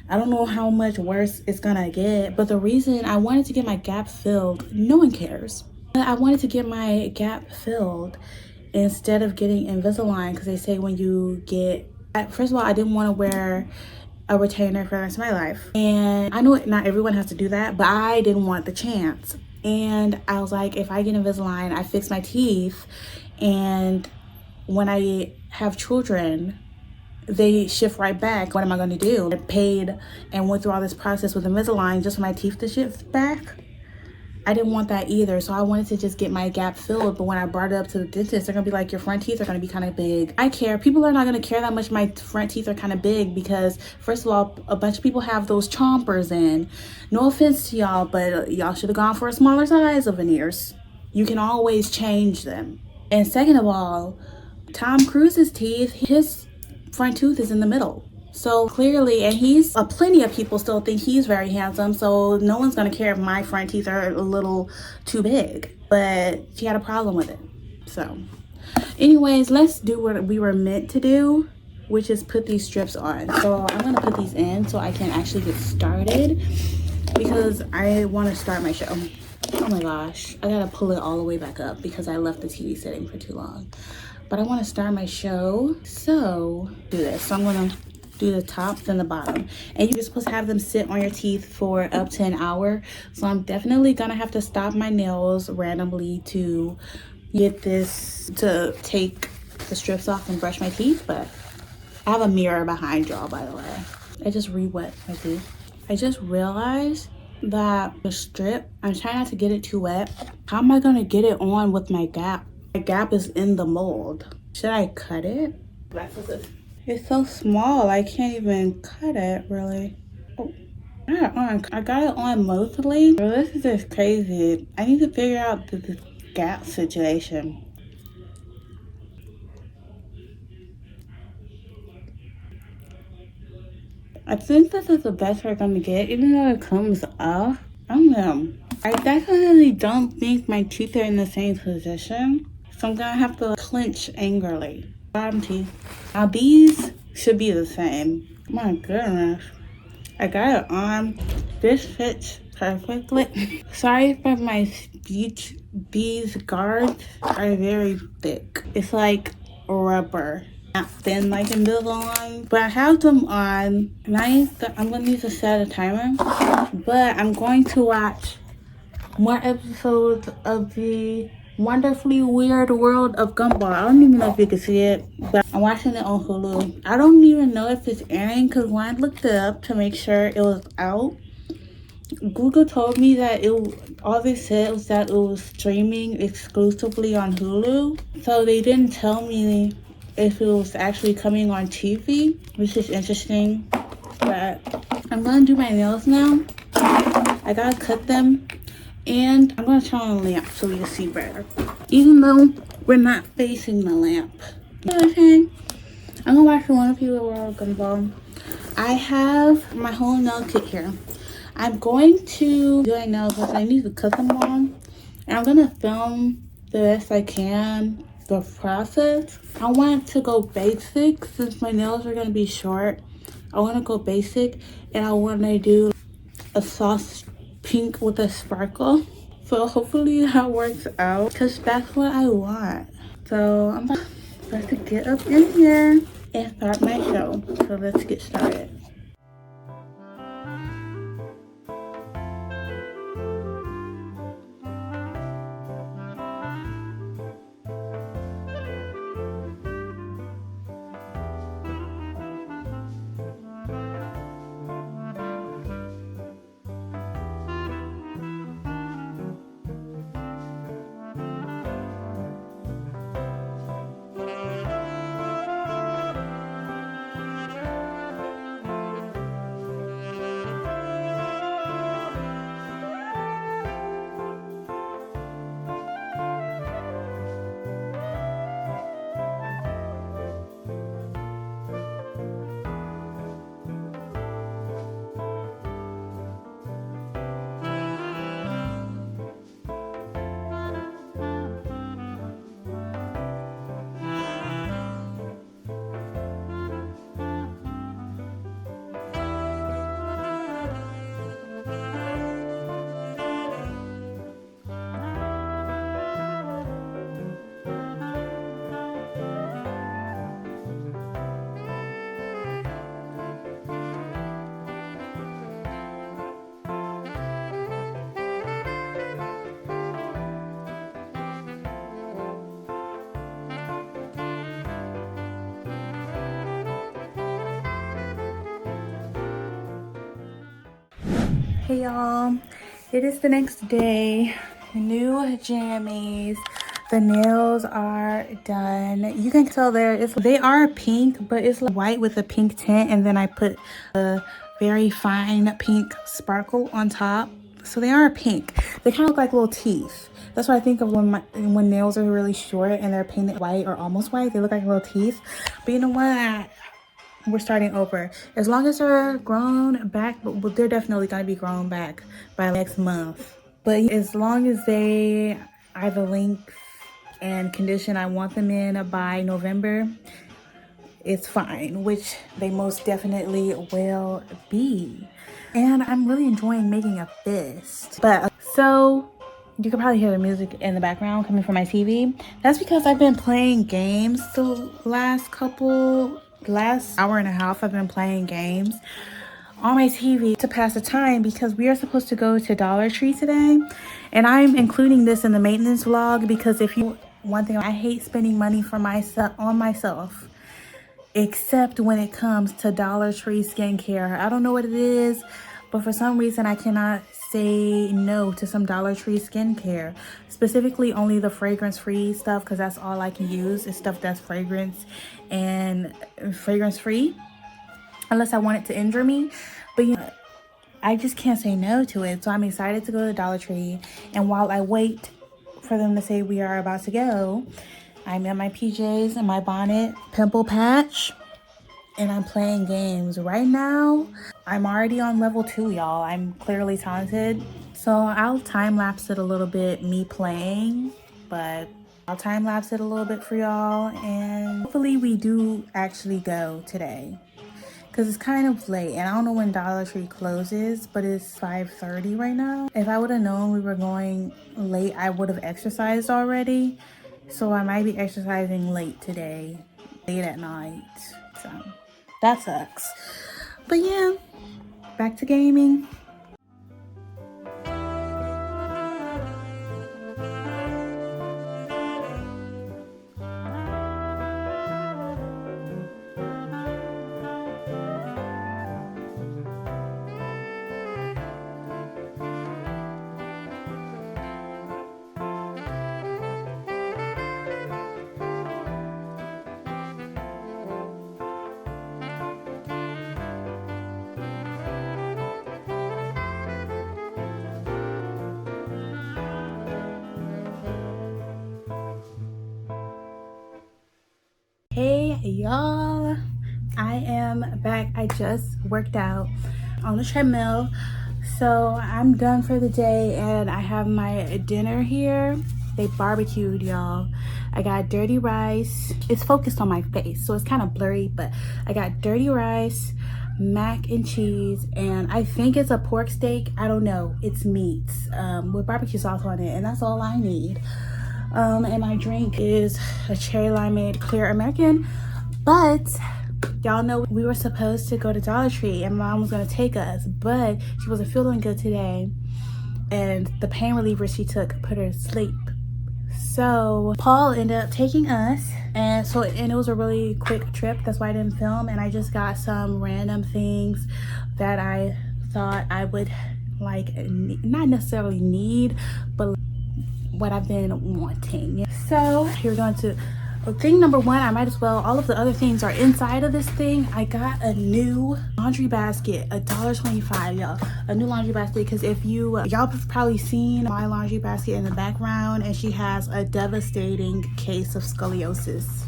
[SPEAKER 1] I don't know how much worse it's gonna get, but the reason I wanted to get my gap filled, no one cares. I wanted to get my gap filled instead of getting Invisalign, because they say when you get, first of all, I didn't want to wear a retainer for the rest of my life. And I know not everyone has to do that, but I didn't want the chance. And I was like, if I get Invisalign, I fix my teeth, and when I have children, they shift right back. What am I going to do? I paid and went through all this process with Invisalign just for my teeth to shift back. I didn't want that either, so I wanted to just get my gap filled. But when I brought it up to the dentist, they're gonna be like, your front teeth are gonna be kind of big. I care. People are not gonna care that much my front teeth are kind of big, because first of all, a bunch of people have those chompers in. No offense to y'all, but y'all should have gone for a smaller size of veneers. You can always change them. And second of all, Tom Cruise's teeth, his front tooth is in the middle. So clearly, and he's plenty of people still think he's very handsome, so no one's gonna care if my front teeth are a little too big. But she had a problem with it. So anyways, let's do what we were meant to do, which is put these strips on. So I'm gonna put these in so I can actually get started because I want to start my show. Oh my gosh, I gotta pull it all the way back up because I left the TV sitting for too long. But I want to start my show, so do this. So I'm gonna do the top then the bottom, and you're supposed to have them sit on your teeth for up to an hour. So I'm definitely gonna have to stop my nails randomly to get this, to take the strips off and brush my teeth. But I have a mirror behind y'all, by the way. I just re-wet my teeth. I just realized that the strip, I'm trying not to get it too wet. How am I gonna get it on with my gap? My gap is in the mold. Should I cut it? It's so small, I can't even cut it, really. Oh, I got it on mostly. Bro, this is just crazy. I need to figure out the gap situation. I think this is the best we're gonna get, even though it comes off. I don't know. I definitely don't think my teeth are in the same position, so I'm gonna have to clench angrily. Bottom teeth. Now these should be the same. My goodness. I got it on. This fits perfectly. Sorry if my speech, these guards are very thick. It's like rubber. Not thin like Invisalign. But I have them on. And I'm gonna need to set a timer. But I'm going to watch more episodes of the Wonderfully Weird World of Gumball. I don't even know if you can see it, but I'm watching it on Hulu. I don't even know if it's airing because when I looked it up to make sure it was out, Google told me that all they said was that it was streaming exclusively on Hulu. So they didn't tell me if it was actually coming on TV, which is interesting. But I'm gonna do my nails now. I gotta cut them. And I'm gonna turn on the lamp so we can see better. Even though we're not facing the lamp. You know what I'm saying? I'm gonna watch the Wonderful World Gumball. I have my whole nail kit here. I'm going to do my nails because I need to cut them on. And I'm gonna film the best I can the process. I want to go basic since my nails are gonna be short. I wanna go basic and I wanna do a soft pink with a sparkle. So hopefully that works out because that's what I want. So I'm about to get up in here and start my show. So let's get started. Hey y'all, it is the next day. New jammies. The nails are done. You can tell they are pink, but it's like white with a pink tint, and then I put a very fine pink sparkle on top. So they are pink. They kind of look like little teeth. That's what I think of when nails are really short and they're painted white or almost white. They look like little teeth. But you know what? we're starting over. As long as they're grown back, but they're definitely gonna be grown back by next month. But as long as they are the length and condition I want them in by November, it's fine, which they most definitely will be. And I'm really enjoying making a fist. But so you can probably hear the music in the background coming from my TV. That's because I've been playing games the last hour and a half. I've been playing games on my TV to pass the time because we are supposed to go to Dollar Tree today. And I'm including this in the maintenance vlog because one thing, I hate spending money for on myself, except when it comes to Dollar Tree skincare. I don't know what it is, but for some reason I cannot say no to some Dollar Tree skincare. Specifically only the fragrance-free stuff, because that's all I can use is stuff that's fragrance and fragrance-free, unless I want it to injure me. But you know, I just can't say no to it. So I'm excited to go to Dollar Tree. And while I wait for them to say we are about to go, I'm in my PJs and my bonnet, pimple patch, and I'm playing games. Right now, I'm already on level 2, y'all. I'm clearly talented. So I'll time-lapse it a little bit, me playing, but I'll time-lapse it a little bit for y'all. And hopefully we do actually go today, because it's kind of late. And I don't know when Dollar Tree closes, but it's 5:30 right now. If I would have known we were going late, I would have exercised already. So I might be exercising late today, late at night. So that sucks. But yeah, back to gaming. Hey y'all, I am back. I just worked out on the treadmill, so I'm done for the day, and I have my dinner here. They barbecued, y'all. I got dirty rice. It's focused on my face, so it's kind of blurry, but I got dirty rice, mac and cheese, and I think it's a pork steak. I don't know. It's meats with barbecue sauce on it, and that's all I need. And my drink is a cherry limeade clear American. But y'all know we were supposed to go to Dollar Tree and Mom was gonna take us, but she wasn't feeling good today, and the pain reliever she took put her to sleep. So Paul ended up taking us, and it was a really quick trip. That's why I didn't film, and I just got some random things that I thought I would like, not necessarily need, but what I've been wanting. So you're going to thing number one. I might as well, all of the other things are inside of this thing. I got a new laundry basket, $1.25, y'all. A new laundry basket, because if y'all have probably seen my laundry basket in the background, and she has a devastating case of scoliosis,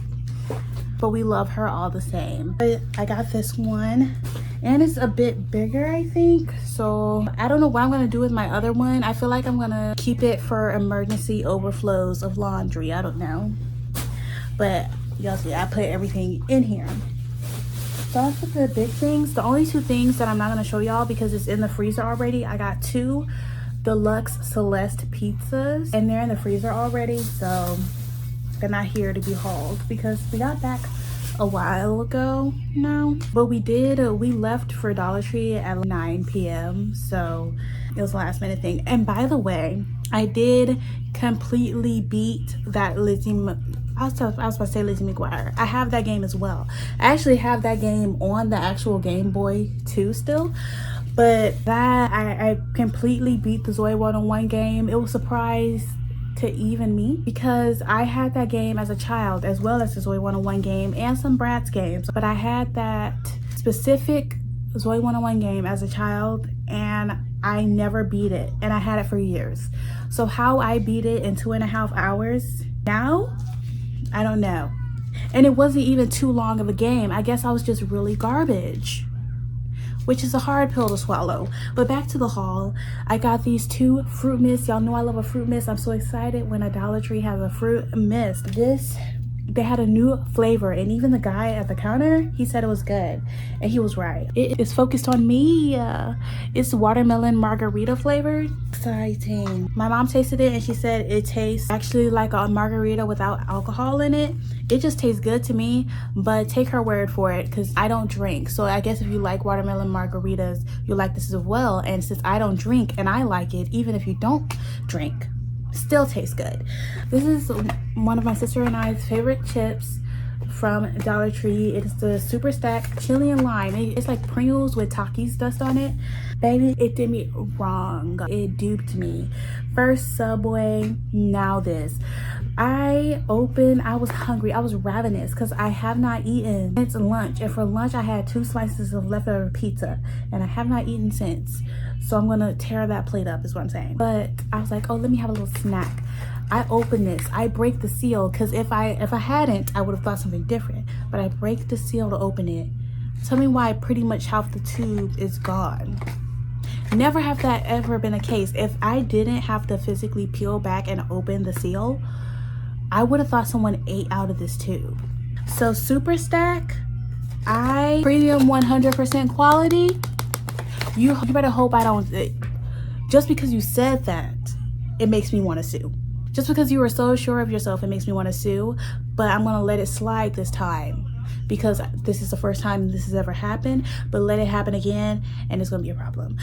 [SPEAKER 1] but we love her all the same. But I got this one, and it's a bit bigger, I think. So I don't know what I'm gonna do with my other one. I feel like I'm gonna keep it for emergency overflows of laundry. I don't know, but y'all see, I put everything in here. So that's the big things. The only two things that I'm not gonna show y'all because it's in the freezer already. I got 2 deluxe Celeste pizzas, and they're in the freezer already, so they're not here to be hauled because we got back a while ago now. But we left for Dollar Tree at 9 p.m. so it was a last minute thing. And by the way, I did completely beat that I was about to say Lizzie McGuire. I have that game as well. I actually have that game on the actual Game Boy too still. But that I completely beat the Zoe 101 game. It was a surprise to even me because I had that game as a child, as well as the Zoe 101 game and some Bratz games. But I had that specific Zoe 101 game as a child, and I never beat it, and I had it for years. So how I beat it in 2.5 hours now, I don't know. And it wasn't even too long of a game. I guess I was just really garbage, which is a hard pill to swallow. But back to the haul. I got these 2 fruit mists. Y'all know I love a fruit mist. I'm so excited when a Dollar Tree has a fruit mist. They had a new flavor, and even the guy at the counter, he said it was good, and he was right. It is focused on me. It's watermelon margarita flavored. Exciting. My mom tasted it and she said it tastes actually like a margarita without alcohol in it. It just tastes good to me, but take her word for it because I don't drink. So I guess if you like watermelon margaritas, you'll like this as well. And since I don't drink and I like it, even if you don't drink, still tastes good. This is one of my sister and I's favorite chips from Dollar Tree. It's the Super Stack Chili and Lime. It's like Pringles with Takis dust on it. Baby, it did me wrong. It duped me. First Subway, now this. I was hungry. I was ravenous because I have not eaten. It's lunch, and for lunch I had 2 slices of leftover pizza, and I have not eaten since. So I'm gonna tear that plate up is what I'm saying. But I was like, oh, let me have a little snack. I open this, I break the seal, because if I hadn't, I would have thought something different. But I break the seal to open it. Tell me why pretty much half the tube is gone. Never have that ever been a case. If I didn't have to physically peel back and open the seal, I would have thought someone ate out of this tube. So Super Stack, premium 100% quality. You better hope I don't. Just because you said that, it makes me want to sue. Just because you were so sure of yourself, it makes me want to sue. But I'm gonna let it slide this time because this is the first time this has ever happened. But let it happen again, and it's gonna be a problem.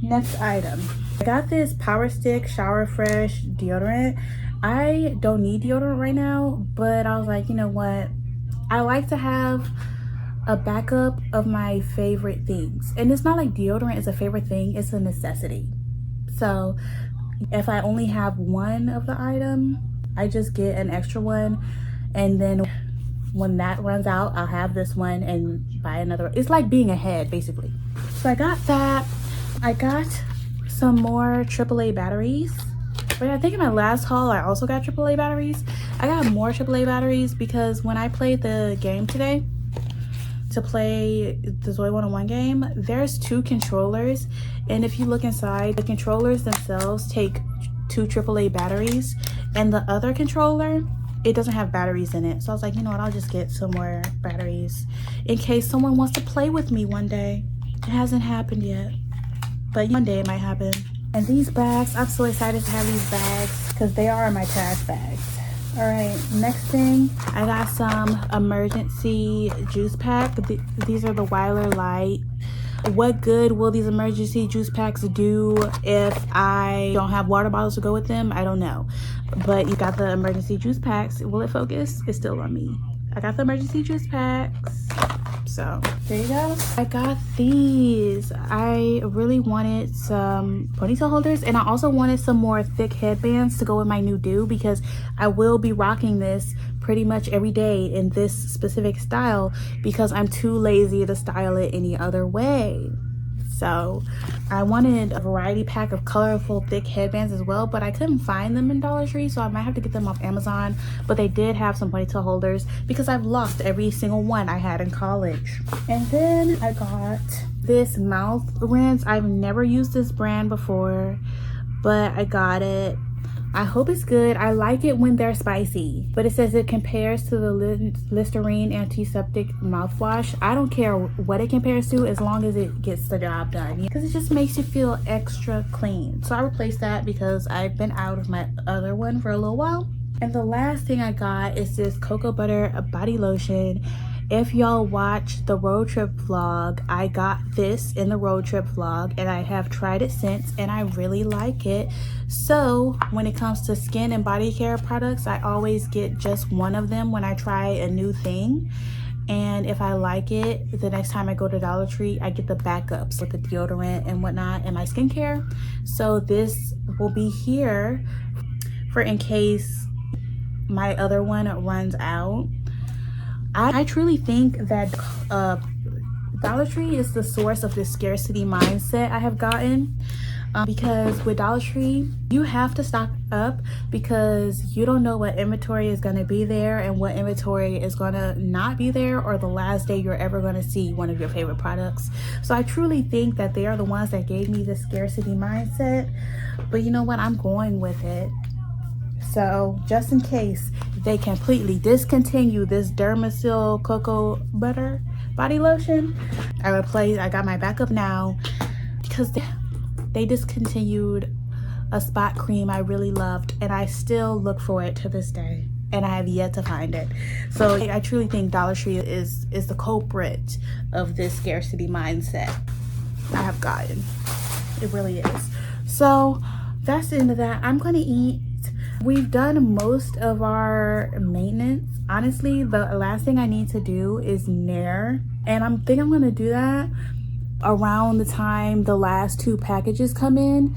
[SPEAKER 1] Next item. I got this Power Stick Shower Fresh deodorant. I don't need deodorant right now, but I was like, you know what? I like to have a backup of my favorite things. And it's not like deodorant is a favorite thing, it's a necessity. So if I only have one of the item, I just get an extra one, and then when that runs out, I'll have this one and buy another. It's like being ahead, basically. So I got that. I got some more AAA batteries. But I think in my last haul, I also got AAA batteries. I got more AAA batteries because when I played the game today, to play the Zoe 101 game, there's 2 controllers, and if you look inside, the controllers themselves take 2 AAA batteries, and the other controller, it doesn't have batteries in it. So I was like, you know what, I'll just get some more batteries in case someone wants to play with me one day. It hasn't happened yet, but one day it might happen. And these bags, I'm so excited to have these bags because they are my trash bags. All right, next thing, I got some emergency juice pack. These are the Weiler Light. What good will these emergency juice packs do if I don't have water bottles to go with them? I don't know. But you got the emergency juice packs. Will it focus? It's still on me. I got the emergency juice packs. So there you go. I got these. I really wanted some ponytail holders, and I also wanted some more thick headbands to go with my new do, because I will be rocking this pretty much every day in this specific style because I'm too lazy to style it any other way. So I wanted a variety pack of colorful thick headbands as well, but I couldn't find them in Dollar Tree, so I might have to get them off Amazon. But they did have some ponytail holders because I've lost every single one I had in college. And then I got this mouth rinse. I've never used this brand before, but I got it. I hope it's good. I like it when they're spicy, but it says it compares to the Listerine antiseptic mouthwash. I don't care what it compares to as long as it gets the job done, because it just makes you feel extra clean. So I replaced that because I've been out of my other one for a little while. And the last thing I got is this cocoa butter body lotion. If y'all watch the road trip vlog, I got this in the road trip vlog, and I have tried it since, and I really like it. So when it comes to skin and body care products, I always get just one of them when I try a new thing. And if I like it, the next time I go to Dollar Tree, I get the backups with the deodorant and whatnot and my skincare. So this will be here for in case my other one runs out. I truly think that Dollar Tree is the source of this scarcity mindset I have gotten, because with Dollar Tree, you have to stock up because you don't know what inventory is going to be there and what inventory is going to not be there, or the last day you're ever going to see one of your favorite products. So I truly think that they are the ones that gave me the scarcity mindset, but you know what, I'm going with it. So just in case they completely discontinue this Dermasil cocoa butter body lotion, I got my backup now because they discontinued a spot cream I really loved, and I still look for it to this day, and I have yet to find it. So I truly think Dollar Tree is the culprit of this scarcity mindset I have gotten. It really is. So that's the end of that. I'm gonna eat. We've done most of our maintenance. Honestly, the last thing I need to do is nair, and I'm gonna do that around the time the last 2 packages come in,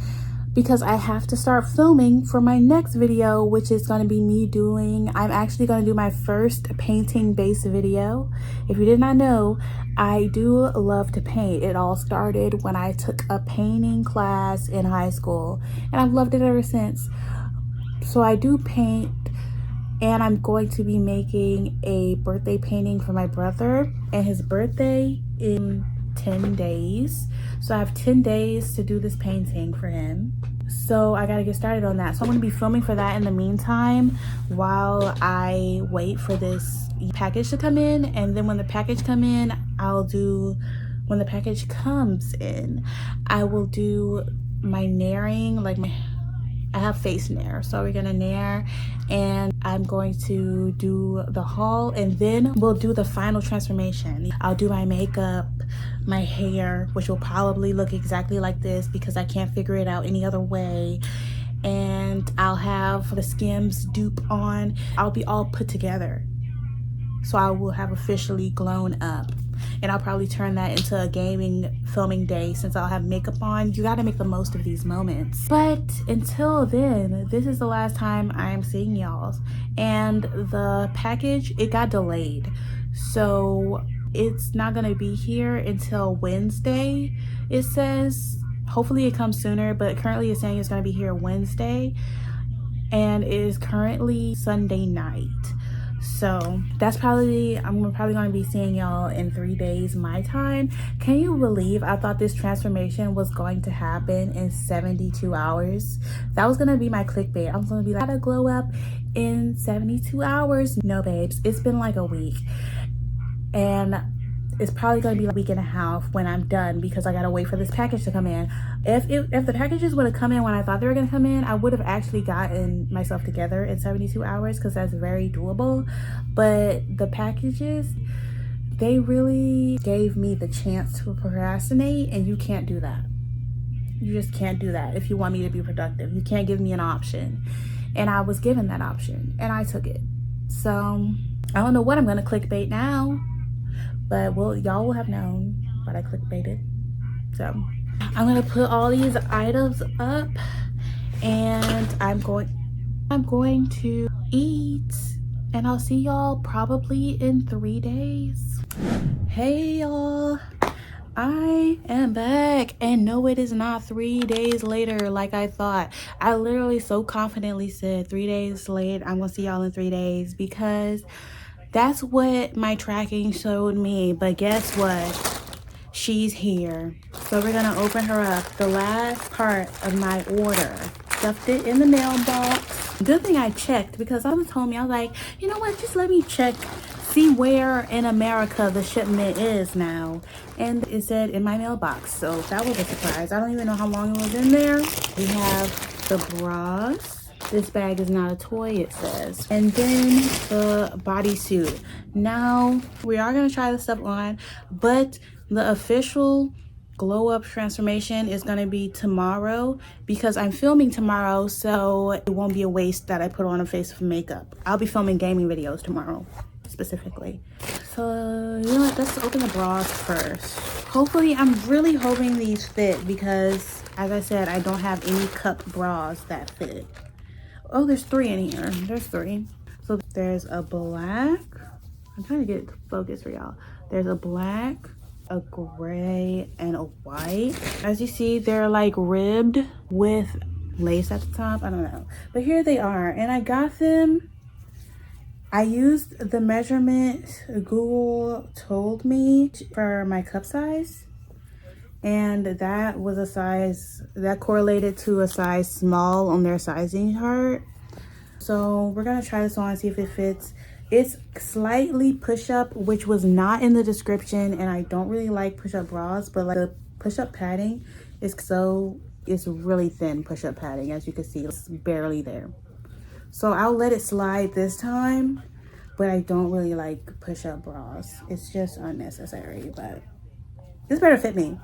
[SPEAKER 1] because I have to start filming for my next video, which is going to be me I'm actually going to do my first painting based video. If you did not know, I do love to paint. It all started when I took a painting class in high school, and I've loved it ever since. So I do paint, and I'm going to be making a birthday painting for my brother, and his birthday in 10 days. So I have 10 days to do this painting for him. So I gotta get started on that. So I'm gonna be filming for that in the meantime while I wait for this package to come in. And then when the package comes in, I will do my nairing, I have face nair, so we're gonna nair, and I'm going to do the haul, and then we'll do the final transformation. I'll do my makeup, my hair, which will probably look exactly like this because I can't figure it out any other way, and I'll have the Skims dupe on. I'll be all put together, so I will have officially grown up. And I'll probably turn that into a gaming filming day since I'll have makeup on. You gotta make the most of these moments. But until then, this is the last time I am seeing y'all. And the package, it got delayed. So it's not gonna be here until Wednesday, it says. Hopefully it comes sooner, but currently it's saying it's gonna be here Wednesday. And it is currently Sunday night. So that's I'm probably going to be seeing y'all in 3 days my time. Can you believe I thought this transformation was going to happen in 72 hours? That was going to be my clickbait. I was going to be like, how to glow up in 72 hours. No, babes, it's been like a week, and it's probably going to be a week and a half when I'm done because I got to wait for this package to come in. If the packages would have come in when I thought they were going to come in, I would have actually gotten myself together in 72 hours because that's very doable. But the packages, they really gave me the chance to procrastinate, and you can't do that. You just can't do that if you want me to be productive. You can't give me an option. And I was given that option, and I took it. So I don't know what I'm going to clickbait now. But y'all will have known what I clickbaited. So I'm gonna put all these items up, and I'm going to eat, and I'll see y'all probably in 3 days. Hey y'all, I am back, and no, it is not 3 days later like I thought. I literally so confidently said 3 days late. I'm gonna see y'all in 3 days because that's what my tracking showed me. But guess what? She's here. So we're gonna open her up. The last part of my order. Stuffed it in the mailbox. Good thing I checked, because someone told me, I was like, you know what? Just let me check, see where in America the shipment is now. And it said in my mailbox. So that was a surprise. I don't even know how long it was in there. We have the bras. This bag is not a toy, it says. And then the bodysuit. Now, we are going to try this stuff on, but the official glow up transformation is going to be tomorrow because I'm filming tomorrow, so it won't be a waste that I put on a face of makeup. I'll be filming gaming videos tomorrow, specifically. So, you know what? Let's open the bras first. Hopefully, I'm really hoping these fit because, as I said, I don't have any cup bras that fit. Oh, there's 3 in here. There's 3. So there's a black. I'm trying to get it to focus for y'all. There's a black, a gray, and a white. As you see, they're like ribbed with lace at the top. I don't know. But here they are. And I got them. I used the measurement Google told me for my cup size. And that was a size that correlated to a size small on their sizing chart. So we're gonna try this on and see if it fits. It's slightly push-up, which was not in the description, and I don't really like push-up bras, but like the push-up padding it's really thin push-up padding, as you can see, it's barely there. So I'll let it slide this time, but I don't really like push-up bras. It's just unnecessary, but this better fit me.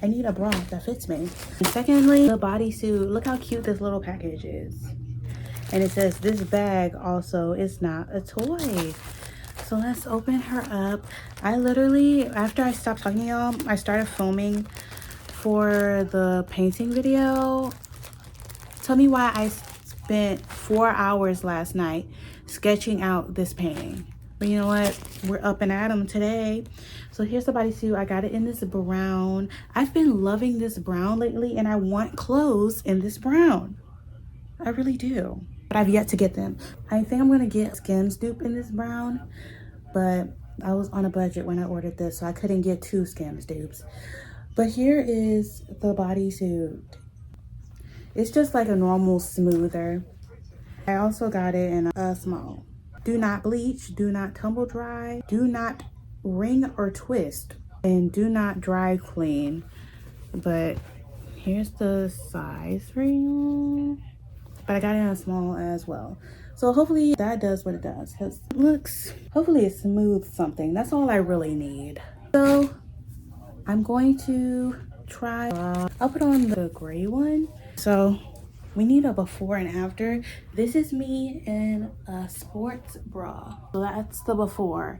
[SPEAKER 1] I need a bra that fits me. And secondly, the bodysuit. Look how cute this little package is. And it says this bag also is not a toy. So let's open her up. I literally, after I stopped talking to y'all, I started filming for the painting video. Tell me why I spent 4 hours last night sketching out this painting. But you know what? We're up and at 'em today. So here's the bodysuit. I got it in this brown. I've been loving this brown lately, and I want clothes in this brown. I really do. But I've yet to get them. I think I'm gonna get Skims dupe in this brown, but I was on a budget when I ordered this, so I couldn't get 2 Skims dupes. But here is the bodysuit. It's just like a normal smoother. I also got it in a small. Do not bleach, do not tumble dry, do not wring or twist, and do not dry clean. But here's the size for you. But I got it in a small as well. So hopefully that does what it does. Because it looks, hopefully it smooths something. That's all I really need. So I'm going to try, I'll put on the gray one. So we need a before and after. This is me in a sports bra. So that's the before.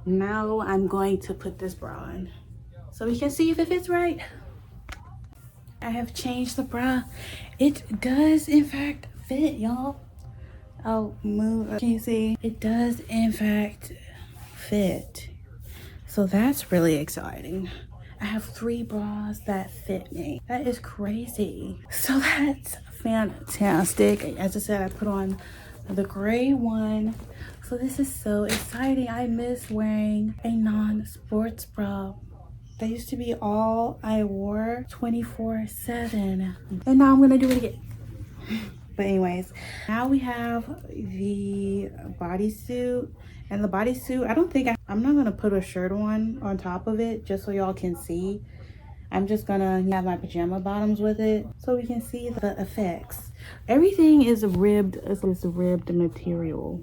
[SPEAKER 1] Now I'm going to put this bra on so we can see if it fits right. I have changed the bra. It does in fact fit, y'all. I'll move. Can you see? It does in fact fit. So that's really exciting. I have 3 bras that fit me. That is crazy. So that's fantastic. As I said, I put on the gray one. So this is so exciting. I miss wearing a non-sports bra. That used to be all I wore 24/7. And now I'm gonna do it again. But anyways, now we have the bodysuit. And the bodysuit, I'm not gonna put a shirt on top of it just so y'all can see. I'm just gonna have my pajama bottoms with it so we can see the effects. Everything is ribbed, it's this ribbed material,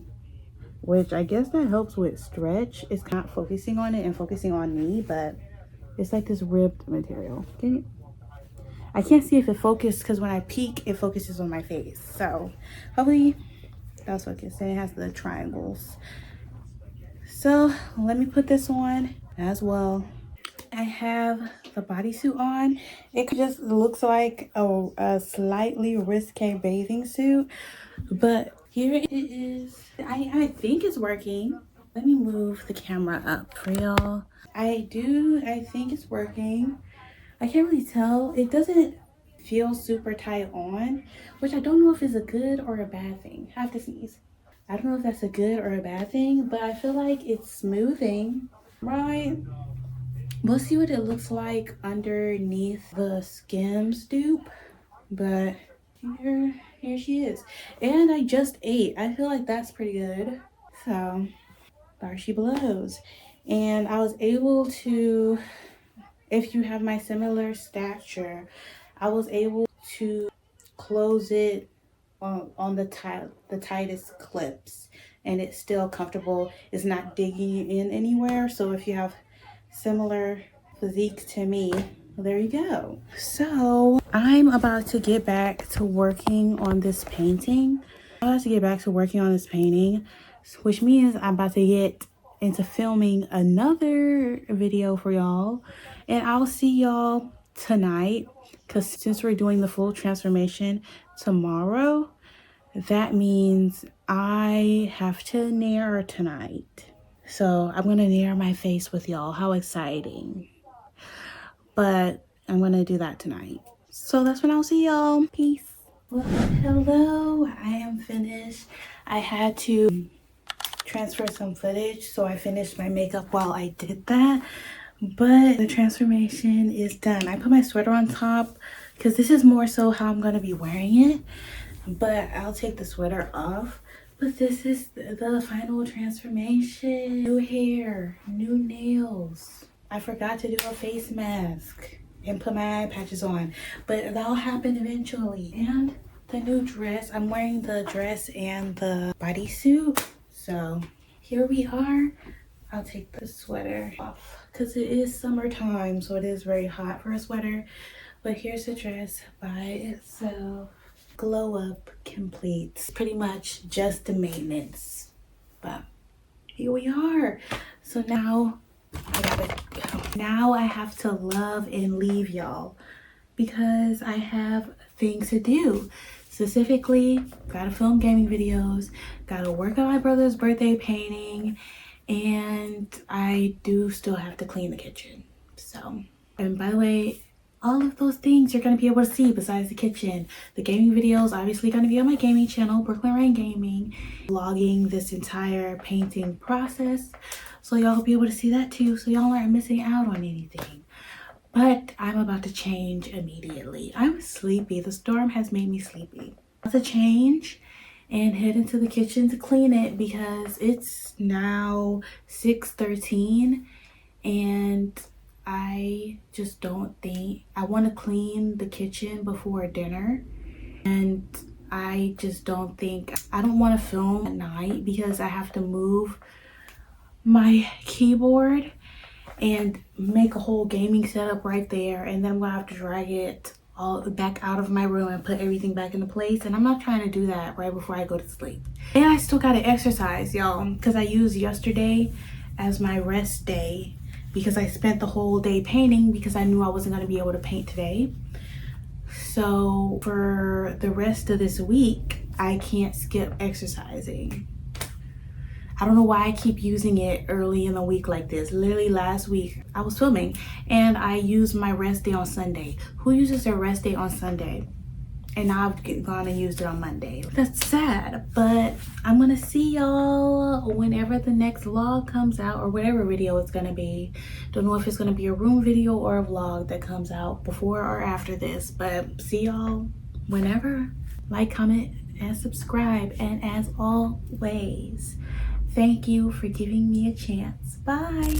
[SPEAKER 1] which I guess that helps with stretch. It's not focusing on it and focusing on me, but it's like this ribbed material. I can't see if it focuses because when I peek, it focuses on my face. So hopefully that's focused. And it has the triangles. So let me put this on as well. I have the bodysuit on. It just looks like a slightly risque bathing suit, but here it is. I think it's working. Let me move the camera up for y'all. I think it's working. I can't really tell. It doesn't feel super tight on, which I don't know if it's a good or a bad thing. I have to sneeze. I don't know if that's a good or a bad thing, but I feel like it's smoothing, right? We'll see what it looks like underneath the Skims dupe, but here she is. And I just ate. I feel like that's pretty good. So there she blows. And I was able to, if you have my similar stature, I was able to close it on the tightest clips, and it's still comfortable. It's not digging in anywhere. So if you have similar physique to me, there you go. So I'm about to get back to working on this painting. Which means I'm about to get into filming another video for y'all, and I'll see y'all tonight, because since we're doing the full transformation tomorrow, that means I have to nair tonight. So I'm gonna nair my face with y'all. How exciting. But I'm gonna do that tonight. So that's when I'll see y'all. Peace. Well, hello, I am finished. I had to transfer some footage, so I finished my makeup while I did that. But the transformation is done. I put my sweater on top because this is more so how I'm going to be wearing it. But I'll take the sweater off. But this is the final transformation. New hair, new nails. I forgot to do a face mask and put my eye patches on, but that'll happen eventually. And the new dress, I'm wearing the dress and the bodysuit. So here we are. I'll take the sweater off because it is summertime, so it is very hot for a sweater. But here's the dress by itself. Glow up complete. Pretty much just the maintenance. But here we are. So now I gotta go. Now I have to love and leave y'all because I have things to do. Specifically, gotta film gaming videos, gotta work on my brother's birthday painting, and I do still have to clean the kitchen. So, and by the way, all of those things you're going to be able to see besides the kitchen. The gaming videos obviously going to be on my gaming channel, Brooklyn Rayne Gaming, vlogging this entire painting process. So y'all will be able to see that too, so y'all aren't missing out on anything. But I'm about to change immediately. I'm sleepy. The storm has made me sleepy. I'm about to change and head into the kitchen to clean it because it's now 6:13 and I just don't think I want to clean the kitchen before dinner, and I just don't think I don't want to film at night because I have to move my keyboard and make a whole gaming setup right there, and then I'm gonna have to drag it all back out of my room and put everything back into place, and I'm not trying to do that right before I go to sleep. And I still gotta exercise, y'all, because I used yesterday as my rest day because I spent the whole day painting because I knew I wasn't going to be able to paint today. So for the rest of this week, I can't skip exercising. I don't know why I keep using it early in the week like this. Literally last week I was filming and I used my rest day on Sunday. Who uses their rest day on Sunday? And now I've gone and used it on Monday. That's sad, but I'm gonna see y'all whenever the next vlog comes out or whatever video it's gonna be. Don't know if it's gonna be a room video or a vlog that comes out before or after this, but see y'all whenever. Like, comment, and subscribe. And as always, thank you for giving me a chance. Bye.